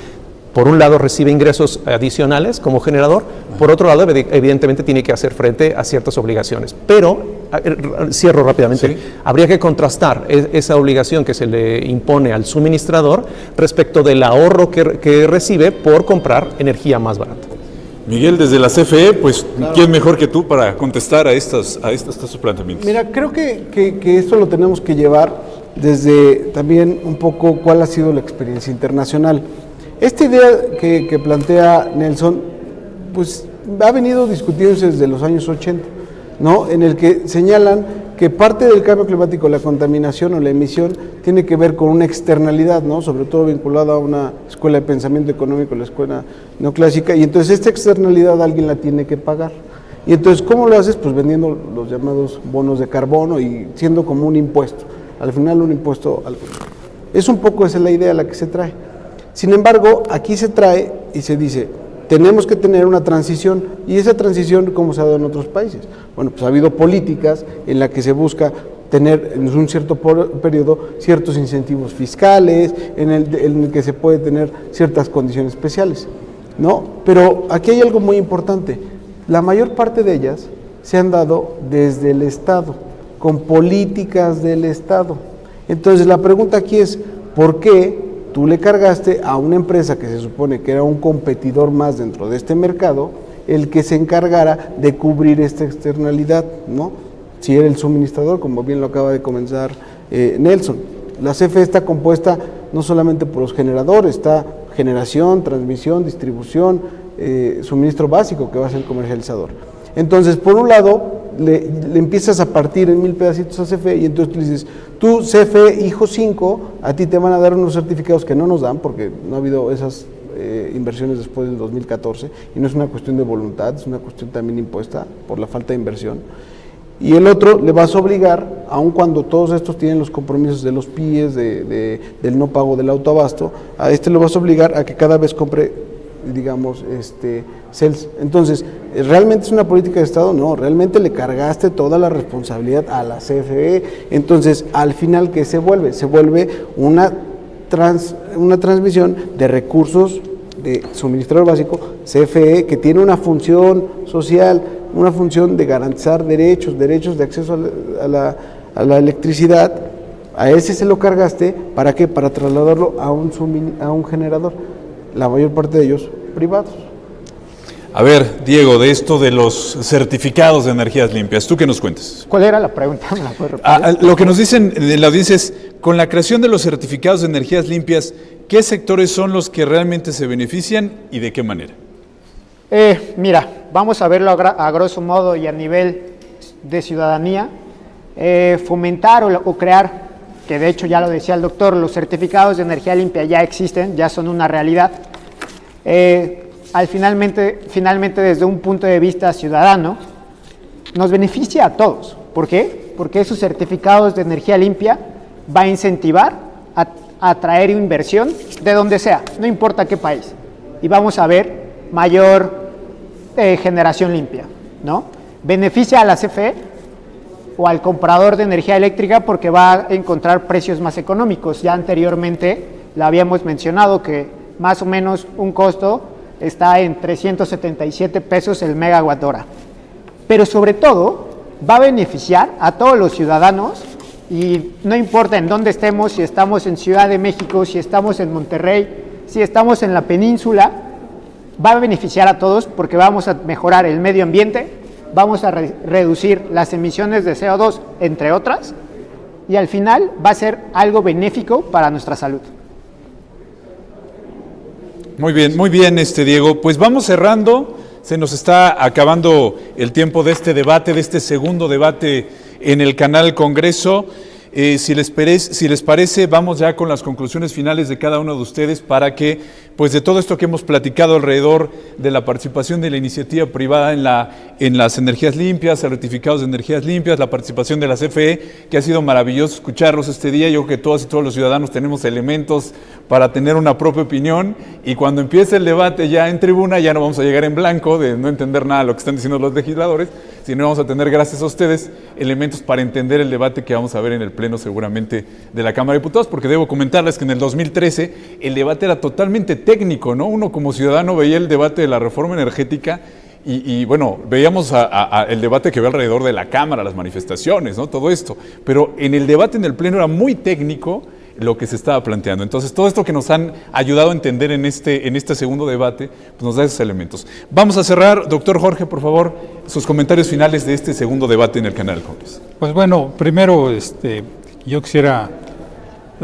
por un lado recibe ingresos adicionales como generador, por otro lado evidentemente tiene que hacer frente a ciertas obligaciones. Pero, cierro rápidamente, ¿sí? Habría que contrastar esa obligación que se le impone al suministrador respecto del ahorro que recibe por comprar energía más barata. Miguel, desde la CFE, pues, ¿quién mejor que tú para contestar a estos planteamientos? Mira, creo que esto lo tenemos que llevar desde también un poco cuál ha sido la experiencia internacional. Esta idea que plantea Nelson, pues ha venido discutiéndose desde los años 80, ¿no? En el que señalan que parte del cambio climático, la contaminación o la emisión, tiene que ver con una externalidad, ¿no? Sobre todo vinculada a una escuela de pensamiento económico, la escuela neoclásica, y entonces esta externalidad alguien la tiene que pagar. Y entonces, ¿cómo lo haces? Pues vendiendo los llamados bonos de carbono y siendo como un impuesto. Al final un impuesto es un poco esa es la idea a la que se trae. Sin embargo, aquí se trae y se dice, tenemos que tener una transición, y esa transición, ¿cómo se ha dado en otros países? Bueno, pues ha habido políticas en las que se busca tener en un cierto periodo ciertos incentivos fiscales, en el que se puede tener ciertas condiciones especiales, ¿no? Pero aquí hay algo muy importante, la mayor parte de ellas se han dado desde el Estado, con políticas del Estado. Entonces la pregunta aquí es, ¿por qué tú le cargaste a una empresa que se supone que era un competidor más dentro de este mercado el que se encargara de cubrir esta externalidad, ¿no? Si era el suministrador, como bien lo acaba de comenzar Nelson. La CFE está compuesta no solamente por los generadores, está generación, transmisión, distribución, suministro básico que va a ser el comercializador. Entonces, por un lado, le empiezas a partir en 1000 pedacitos a CFE y entonces tú dices, tú CFE hijo 5, a ti te van a dar unos certificados que no nos dan porque no ha habido esas inversiones después del 2014 y no es una cuestión de voluntad, es una cuestión también impuesta por la falta de inversión. Y el otro le vas a obligar, aun cuando todos estos tienen los compromisos de los PIEs, del no pago del autoabasto, a este lo vas a obligar a que cada vez compre, digamos, CELS. Entonces, ¿realmente es una política de Estado? No, realmente le cargaste toda la responsabilidad a la CFE. Entonces, al final, ¿qué se vuelve? Se vuelve una transmisión de recursos de suministrador básico, CFE, que tiene una función social, una función de garantizar derechos de acceso a la electricidad. A ese se lo cargaste, ¿para qué? Para trasladarlo a un generador, la mayor parte de ellos privados. A ver, Diego, de esto de los certificados de energías limpias, ¿tú qué nos cuentas? ¿Cuál era la pregunta? ¿Me la puedes repetir? Lo que nos dicen en la audiencia es, con la creación de los certificados de energías limpias, ¿qué sectores son los que realmente se benefician y de qué manera? Mira, vamos a verlo a grosso modo y a nivel de ciudadanía. Fomentar o crear, que de hecho ya lo decía el doctor, los certificados de energía limpia ya existen, ya son una realidad. Finalmente desde un punto de vista ciudadano, nos beneficia a todos. ¿Por qué? Porque esos certificados de energía limpia va a incentivar a atraer inversión de donde sea, no importa qué país. Y vamos a ver mayor generación limpia, ¿no? Beneficia a la CFE o al comprador de energía eléctrica porque va a encontrar precios más económicos. Ya anteriormente lo habíamos mencionado que más o menos un costo está en 377 pesos el megawatt hora. Pero sobre todo va a beneficiar a todos los ciudadanos y no importa en dónde estemos, si estamos en Ciudad de México, si estamos en Monterrey, si estamos en la península, va a beneficiar a todos porque vamos a mejorar el medio ambiente, vamos a reducir las emisiones de CO2, entre otras, y al final va a ser algo benéfico para nuestra salud. Muy bien, Diego. Pues vamos cerrando, se nos está acabando el tiempo de este debate, de este segundo debate en el canal Congreso. Si les parece, vamos ya con las conclusiones finales de cada uno de ustedes para que, pues de todo esto que hemos platicado alrededor de la participación de la iniciativa privada en las energías limpias, certificados de energías limpias, la participación de la CFE, que ha sido maravilloso escucharlos este día. Yo creo que todas y todos los ciudadanos tenemos elementos para tener una propia opinión y cuando empiece el debate ya en tribuna ya no vamos a llegar en blanco de no entender nada de lo que están diciendo los legisladores, sino vamos a tener, gracias a ustedes, elementos para entender el debate que vamos a ver en el Pleno seguramente de la Cámara de Diputados, porque debo comentarles que en el 2013 el debate era totalmente técnico, ¿no? Uno como ciudadano veía el debate de la reforma energética y bueno, veíamos el debate que había alrededor de la Cámara, las manifestaciones, ¿no? Todo esto, pero en el debate en el Pleno era muy técnico lo que se estaba planteando. Entonces, todo esto que nos han ayudado a entender en este segundo debate, pues nos da esos elementos. Vamos a cerrar, doctor Jorge, por favor, sus comentarios finales de este segundo debate en el canal Congreso. Pues bueno, primero yo quisiera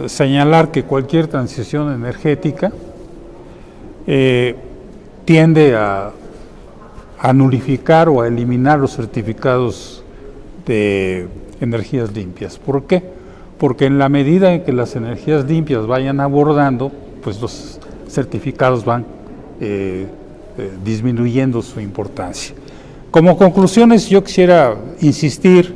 señalar que cualquier transición energética tiende a nulificar o a eliminar los certificados de energías limpias. ¿Por qué? Porque en la medida en que las energías limpias vayan abordando, pues los certificados van disminuyendo su importancia. Como conclusiones, yo quisiera insistir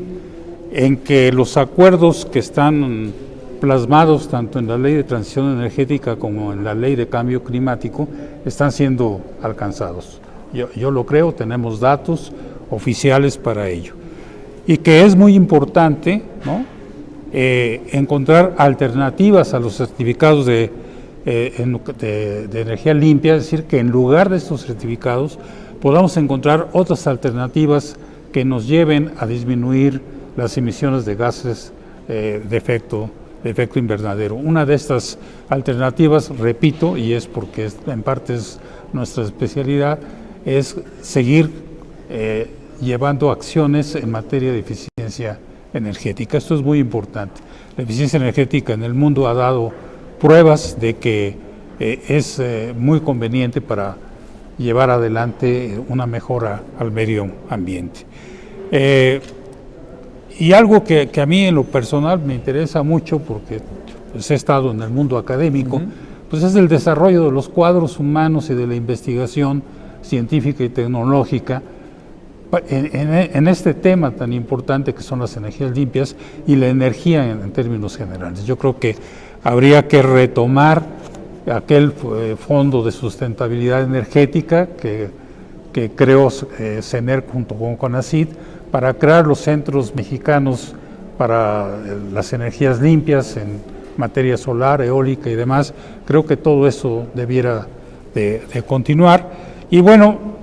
en que los acuerdos que están plasmados tanto en la Ley de Transición Energética como en la Ley de Cambio Climático están siendo alcanzados. Yo lo creo, tenemos datos oficiales para ello. Y que es muy importante, ¿no?, encontrar alternativas a los certificados de energía limpia, es decir, que en lugar de estos certificados podamos encontrar otras alternativas que nos lleven a disminuir las emisiones de gases de efecto invernadero. Una de estas alternativas, repito, y es porque en parte es nuestra especialidad, es seguir llevando acciones en materia de eficiencia energética. Esto es muy importante. La eficiencia energética en el mundo ha dado pruebas de que es muy conveniente para llevar adelante una mejora al medio ambiente. Y algo que a mí en lo personal me interesa mucho, porque pues, he estado en el mundo académico, pues es el desarrollo de los cuadros humanos y de la investigación científica y tecnológica en este tema tan importante que son las energías limpias y la energía en términos generales. Yo creo que habría que retomar aquel fondo de sustentabilidad energética que creó CENER junto con CONACYT para crear los centros mexicanos para las energías limpias en materia solar, eólica y demás. Creo que todo eso debiera de continuar. Y bueno,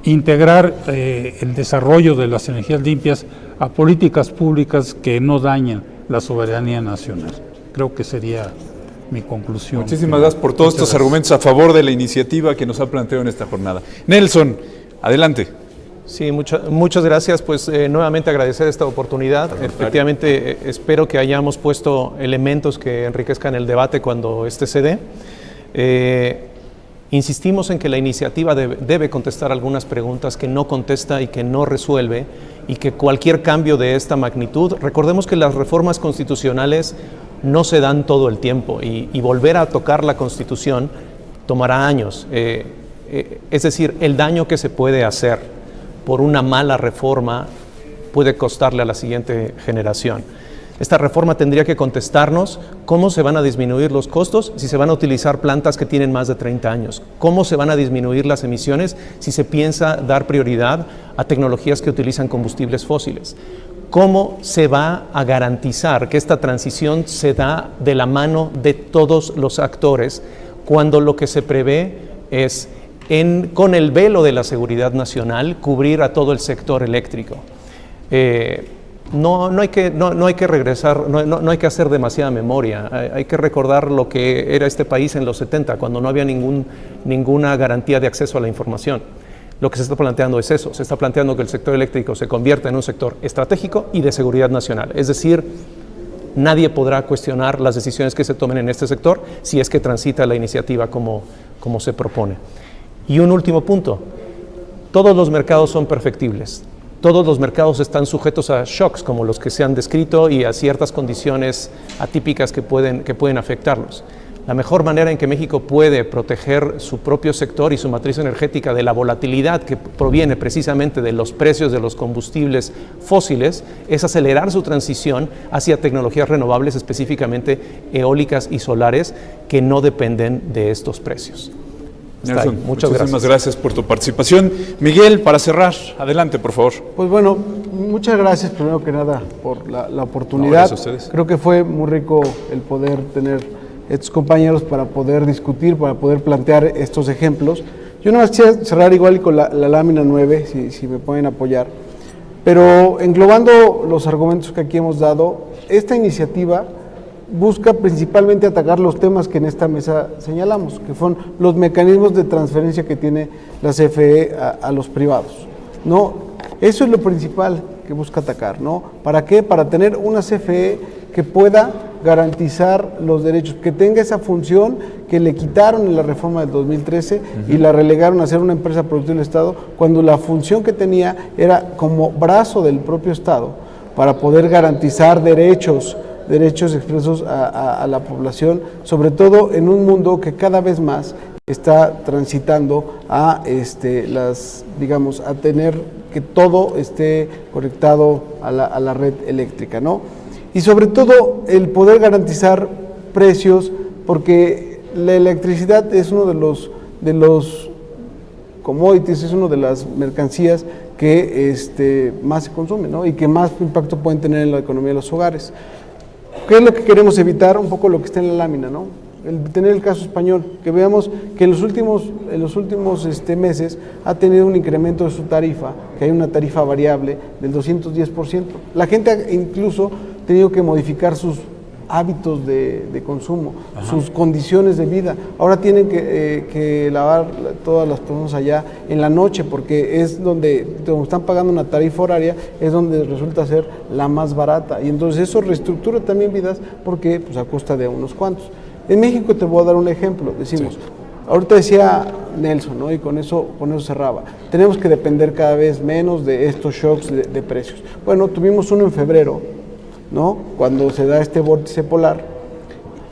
integrar el desarrollo de las energías limpias a políticas públicas que no dañen la soberanía nacional. Creo que sería mi conclusión. Muchísimas gracias por todos estos argumentos a favor de la iniciativa que nos ha planteado en esta jornada. Nelson, adelante. Sí, muchas gracias. Pues nuevamente agradecer esta oportunidad. Efectivamente, espero que hayamos puesto elementos que enriquezcan el debate cuando este se dé. Insistimos en que la iniciativa debe contestar algunas preguntas que no contesta y que no resuelve, y que cualquier cambio de esta magnitud, recordemos que las reformas constitucionales no se dan todo el tiempo y volver a tocar la Constitución tomará años. Es decir, el daño que se puede hacer por una mala reforma puede costarle a la siguiente generación. Esta reforma tendría que contestarnos cómo se van a disminuir los costos si se van a utilizar plantas que tienen más de 30 años, cómo se van a disminuir las emisiones si se piensa dar prioridad a tecnologías que utilizan combustibles fósiles, cómo se va a garantizar que esta transición se da de la mano de todos los actores cuando lo que se prevé es, con el velo de la seguridad nacional, cubrir a todo el sector eléctrico. No hay que regresar, no hay que hacer demasiada memoria. Hay que recordar lo que era este país en los 70, cuando no había ninguna garantía de acceso a la información. Lo que se está planteando es eso, se está planteando que el sector eléctrico se convierta en un sector estratégico y de seguridad nacional. Es decir, nadie podrá cuestionar las decisiones que se tomen en este sector si es que transita la iniciativa como se propone. Y un último punto, todos los mercados son perfectibles. Todos los mercados están sujetos a shocks como los que se han descrito y a ciertas condiciones atípicas que pueden afectarlos. La mejor manera en que México puede proteger su propio sector y su matriz energética de la volatilidad que proviene precisamente de los precios de los combustibles fósiles es acelerar su transición hacia tecnologías renovables, específicamente eólicas y solares, que no dependen de estos precios. Nelson, muchísimas gracias por tu participación. Miguel, para cerrar, adelante, por favor. Pues bueno, muchas gracias primero que nada por la oportunidad. Gracias a ustedes. Creo que fue muy rico el poder tener estos compañeros para poder discutir, para poder plantear estos ejemplos. Yo no quisiera cerrar igual con la lámina 9, si me pueden apoyar, pero englobando los argumentos que aquí hemos dado, esta iniciativa busca principalmente atacar los temas que en esta mesa señalamos, que son los mecanismos de transferencia que tiene la CFE a los privados, ¿no? Eso es lo principal que busca atacar, ¿no? ¿Para qué? Para tener una CFE que pueda garantizar los derechos, que tenga esa función que le quitaron en la reforma del 2013 y la relegaron a ser una empresa productiva del Estado, cuando la función que tenía era como brazo del propio Estado para poder garantizar derechos expresos a la población, sobre todo en un mundo que cada vez más está transitando a a tener que todo esté conectado a la red eléctrica, ¿no? Y sobre todo el poder garantizar precios, porque la electricidad es uno de los commodities, es una de las mercancías que más se consume, ¿no? Y que más impacto pueden tener en la economía de los hogares. ¿Qué es lo que queremos evitar? Un poco lo que está en la lámina, ¿no? Tener el caso español, que veamos que en los últimos meses ha tenido un incremento de su tarifa, que hay una tarifa variable del 210%. La gente ha incluso tenido que modificar sus hábitos de consumo, sus condiciones de vida. Ahora tienen que lavar todas las personas allá en la noche, porque es donde están pagando una tarifa horaria, es donde resulta ser la más barata. Y entonces eso reestructura también vidas, porque pues a costa de unos cuantos. En México te voy a dar un ejemplo, decimos, ahorita decía Nelson, ¿no? Y con eso cerraba, tenemos que depender cada vez menos de estos shocks de precios. Bueno, tuvimos uno en febrero, ¿no? Cuando se da este vórtice polar,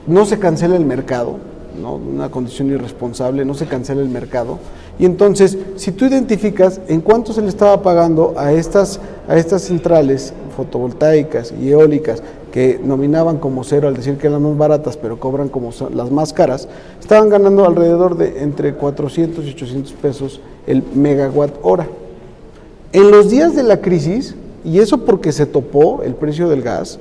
no se cancela el mercado, ¿no? Una condición irresponsable, no se cancela el mercado, y entonces, si tú identificas en cuánto se le estaba pagando a estas centrales fotovoltaicas y eólicas, que nominaban como cero al decir que eran más baratas, pero cobran como las más caras, estaban ganando alrededor de entre 400 y 800 pesos el megawatt hora. En los días de la crisis, y eso porque se topó el precio del gas,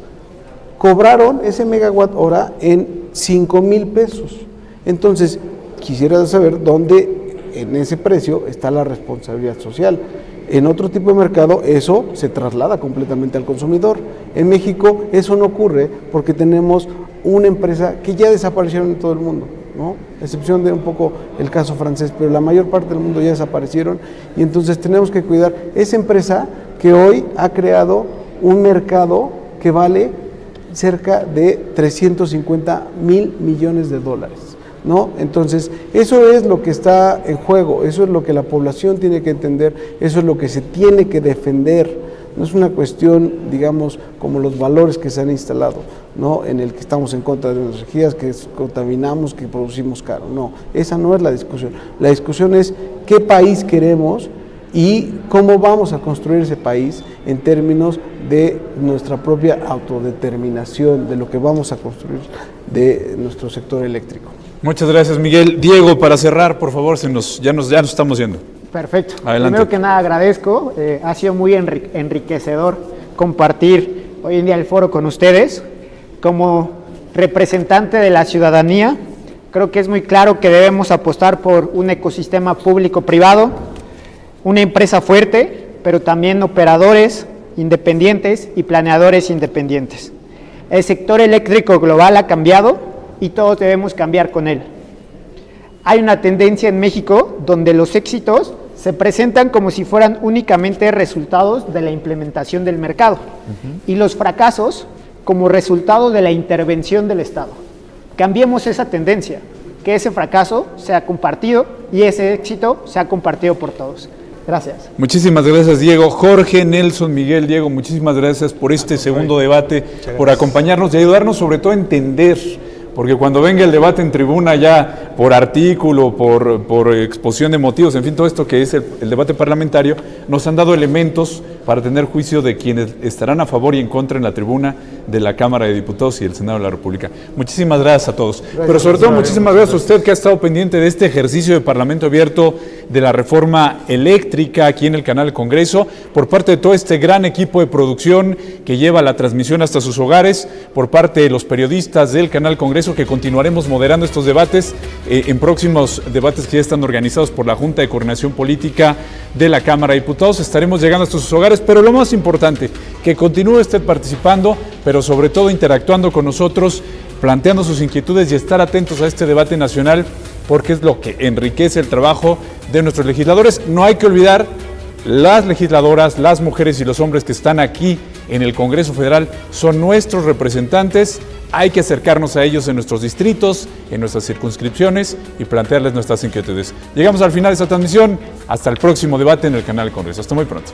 cobraron ese megawatt hora en 5,000 pesos. Entonces, quisiera saber dónde en ese precio está la responsabilidad social. En otro tipo de mercado eso se traslada completamente al consumidor. En México eso no ocurre porque tenemos una empresa que ya desaparecieron en todo el mundo, ¿no? A excepción de un poco el caso francés, pero la mayor parte del mundo ya desaparecieron, y entonces tenemos que cuidar esa empresa que hoy ha creado un mercado que vale cerca de 350,000 millones de dólares. ¿No? Entonces, eso es lo que está en juego, eso es lo que la población tiene que entender, eso es lo que se tiene que defender. No es una cuestión, digamos, como los valores que se han instalado, ¿no? En el que estamos en contra de las energías, que contaminamos, que producimos caro. No, esa no es la discusión. La discusión es qué país queremos y cómo vamos a construir ese país en términos de nuestra propia autodeterminación, de lo que vamos a construir de nuestro sector eléctrico. Muchas gracias, Miguel. Diego, para cerrar, por favor, ya nos estamos yendo. Perfecto. Adelante. Primero que nada agradezco, ha sido muy enriquecedor compartir hoy en día el foro con ustedes. Como representante de la ciudadanía, creo que es muy claro que debemos apostar por un ecosistema público-privado, una empresa fuerte, pero también operadores independientes y planeadores independientes. El sector eléctrico global ha cambiado y todos debemos cambiar con él. Hay una tendencia en México donde los éxitos se presentan como si fueran únicamente resultados de la implementación del mercado y los fracasos como resultado de la intervención del Estado. Cambiemos esa tendencia, que ese fracaso sea compartido y ese éxito sea compartido por todos. Gracias. Muchísimas gracias, Diego. Jorge, Nelson, Miguel, Diego, muchísimas gracias por este segundo debate, por acompañarnos y ayudarnos sobre todo a entender, porque cuando venga el debate en tribuna ya por artículo, por exposición de motivos, en fin, todo esto que es el debate parlamentario, nos han dado elementos para tener juicio de quienes estarán a favor y en contra en la tribuna de la Cámara de Diputados y del Senado de la República. Muchísimas gracias a todos. Pero sobre todo, muchísimas gracias a usted que ha estado pendiente de este ejercicio de Parlamento Abierto de la reforma eléctrica aquí en el canal Congreso, por parte de todo este gran equipo de producción que lleva la transmisión hasta sus hogares, por parte de los periodistas del canal Congreso, que continuaremos moderando estos debates en próximos debates que ya están organizados por la Junta de Coordinación Política de la Cámara de Diputados. Estaremos llegando hasta sus hogares, pero lo más importante, que continúe usted participando pero sobre todo interactuando con nosotros, planteando sus inquietudes y estar atentos a este debate nacional, porque es lo que enriquece el trabajo de nuestros legisladores. No hay que olvidar, las legisladoras, las mujeres y los hombres que están aquí en el Congreso Federal son nuestros representantes. Hay que acercarnos a ellos en nuestros distritos, en nuestras circunscripciones y plantearles nuestras inquietudes. Llegamos al final de esta transmisión. Hasta el próximo debate en el canal Congreso. Hasta muy pronto.